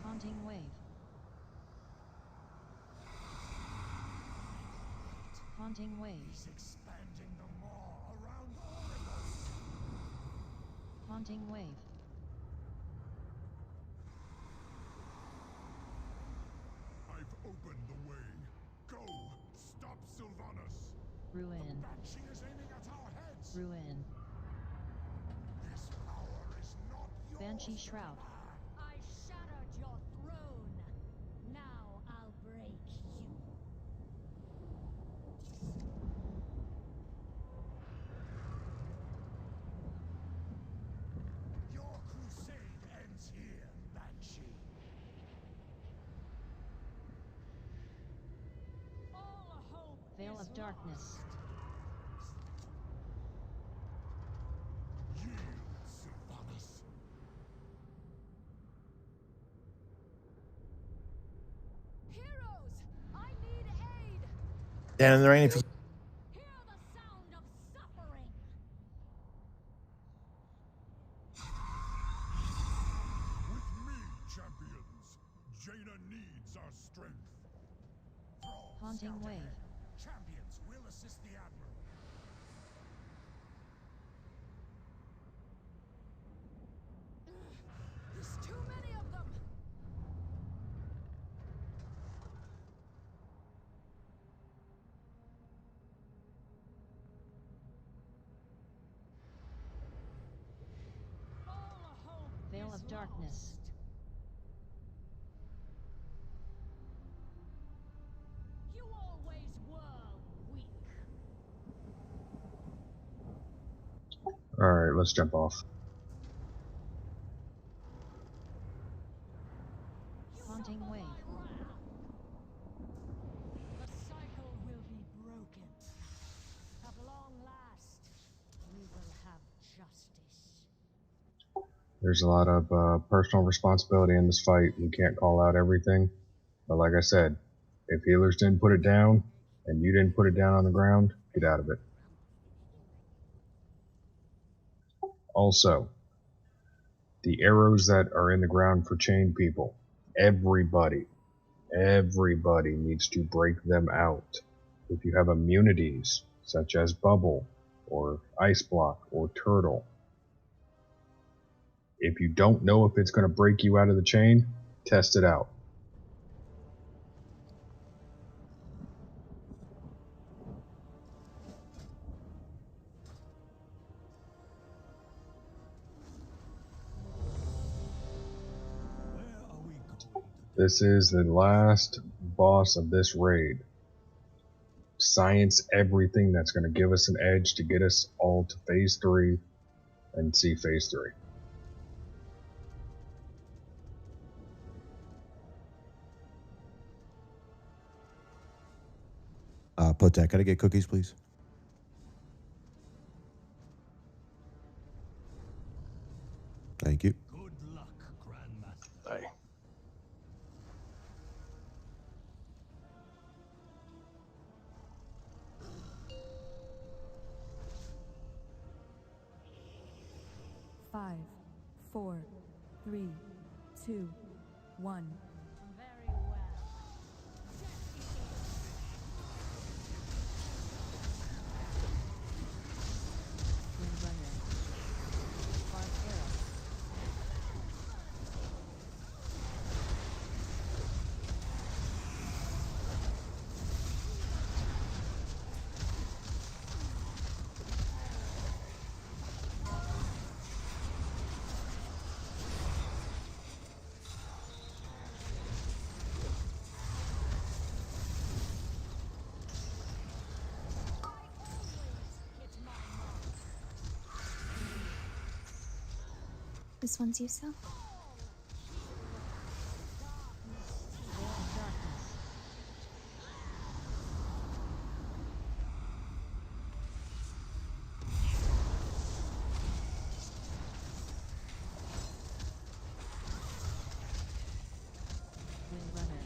Haunting wave. Haunting wave. Expanding the maw around Oregon. Haunting wave. I've opened the way. Go! Stop Sylvanas! Ruin. Banshee is aiming at our heads! Ruin. This power is not yours! Banshee Shroud. I shattered your throne. Now I'll break you. Your crusade ends here, Banshee. All hope Veil is of Darkness. Yield, Sylvanas. Heroes, I need aid. Dan in the rain. If you Hear the sound of suffering. Haunting wave. Champions will assist the Admiral. There's too many of them. Veil of darkness. You always were weak. Alright, let's jump off. Haunting wave. The cycle will be broken. At long last, we will have justice. There's a lot of personal responsibility in this fight. We can't call out everything. But like I said, if healers didn't put it down, and you didn't put it down on the ground, get out of it. Also, the arrows that are in the ground for chained people, everybody needs to break them out. If you have immunities, such as bubble, or ice block, or turtle, if you don't know if it's going to break you out of the chain, test it out. This is the last boss of this raid. Science everything that's going to give us an edge to get us all to phase 3 and see phase 3. Potek, can I get cookies, please? Thank you. Good luck, Grandmaster. Aye. Five, 4, 3, 2, 1. Very well. Windrunner. Spark arrow. This one's you, so. Veil of darkness. Windrunner.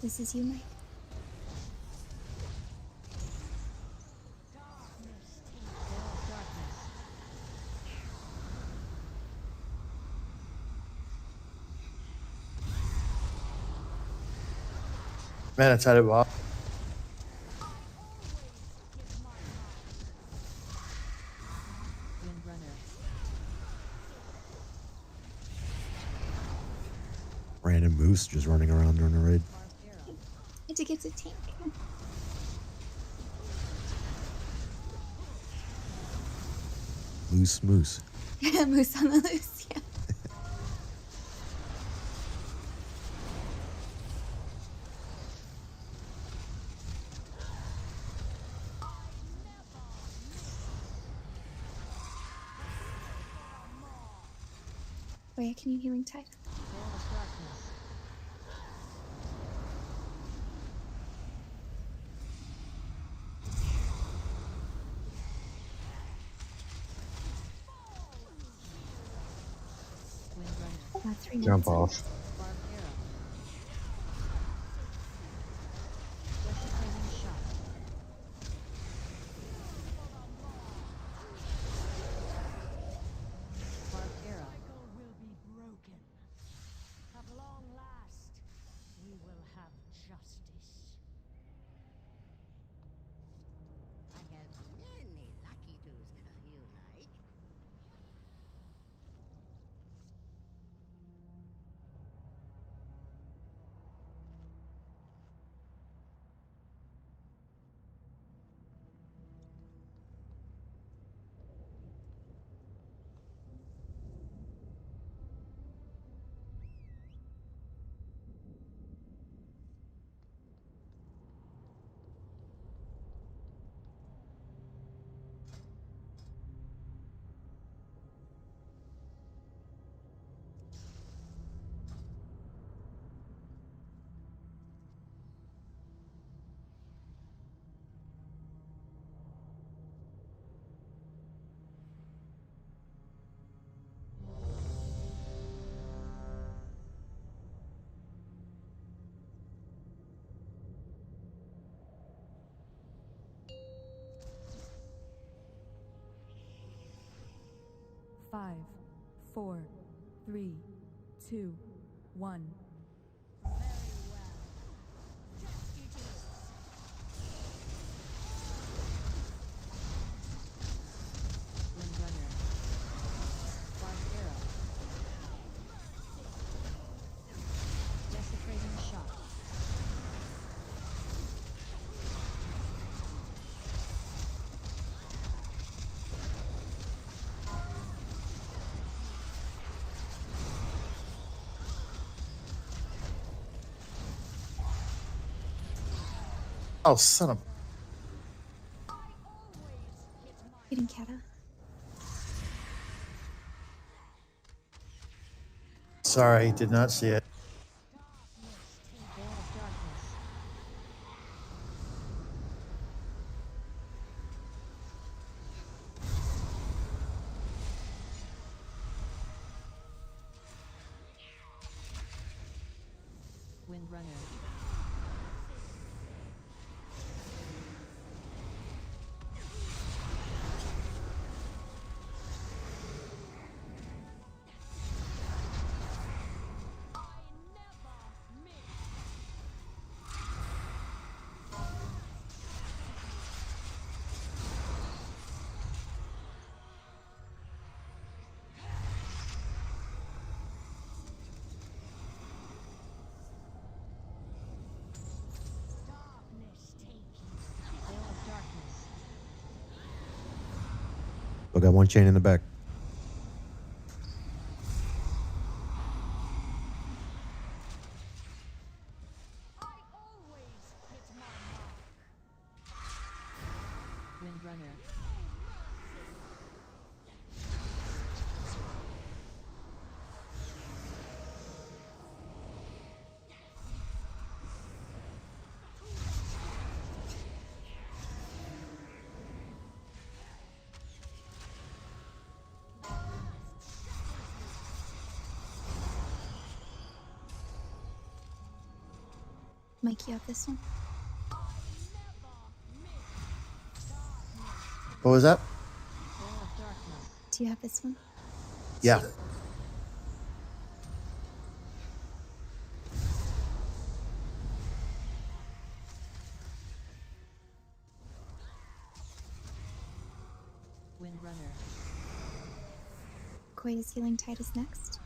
This is you, Mike. Veil of darkness. Man, that's how it was. Windrunner. Random moose just running around during the raid. Spark arrow. It gets a tank. Loose moose. Moose on the loose, yeah. Wait, can you healing tide? Veil of darkness. 3 Jump minutes. off. Barbed arrow. Desecrating shot. Barbed arrow. Will be broken. At long last, we will have justice. I have many lucky tools if you like. Five, 4, 3, 2, 1. Windrunner. Barbed arrow. Desecrating shot. Oh, son of. Hitting Kata. Sorry, did not see it. Veil of darkness. Windrunner. Veil of darkness. We got one chain in the back. Windrunner. Mike, you have this one? What was that? Veil of darkness. Do you have this one? Yeah. Windrunner. Koya's Healing Tide is next.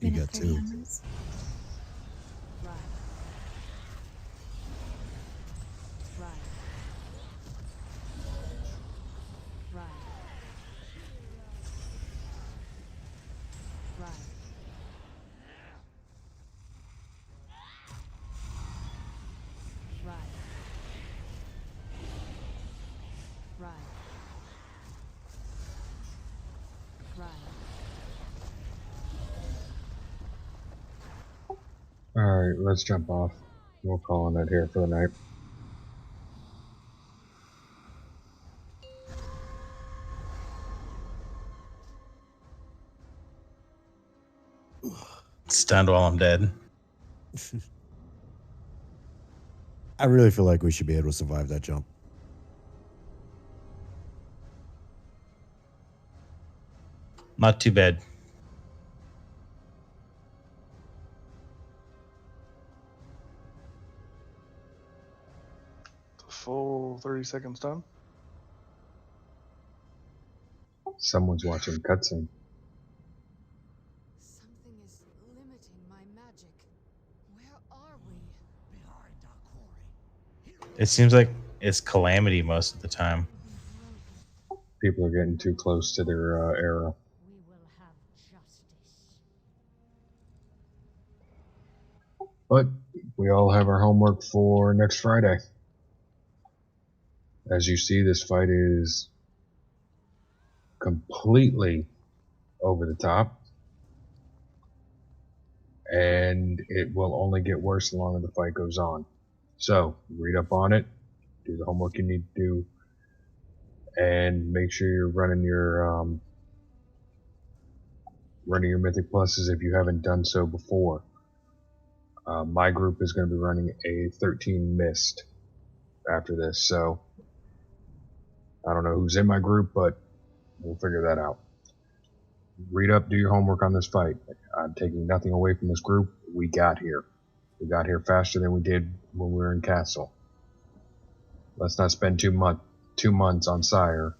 You Minute got 30 two. on those. Ride. Ride. Ride. Ride. Alright, let's jump off. We'll call on it here for the night. Stunned while I'm dead. I really feel like we should be able to survive that jump. Not too bad. Full 30 seconds done. Someone's watching cutscene. Something is limiting my magic. Where are we? Behind our quarry. It seems like it's Calamity most of the time. People are getting too close to their era. We will have justice. But we all have our homework for next Friday. As you see, this fight is completely over the top. And it will only get worse the longer the fight goes on. So, read up on it, do the homework you need to do, and make sure you're running your Mythic Pluses if you haven't done so before. My group is going to be running a 13 Mist after this, so I don't know who's in my group, but we'll figure that out. Read up, do your homework on this fight. I'm taking nothing away from this group. We got here. We got here faster than we did when we were in Castle. Let's not spend 2 months on Sire,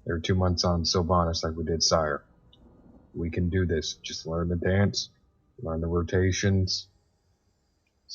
or 2 months on Sylvanas like we did Sire. We can do this. Just learn the dance, learn the rotations,